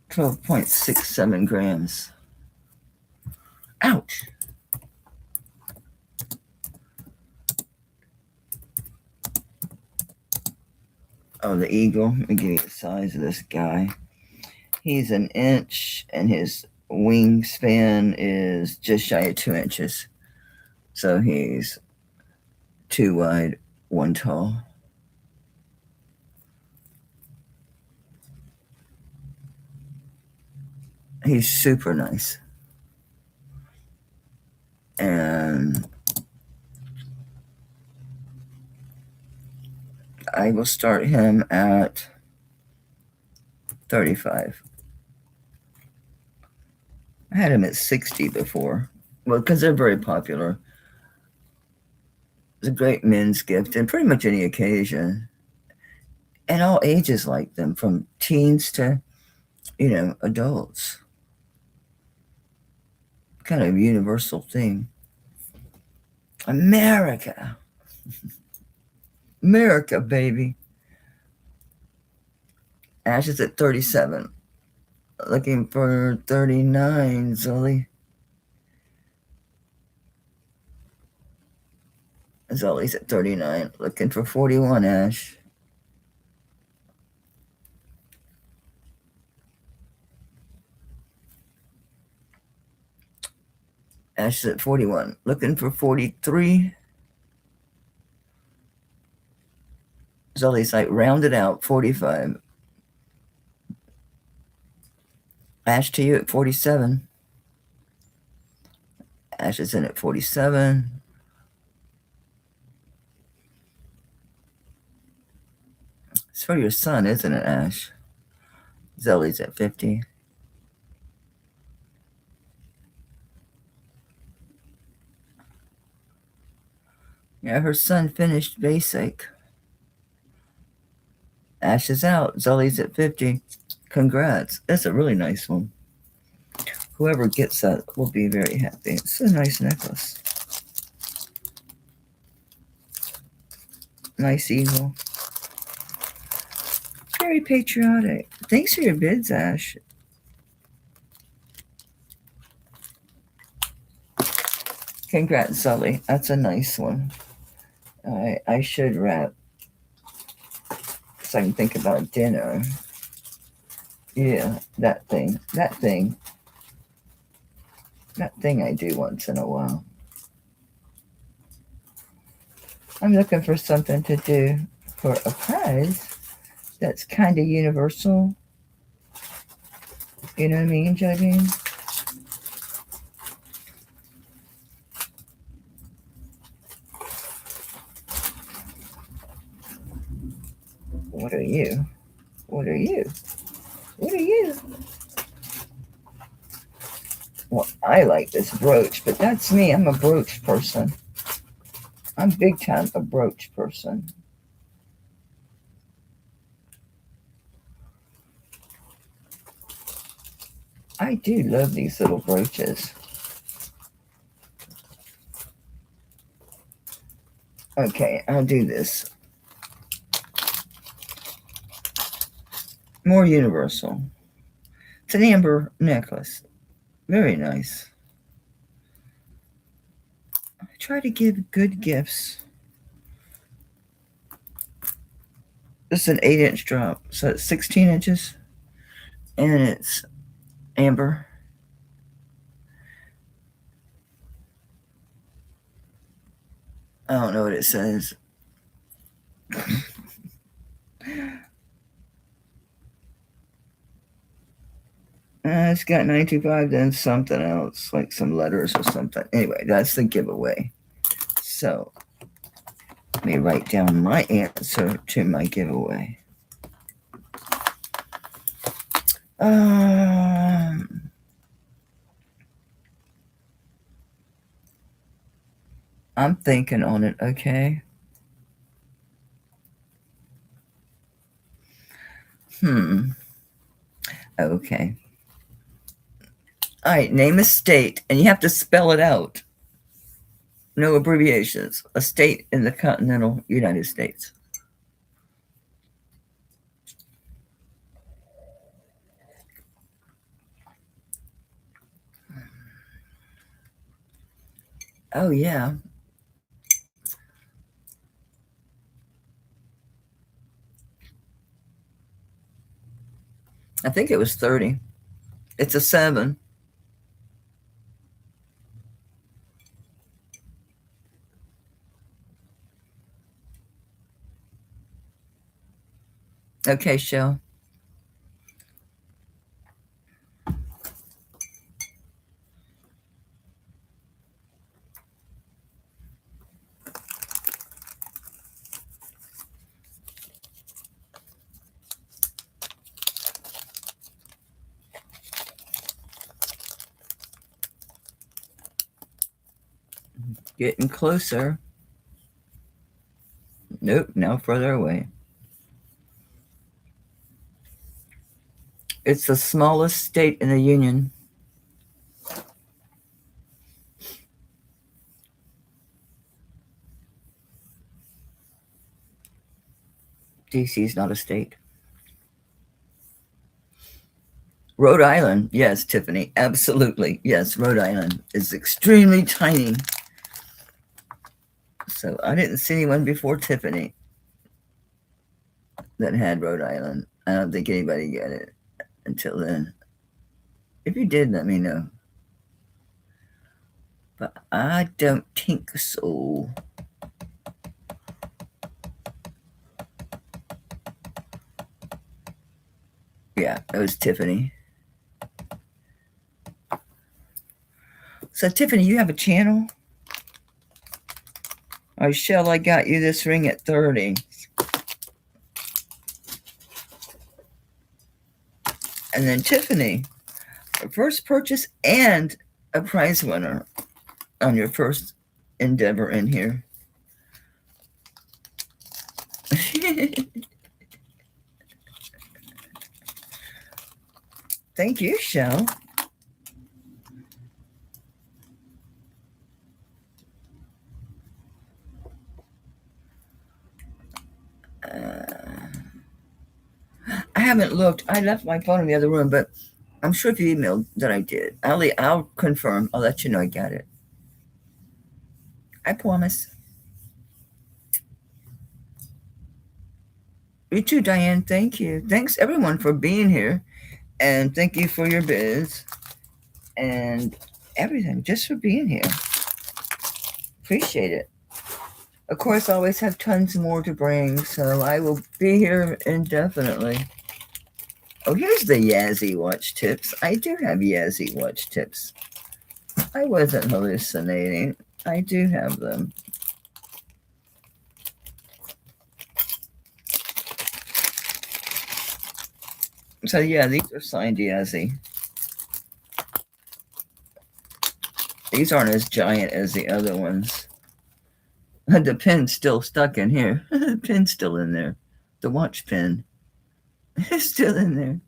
$12.67 grams. Ouch. Oh, the eagle. Let me give you the size of this guy. He's an inch, and his wingspan is just shy of 2 inches. So he's 2 wide, 1 tall. He's super nice. And I will start him at 35. I had him at 60 before. Well, because they're very popular. It's a great men's gift and pretty much any occasion. And all ages like them, from teens to, adults. Kind of universal thing. America. America, baby. Ash is at 37. Looking for 39, Zoe. Zoe's at 39. Looking for 41, Ash. Ash is at 41. Looking for 43. Zoe's like rounded out, 45. Ash to you at 47. Ash is in at 47. It's for your son, isn't it, Ash? Zoe's at 50. Yeah, her son finished basic. Ash is out. Zoe's at 50. Congrats. That's a really nice one. Whoever gets that will be very happy. It's a nice necklace. Nice eagle. Very patriotic. Thanks for your bids, Ash. Congrats, Zoe. That's a nice one. I should wrap so I can think about dinner. Yeah, that thing I do once in a while. I'm looking for something to do for a prize that's kind of universal. You know what I mean, Judging? What are you? What are you? What are you? Well, I like this brooch, but that's me. I'm a brooch person. I'm big time a brooch person. I do love these little brooches. Okay, I'll do this. More universal. It's an amber necklace. Very nice. I try to give good gifts. This is an 8-inch drop, so it's 16 inches, and it's amber. I don't know what it says. It's got 925, then something else, like some letters or something. Anyway, that's the giveaway. So let me write down my answer to my giveaway. I'm thinking on it, okay? Okay. All right, name a state, and you have to spell it out. No abbreviations. A state in the continental United States. Oh, yeah. I think it was 30. It's a 7. Okay, Shell. Getting closer. Nope, now further away. It's the smallest state in the Union. DC is not a state. Rhode Island. Yes, Tiffany. Absolutely. Yes, Rhode Island is extremely tiny. So I didn't see anyone before Tiffany that had Rhode Island. I don't think anybody got it until then. If you did, let me know. But I don't think so. Yeah, it was Tiffany. So, Tiffany, you have a channel? Oh, Shell, I got you this ring at 30. And then Tiffany, first purchase and a prize winner on your first endeavor in here. Thank you, Shell. I haven't looked. I left my phone in the other room, but I'm sure if you emailed that I did. I'll confirm. I'll let you know I got it. I promise. You too, Diane. Thank you. Thanks, everyone, for being here. And thank you for your biz and everything, just for being here. Appreciate it. Of course, I always have tons more to bring, so I will be here indefinitely. Oh, here's the Yazzie watch tips. I do have Yazzie watch tips. I wasn't hallucinating. I do have them. So yeah, these are signed Yazzie. These aren't as giant as the other ones. The pin's still stuck in here. The pin's still in there. The watch pin is still in there.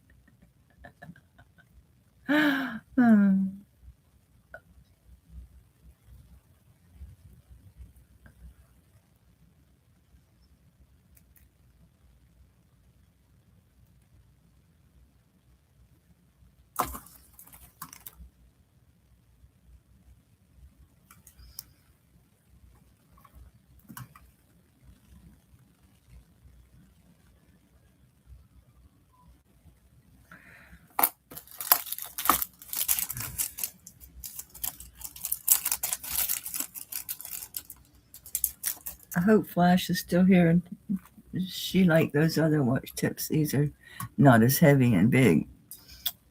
I hope Flash is still here. She like those other watch tips. These are not as heavy and big.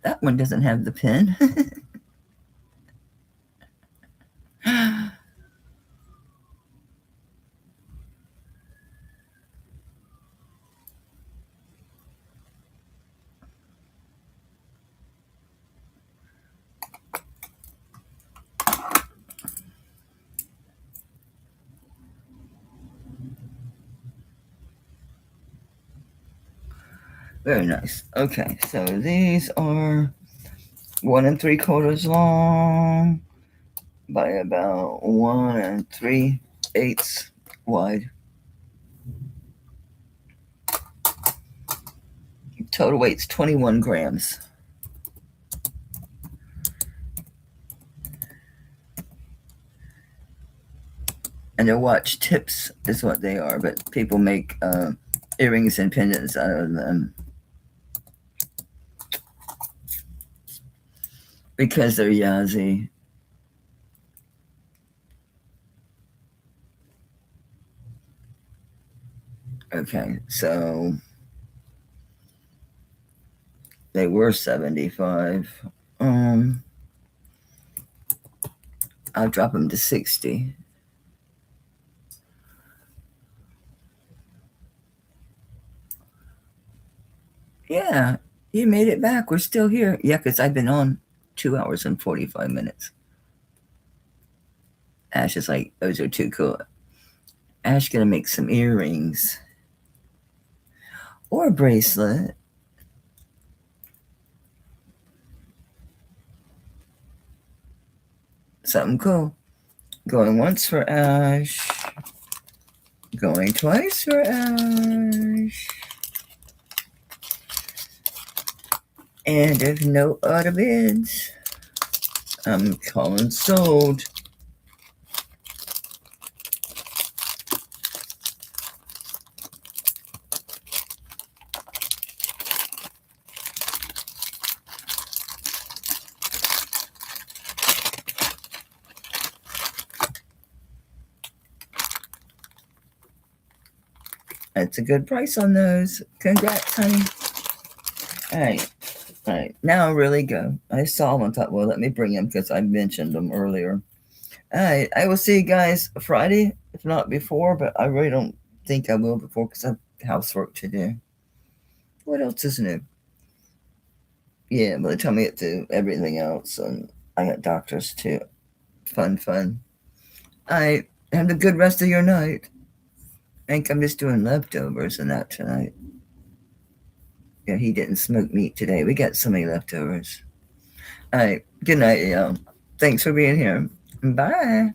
That one doesn't have the pin. Very nice. Okay, so these are 1 3/4 long by about 1 3/8 wide. Total weight's 21 grams. And they're watch tips is what they are, but people make earrings and pendants out of them because they're Yazzie. Okay, so they were 75. I'll drop them to 60. Yeah, you made it back. We're still here. Yeah, because I've been on 2 hours and 45 minutes. Ash is like, those are too cool. Ash gonna make some earrings or a bracelet. Something cool. Going once for Ash. Going twice for Ash. And if no other bids, I'm calling sold. That's a good price on those. Congrats, honey. All right. Now really go. I saw them and thought, well, let me bring them because I mentioned them earlier. All right. I will see you guys Friday, if not before, but I really don't think I will before because I have housework to do. What else is new? Yeah, by the time I get to everything else, and I got doctors too. Fun. All right. Have a good rest of your night. I think I'm just doing leftovers and that tonight. Yeah, he didn't smoke meat today. We got so many leftovers. All right. Good night, y'all. Thanks for being here. Bye.